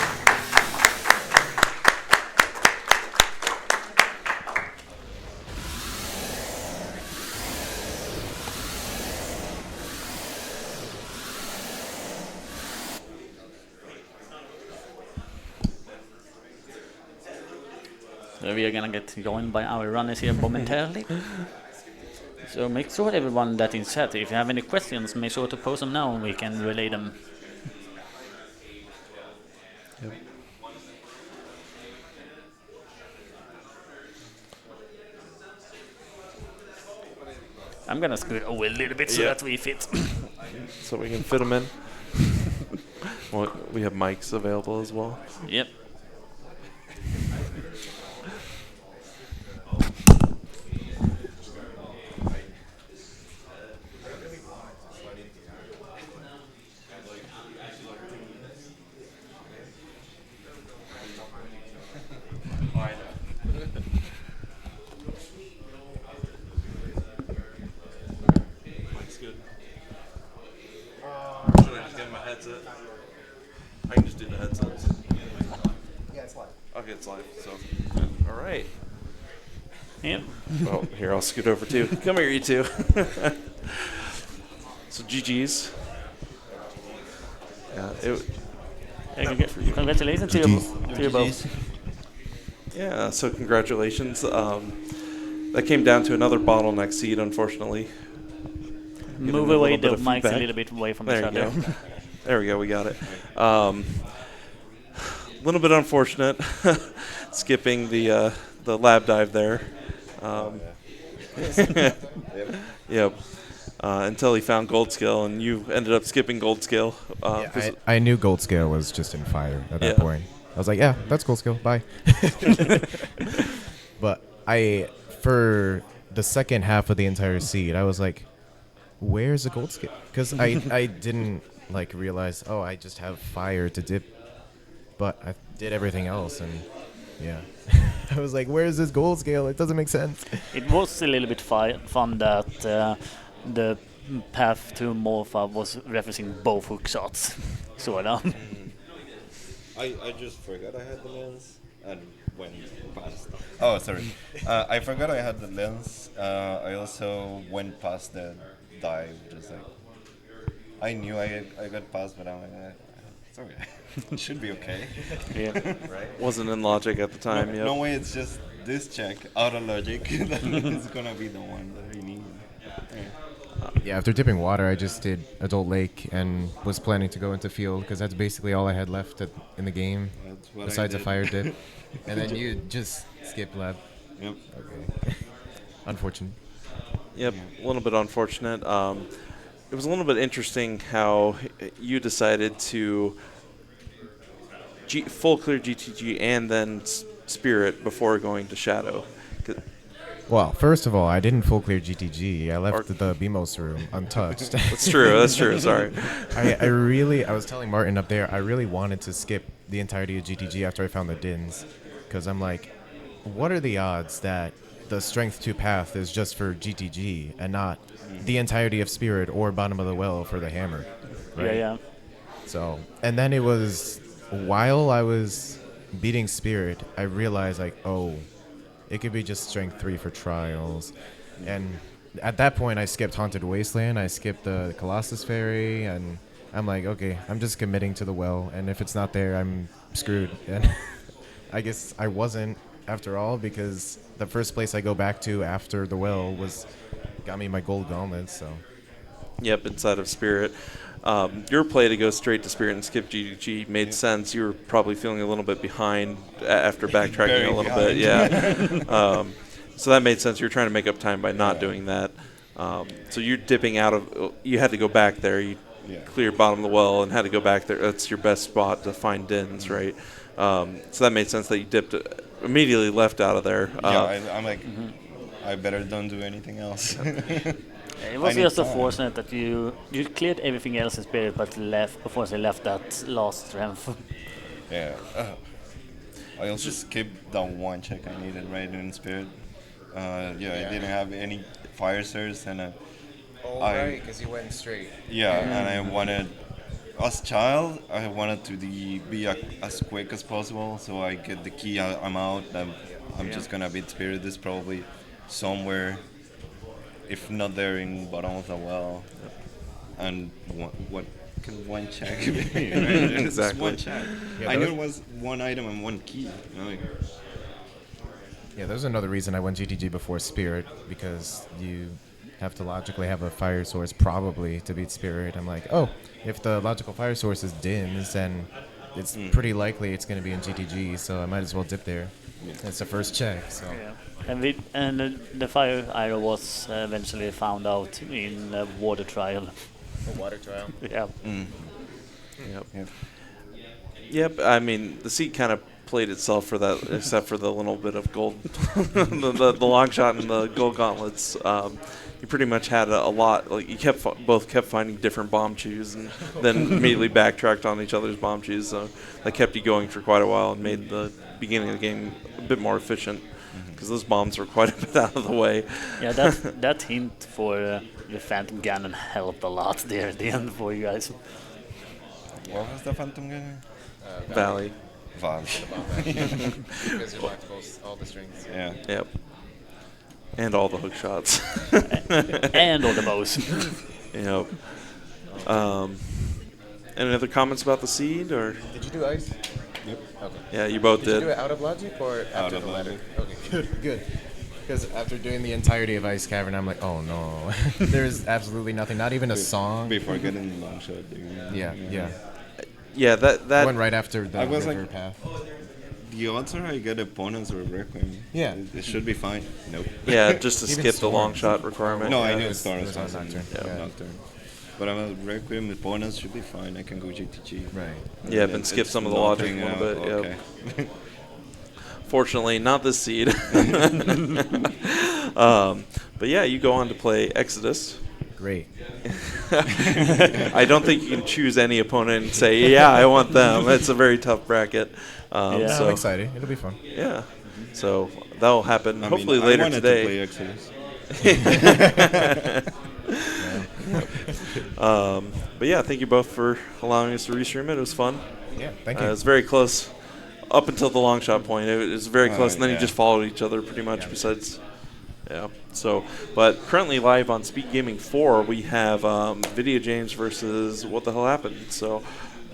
So we are gonna get joined by our runners here momentarily. So make sure everyone that in chat, if you have any questions, make sure to post them now and we can relay them. Yep. I'm gonna scoot away a little bit so that we fit. So we can fit them in. Well, we have mics available as well. Yep. I can just do the headsets. Yeah, it's live. Okay, it's live. So, all right. Yep. Well, here, I'll scoot over too. Come here, you two. So, GG's. Congratulations to you both. Yeah, so congratulations. That came down to another bottleneck seed, unfortunately. Move away the mics a little bit away from each other. There we go, we got it. A little bit unfortunate, skipping the lab dive there. Yep. Until he found gold scale, and you ended up skipping gold scale. I knew gold scale was just in fire at that point. I was like, yeah, that's gold scale. Bye. But for the second half of the entire seed, I was like, where's the gold scale? Because I didn't realize, I just have fire to dip, but I did everything else, and yeah. I was like, where's this gold scale? It doesn't make sense. It was a little bit fun that the path to Morpha was referencing both hook shots. Sort of. I just forgot I had the lens and went past. Oh, sorry. I forgot I had the lens. I also went past the dive, just like I knew I got past, but I'm like, it's okay. It should be okay. Yeah. Right? Wasn't in logic at the time. No way, it's just this check out of logic that is gonna be the one that we need. Yeah, after dipping water, I just did Adult Lake and was planning to go into field because that's basically all I had left in the game, besides a fire dip. And then you just skipped lab. Yep. Okay. Unfortunate. Yep, a little bit unfortunate. It was a little bit interesting how you decided to full clear GTG and then Spirit before going to Shadow. Well, first of all, I didn't full clear GTG. I left the BMOS room untouched. That's true. Sorry. I was telling Martin up there, I really wanted to skip the entirety of GTG after I found the DINs. Because I'm like, what are the odds that the Strength 2 path is just for GTG and not the entirety of Spirit or Bottom of the Well for the hammer? Right? Yeah. So, and then it was, while I was beating Spirit, I realized it could be just Strength 3 for trials. And at that point, I skipped Haunted Wasteland, I skipped the Colossus Ferry, and I'm like, okay, I'm just committing to the well, and if it's not there, I'm screwed. And I guess I wasn't, after all, because the first place I go back to after the well got me my gold gauntlet, so. Yep, inside of Spirit. Your play to go straight to Spirit and skip GTG made sense. You were probably feeling a little bit behind after backtracking a little bit. Yeah. So that made sense. You're trying to make up time by not doing that. So you're dipping out of. You had to go back there. You cleared bottom of the well and had to go back there. That's your best spot to find DINs, right? So that made sense that you dipped immediately left out of there. I'm like, I better don't do anything else. It was just so fortunate that you cleared everything else in Spirit, but unfortunately left that last strength. Yeah. I also skipped that one check I needed right in Spirit. I didn't have any fire surge, and right, because you went straight. Yeah, and I wanted, as child, I wanted to be as quick as possible, so I get the key, I'm out, I'm just gonna beat Spirit. This probably somewhere, if not there, in bottom of the well. And what can one check be? Right? Exactly. One check. Yeah, I knew it was one item and one key. Yeah, there's another reason I went GTG before Spirit, because you have to logically have a fire source probably to beat Spirit. I'm like, if the logical fire source is DINs, then it's pretty likely it's going to be in GTG, so I might as well dip there. Yeah. It's the first check, so. Yeah. And the fire arrow was eventually found out in a water trial. A water trial. Yeah. Yep. Yep. Yep. I mean, the seat kind of played itself for that, except for the little bit of gold, the long shot and the gold gauntlets. You pretty much had a lot. Like you both kept finding different bomb chews, and then immediately backtracked on each other's bomb chews. So that kept you going for quite a while and made the beginning of the game a bit more efficient because those bombs were quite a bit out of the way. Yeah, that hint for the Phantom Cannon helped a lot there at the end for you guys. What was the Phantom Gun? Valley. Valve. Because you locked all the strings. Yeah. Yep. And all the hook shots. And all the bows. Yep. Any other comments about the seed, or? Did you do ice? Yep. Okay. Yeah, you both Did you did. do it out of logic or Out after of the ladder? logic. Okay, good, good. Because after doing the entirety of Ice Cavern, I'm like, oh no, there's absolutely nothing, not even a song. Before getting the long shot. Yeah, yeah. Yeah, that I went right after the I was river like- path. The odds are I get opponents or Requiem. Yeah. It should be fine. Nope. Yeah, just to Even skip the long Storm. shot requirement. No, I Yeah, knew it was- Star it was was on Nocturne. Nocturne, yeah. Nocturne. But I'm a Requiem opponents should be fine. I can go GTG. Right. Yeah, and skip It's some of the logic a knocking little out, bit. Yep. Okay. Fortunately, not this seed. But yeah, you go on to play Exodus. Great. I don't think you can choose any opponent and say, yeah, I want them. It's a very tough bracket. Yeah. No, So, I'm excited. It'll be fun. yeah. So that'll happen I hopefully mean, later I wanted today. to play Exodus. But yeah, thank you both for allowing us to restream it. It was fun. Yeah, thank It you. was very close up until the long shot point. It was very close, and then you yeah. just followed each other pretty much. Besides, yeah. So, but currently live on Speedgaming 4, we have Video James versus What the Hell Happened. So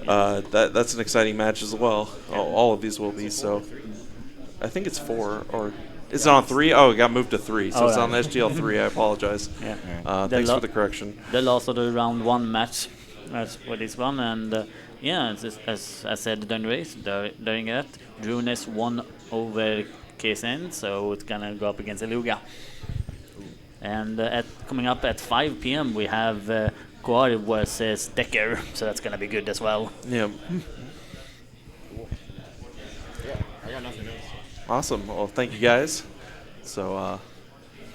that's an exciting match as well. All of these will be. So I think it's 4 or. Is it on 3? Oh, it got moved to 3, so Oh, it's yeah. on SGL 3. I apologize. Yeah. Thanks lo- for the correction. The last of the round 1 match for this one, and yeah, as I said during the race, during that, Drunes won over KSN, so it's gonna go up against Eluga. And coming up at 5 p.m. we have Koari versus Decker, so that's gonna be good as well. Yeah. Yeah, I got nothing else. Awesome. Well, thank you guys. So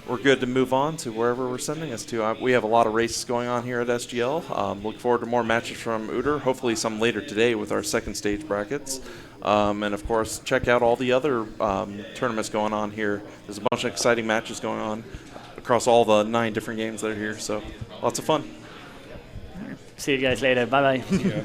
we're good to move on to wherever we're sending us to. We have a lot of races going on here at SGL. Look forward to more matches from Uter, hopefully some later today with our second stage brackets. And, of course, check out all the other tournaments going on here. There's a bunch of exciting matches going on across all the 9 different games that are here. So lots of fun. See you guys later. Bye-bye.